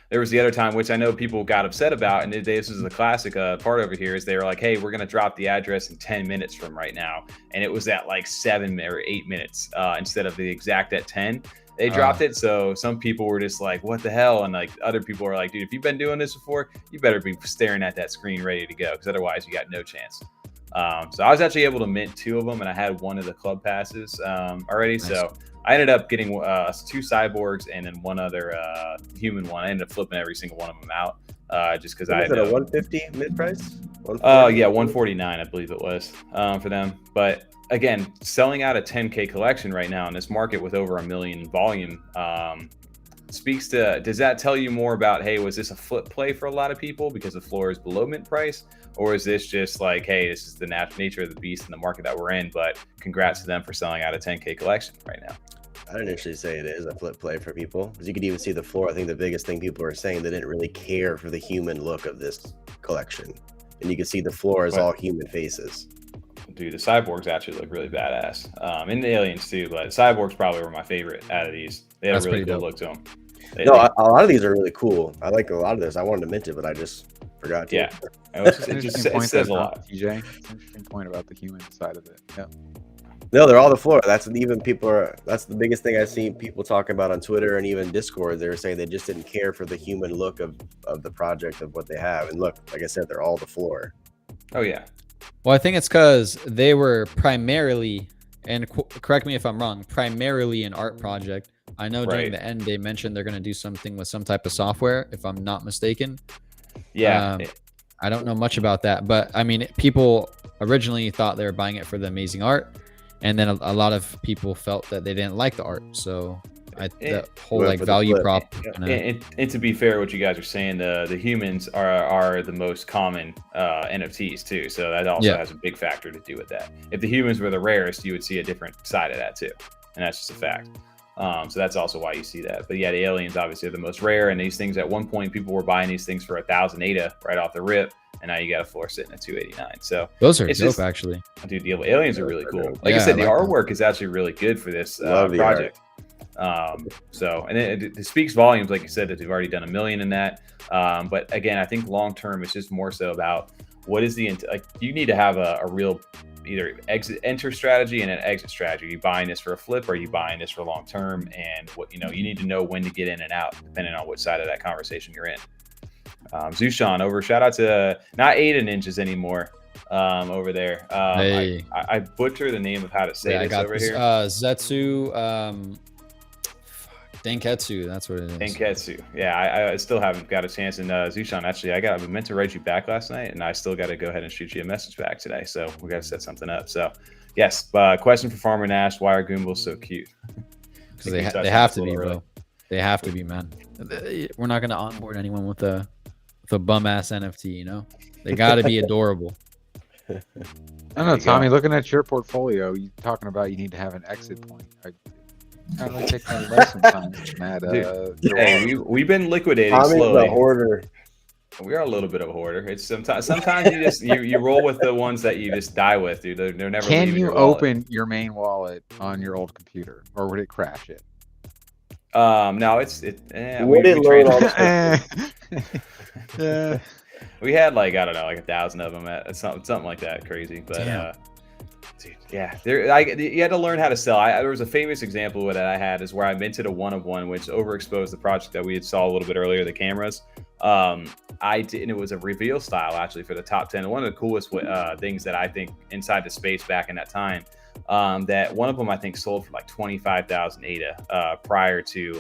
There was the other time, which I know people got upset about, and this is the classic part over here, is they were like, hey, we're going to drop the address in 10 minutes from right now. And it was at like 7 or 8 minutes instead of the exact at 10. They dropped it, so some people were just like, what the hell? And like other people are like, dude, if you've been doing this before, you better be staring at that screen ready to go, because otherwise you got no chance. So I was actually able to mint 2 of them, and I had one of the club passes already. Nice. So I ended up getting 2 cyborgs and then one other human one. I ended up flipping every single one of them out just because I had a 150 mid price. Yeah, 149, I believe it was for them. But again, selling out a 10K collection right now in this market with over 1 million volume speaks to, does that tell you more about, hey, was this a flip play for a lot of people because the floor is below mint price? Or is this just like, hey, this is the nature of the beast in the market that we're in, but congrats to them for selling out a 10K collection right now? I'd initially say it is a flip play for people, because you could even see the floor. I think the biggest thing people are saying, they didn't really care for the human look of this collection. And you can see the floor is all human faces. Dude, the cyborgs actually look really badass. And the aliens too, but cyborgs probably were my favorite out of these. They had a really good look to them. A lot of these are really cool. I like a lot of this. I wanted to mint it, but I just forgot to. Yeah. It says a lot. TJ, it's an interesting point about the human side of it. Yeah. No, they're all the floor. That's the biggest thing I've seen people talking about on Twitter and even Discord. They were saying they just didn't care for the human look of the project, of what they have. And look, like I said, they're all the floor. Oh yeah. Well, I think it's because they were primarily, and correct me if I'm wrong, primarily an art project. I know during the end they mentioned they're going to do something with some type of software, if I'm not mistaken. Yeah. I don't know much about that, but I mean, people originally thought they were buying it for the amazing art, and then a lot of people felt that they didn't like the art. So the whole like value prop. And to be fair, what you guys are saying, the humans are the most common NFTs too. So that also has a big factor to do with that. If the humans were the rarest, you would see a different side of that too, and that's just a fact. So that's also why you see that. But yeah, the aliens obviously are the most rare, and these things at one point people were buying these things for 1,000 ADA right off the rip, and now you got a floor sitting at 289. So those are dope, actually. Dude, the aliens are really cool. Like I said, the artwork is actually really good for this project. So, and it speaks volumes, like you said, that they've already done 1 million in that. But again, I think long term, it's just more so about what is you need to have a real either enter strategy and an exit strategy. Are you buying this for a flip, or are you buying this for long term? And what you need to know when to get in and out, depending on which side of that conversation you're in. Zushan shout out to not Ada Ninjas anymore over there. Hey. I butcher the name of how to say this over here. Zetsu Denketsu, that's what it is. Denketsu. Yeah, I still haven't got a chance. And Zushan, actually, I meant to write you back last night, and I still got to go ahead and shoot you a message back today. So we got to set something up. So yes, question for Farmer Nash: why are Goombles so cute? Because they have to be, bro. They have to be, man. We're not gonna onboard anyone with a bum ass NFT. They got to be adorable. I don't know, Tommy. Looking at your portfolio, you talking about you need to have an exit point. Kind of take my lesson time. Hey, we've been liquidating Tommy's slowly. A hoarder. We are a little bit of a hoarder. It's sometimes you just you roll with the ones that you just die with, dude. They're never. Can you open your main wallet on your old computer, or would it crash it? No, we had like, I don't know, like 1,000 of them at something like that, crazy. But dude, yeah, you had to learn how to sell. There was a famous example that I had is where I minted a 1 of 1, which overexposed the project that we had saw a little bit earlier, the cameras. I did, and it was a reveal style actually for the top 10. One of the coolest things that I think inside the space back in that time. that one of them I think sold for like 25,000 ADA prior to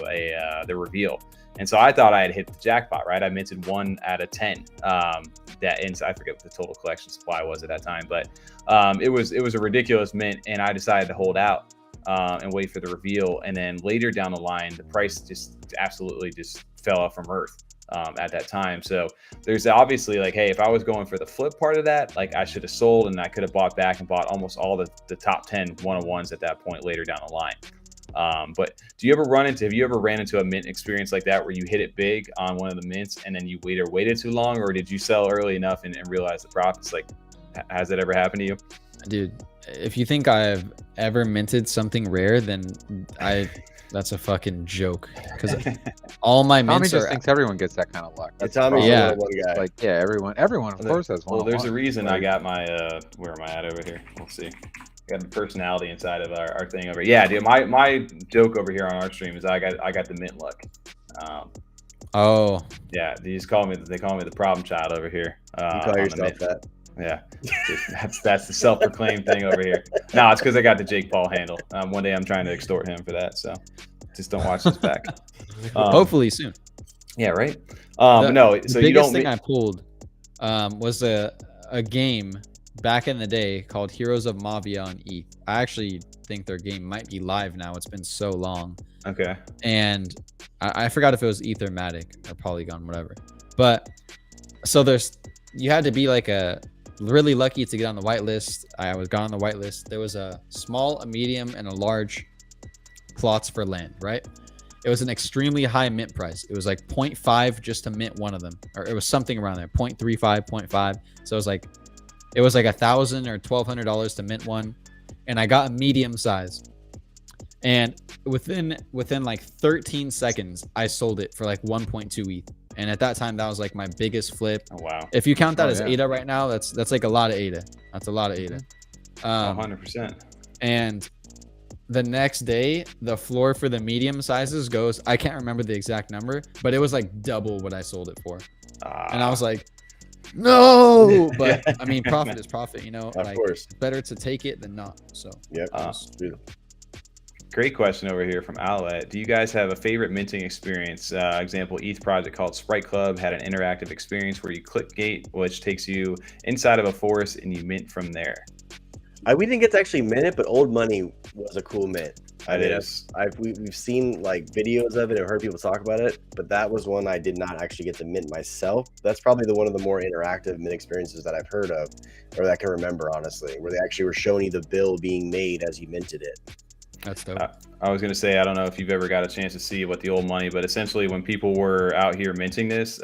the reveal. And so I thought I had hit the jackpot, right? I minted 1 out of 10. And I forget what the total collection supply was at that time, but it was a ridiculous mint, and I decided to hold out and wait for the reveal. And then later down the line, the price just absolutely just fell off from earth at that time. So there's obviously like, hey, if I was going for the flip part of that, like I should have sold, and I could have bought back and bought almost all the top 10 one-on-ones at that point later down the line. But have you ever ran into a mint experience like that where you hit it big on one of the mints and then you waited too long, or did you sell early enough and realize the profits? Like, has that ever happened to you? Dude, if you think I've ever minted something rare, then that's a fucking joke, because all my Tommy mints just are. thinks everyone gets that kind of luck. That's Tommy's Yeah. one guy. like, yeah, everyone of course has one. Well, there's a reason I got my where am I at over here? We'll see. Got the personality inside of our thing over here. Yeah, dude, my joke over here on our stream is I got the mint luck. Oh, Yeah, they call me the problem child over here. You call yourself that? Yeah, that's the self-proclaimed thing over here. No, it's because I got the Jake Paul handle. One day I'm trying to extort him for that, so just don't watch this back. hopefully soon. Yeah, right. No, so the you don't. biggest thing I pulled was a game back in the day called Heroes of Mavia on ETH. I actually think their game might be live now. It's been so long. Okay. And I forgot if it was Ether Matic or Polygon, whatever. But so you had to be like really lucky to get on the whitelist. I got on the whitelist. There was a small, a medium, and a large plots for land, right? It was an extremely high mint price. It was like 0.5 just to mint one of them, or it was something around there, 0.35, 0.5. So it was like $1,000 or $1,200 to mint one, and I got a medium size. And within like 13 seconds, I sold it for like 1.2 ETH. And at that time, that was like my biggest flip. Oh, wow. If you count that as ADA right now, that's like a lot of ADA. That's a lot of ADA. 100%. And the next day, the floor for the medium sizes goes, I can't remember the exact number, but it was like double what I sold it for. And I was like, no, but I mean, profit is profit, you know. Of course. It's better to take it than not. So Yep. Great question over here from Owlet. Do you guys have a favorite minting experience? Example, ETH project called Sprite Club had an interactive experience where you click gate, which takes you inside of a forest and you mint from there. We didn't get to actually mint it, but Old Money was a cool mint. We've seen like videos of it and heard people talk about it, but that was one I did not actually get to mint myself. That's probably one of the more interactive mint experiences that I've heard of, or that I can remember, honestly, where they actually were showing you the bill being made as you minted it. that's dope. I was going to say, I don't know if you've ever got a chance to see what the Old Money, but essentially when people were out here minting this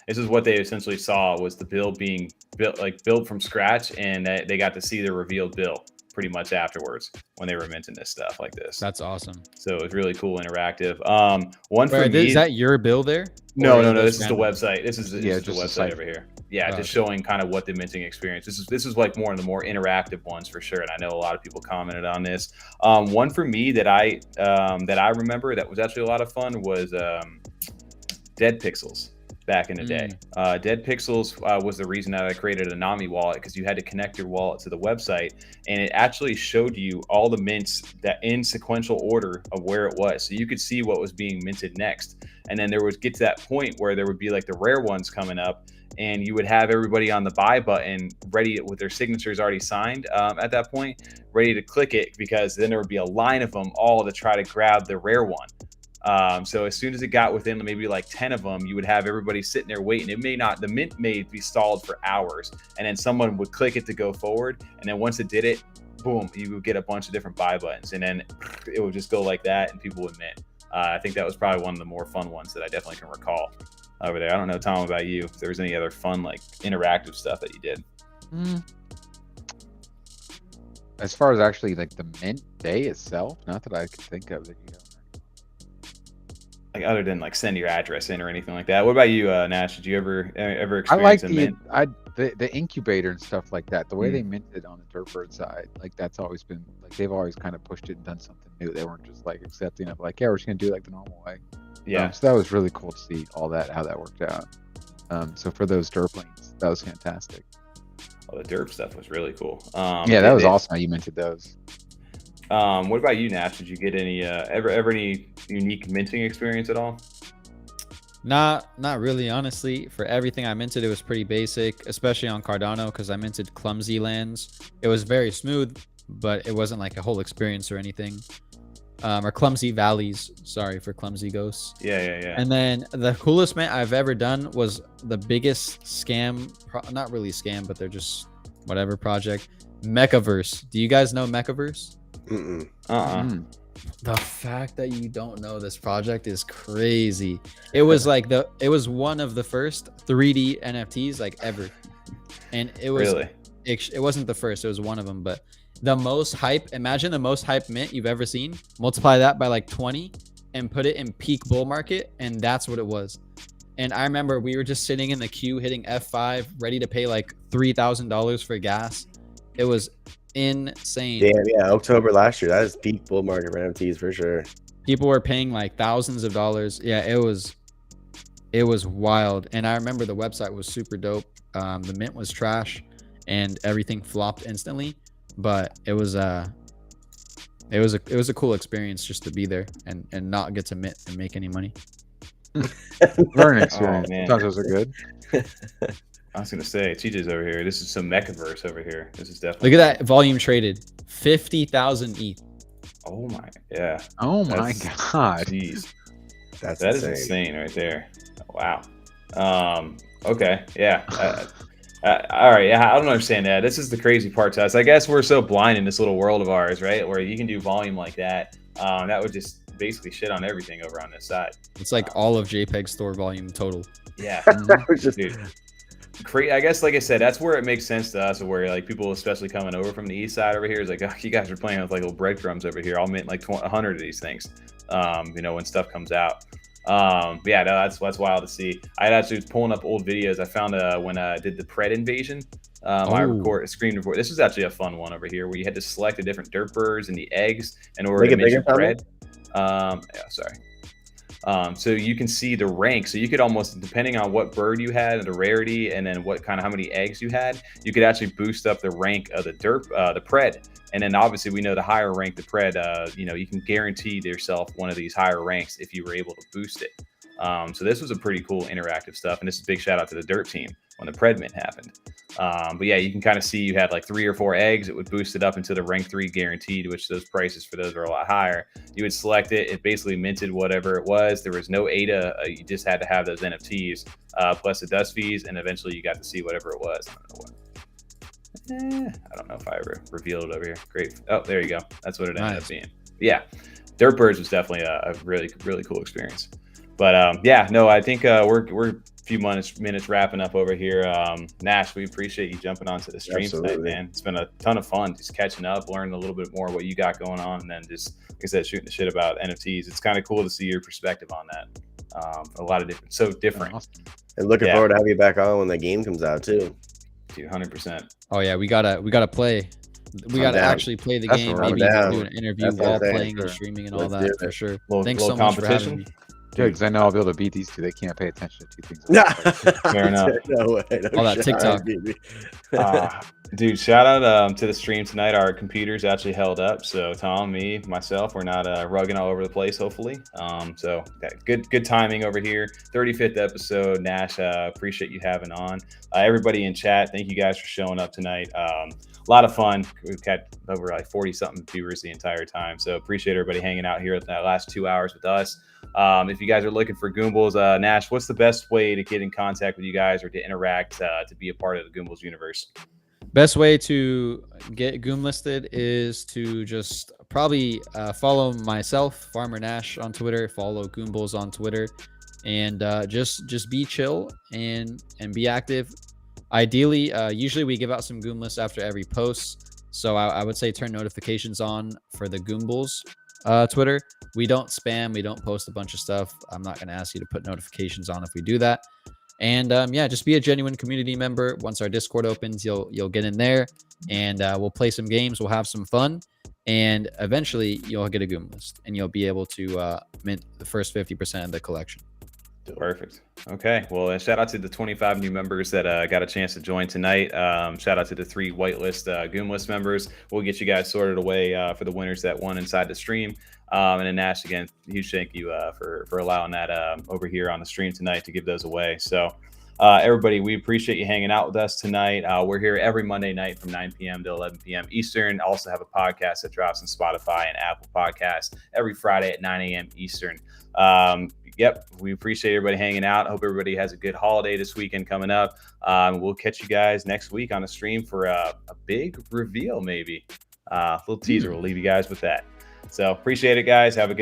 is what they essentially saw was the bill being built from scratch, and they got to see the revealed bill pretty much afterwards when they were minting this stuff like this. That's awesome. So it was really cool, interactive. Is that your bill there? No. This is the website. This is the website site over here. Yeah, just showing kind of what the minting experience. This is like more of the more interactive ones for sure. And I know a lot of people commented on this. One for me that I remember that was actually a lot of fun was Dead Pixels back in the day. Dead Pixels was the reason that I created a Nami wallet, because you had to connect your wallet to the website, and it actually showed you all the mints that in sequential order of where it was, so you could see what was being minted next. And then there would get to that point where there would be like the rare ones coming up, and you would have everybody on the buy button ready with their signatures already signed at that point, ready to click it, because then there would be a line of them all to try to grab the rare one. So as soon as it got within maybe like 10 of them, you would have everybody sitting there waiting. The mint may be stalled for hours, and then someone would click it to go forward. And then once it did it, boom, you would get a bunch of different buy buttons, and then it would just go like that and people would mint. I think that was probably one of the more fun ones that I definitely can recall over there. I don't know, Tom, about you, if there was any other fun, like interactive stuff that you did. As far as actually like the mint day itself, not that I could think of that you know. Like other than like send your address in or anything like that. What about you, Nash? Did you ever experience a mint? the incubator and stuff like that. The way they minted on the Derp side, like that's always been like they've always kind of pushed it and done something new. They weren't just like accepting of like, yeah, we're just gonna do it like the normal way. Yeah. So that was really cool to see all that, how that worked out. So for those Derp lanes, that was fantastic. Oh, the Derp stuff was really cool. Yeah, that was awesome how you minted those. What about you, Nash? Did you get any ever any unique minting experience at all? Not really, honestly. For everything I minted, it was pretty basic, especially on Cardano, because I minted clumsy lands. It was very smooth, but it wasn't like a whole experience or anything. Or clumsy valleys. Sorry for clumsy ghosts. Yeah. And then the coolest mint I've ever done was the biggest scam, not really scam, but they're just whatever project. Mechaverse. Do you guys know Mechaverse? The fact that you don't know this project is crazy. It was like it was one of the first 3D NFTs like ever, and it was really. It wasn't the first. It was one of them, but the most hype. Imagine the most hype mint you've ever seen. Multiply that by like 20, and put it in peak bull market, and that's what it was. And I remember we were just sitting in the queue, hitting F5, ready to pay like $3,000 for gas. It was insane. Damn, yeah, October last year. That is peak bull market for NFTs for sure. People were paying like thousands of dollars. Yeah, it was wild. And I remember the website was super dope. The mint was trash, and everything flopped instantly. But it was a cool experience just to be there and not get to mint and make any money. Learning experience. Oh, man. Sometimes those are good. I was gonna say, TJ's over here. This is some Mechaverse over here. This is definitely. Look at that volume traded, 50,000 ETH. Oh my, yeah. Oh my god. Jeez, That is insane right there. Wow. Okay. Yeah. All right. Yeah, I don't understand that. This is the crazy part to us. I guess we're so blind in this little world of ours, right? Where you can do volume like that. That would just basically shit on everything over on this side. It's like all of JPEG store volume total. Yeah. Just, Dude. I guess, like I said, that's where it makes sense to us, where like people, especially coming over from the east side over here, is like, oh, you guys are playing with like little breadcrumbs over here. I'll mint like 100 of these things, when stuff comes out. Yeah, no, that's wild to see. I actually was pulling up old videos. I found when I did the Pred invasion. I screen record. This was actually a fun one over here, where you had to select the different Derp birds and the eggs in order to make your Pred. Yeah, sorry. So you can see the rank. So you could almost, depending on what bird you had and the rarity, and then how many eggs you had, you could actually boost up the rank of the Derp, the Pred. And then obviously we know the higher rank the Pred, you can guarantee to yourself one of these higher ranks if you were able to boost it. So this was a pretty cool interactive stuff. And this is a big shout out to the Derp team when the Pred mint happened. But yeah, you can kind of see you had like 3 or 4 eggs. It would boost it up into the rank 3 guaranteed, which those prices for those are a lot higher. You would select it. It basically minted whatever it was. There was no ADA. You just had to have those NFTs plus the dust fees. And eventually you got to see whatever it was. I don't know if I ever revealed it over here. Great. Oh, there you go. That's what it ended up being. Yeah. Derp Birds was definitely a really, really cool experience. But yeah, no, I think we're a few minutes wrapping up over here. Nash, we appreciate you jumping onto the stream tonight, man. It's been a ton of fun just catching up, learning a little bit more what you got going on, and then just, like I said, shooting the shit about NFTs. It's kind of cool to see your perspective on that. A lot of different. Awesome. and looking forward to having you back on when the game comes out too. Dude, 100%. Oh yeah, we gotta play. We gotta actually play the game. Maybe do an interview while playing and streaming and all that for sure. Thanks so much for having me. Good, because I know I'll be able to beat these two. They can't pay attention to 2 things. Fair enough. No way. All that TikTok. Dude, shout out to the stream tonight. Our computers actually held up. So Tom, me, myself, we're not rugging all over the place, hopefully. So good timing over here. 35th episode. Nash, appreciate you having on. Everybody in chat, thank you guys for showing up tonight. A lot of fun. We've had over like 40-something viewers the entire time. So appreciate everybody hanging out here that last 2 hours with us. If you guys are looking for Goombles, Nash, what's the best way to get in contact with you guys or to interact to be a part of the Goombles universe? Best way to get Goom listed is to just probably follow myself, Farmer Nash, on Twitter, follow Goombles on Twitter, and just be chill and be active. Ideally, usually we give out some Goom lists after every post, so I would say turn notifications on for the Goombles Twitter. We don't spam, we don't post a bunch of stuff. I'm not going to ask you to put notifications on if we do that. And yeah, just be a genuine community member. Once our Discord opens, you'll get in there, and we'll play some games, we'll have some fun, and eventually you'll get a Goom list and you'll be able to mint the first 50% of the collection. Perfect. Okay. Well, shout out to the 25 new members that got a chance to join tonight. Shout out to the 3 whitelist Goomlist members. We'll get you guys sorted away for the winners that won inside the stream. And then Nash, again, huge thank you for allowing that over here on the stream tonight to give those away. So everybody, we appreciate you hanging out with us tonight. We're here every Monday night from 9 p.m. to 11 p.m. Eastern. Also have a podcast that drops on Spotify and Apple Podcasts every Friday at 9 a.m. Eastern. Yep, we appreciate everybody hanging out. Hope everybody has a good holiday this weekend coming up. We'll catch you guys next week on the stream for a big reveal, maybe. A little teaser. We'll leave you guys with that. So appreciate it, guys. Have a good